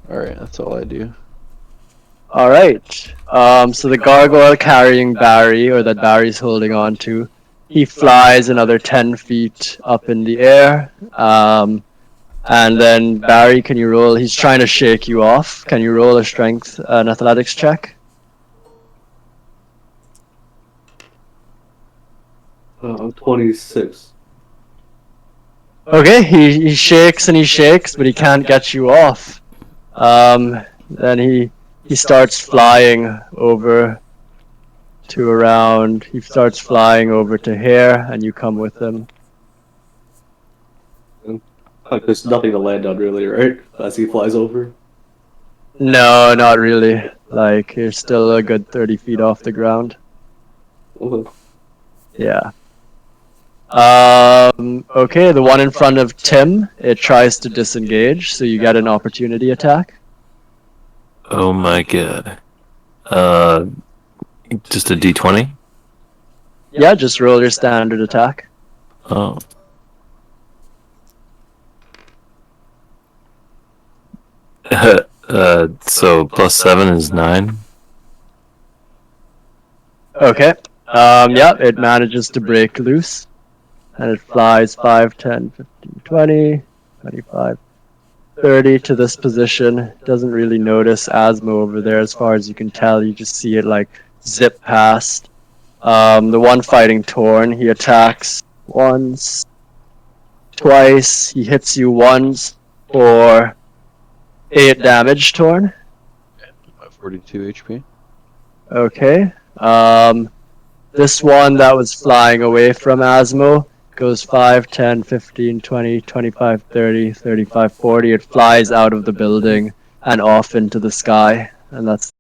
Alright, that's all I do. Alright. So the gargoyle carrying Barry, or that Barry's holding on to, he flies another 10 feet up in the air. And then Barry, can you roll? He's trying to shake you off. Can you roll a strength, an athletics check? 26. Okay, he shakes and he shakes, but he can't get you off. Then he starts flying over to around. He starts flying over to here, and you come with him. There's nothing to land on, really, right? As he flies over. No, not really. Like, you're still a good 30 feet off the ground. Okay. Yeah. Okay, the one in front of Tim, it tries to disengage, so you get an opportunity attack. Oh my god. Just a d20? Yeah, just roll your standard attack. Oh. So plus 7 is 9. Okay. Yeah, it manages to break loose. And it flies 5, 10, 15, 20, 25, 30 to this position. Doesn't really notice Asmo over there as far as you can tell. You just see it like zip past. The one fighting Torn, he attacks once, twice. He hits you once for 8 damage, Torn. 42 HP. Okay. This one that was flying away from Asmo goes 5, 10, 15, 20, 25, 30, 35, 40. It flies out of the building and off into the sky. And that's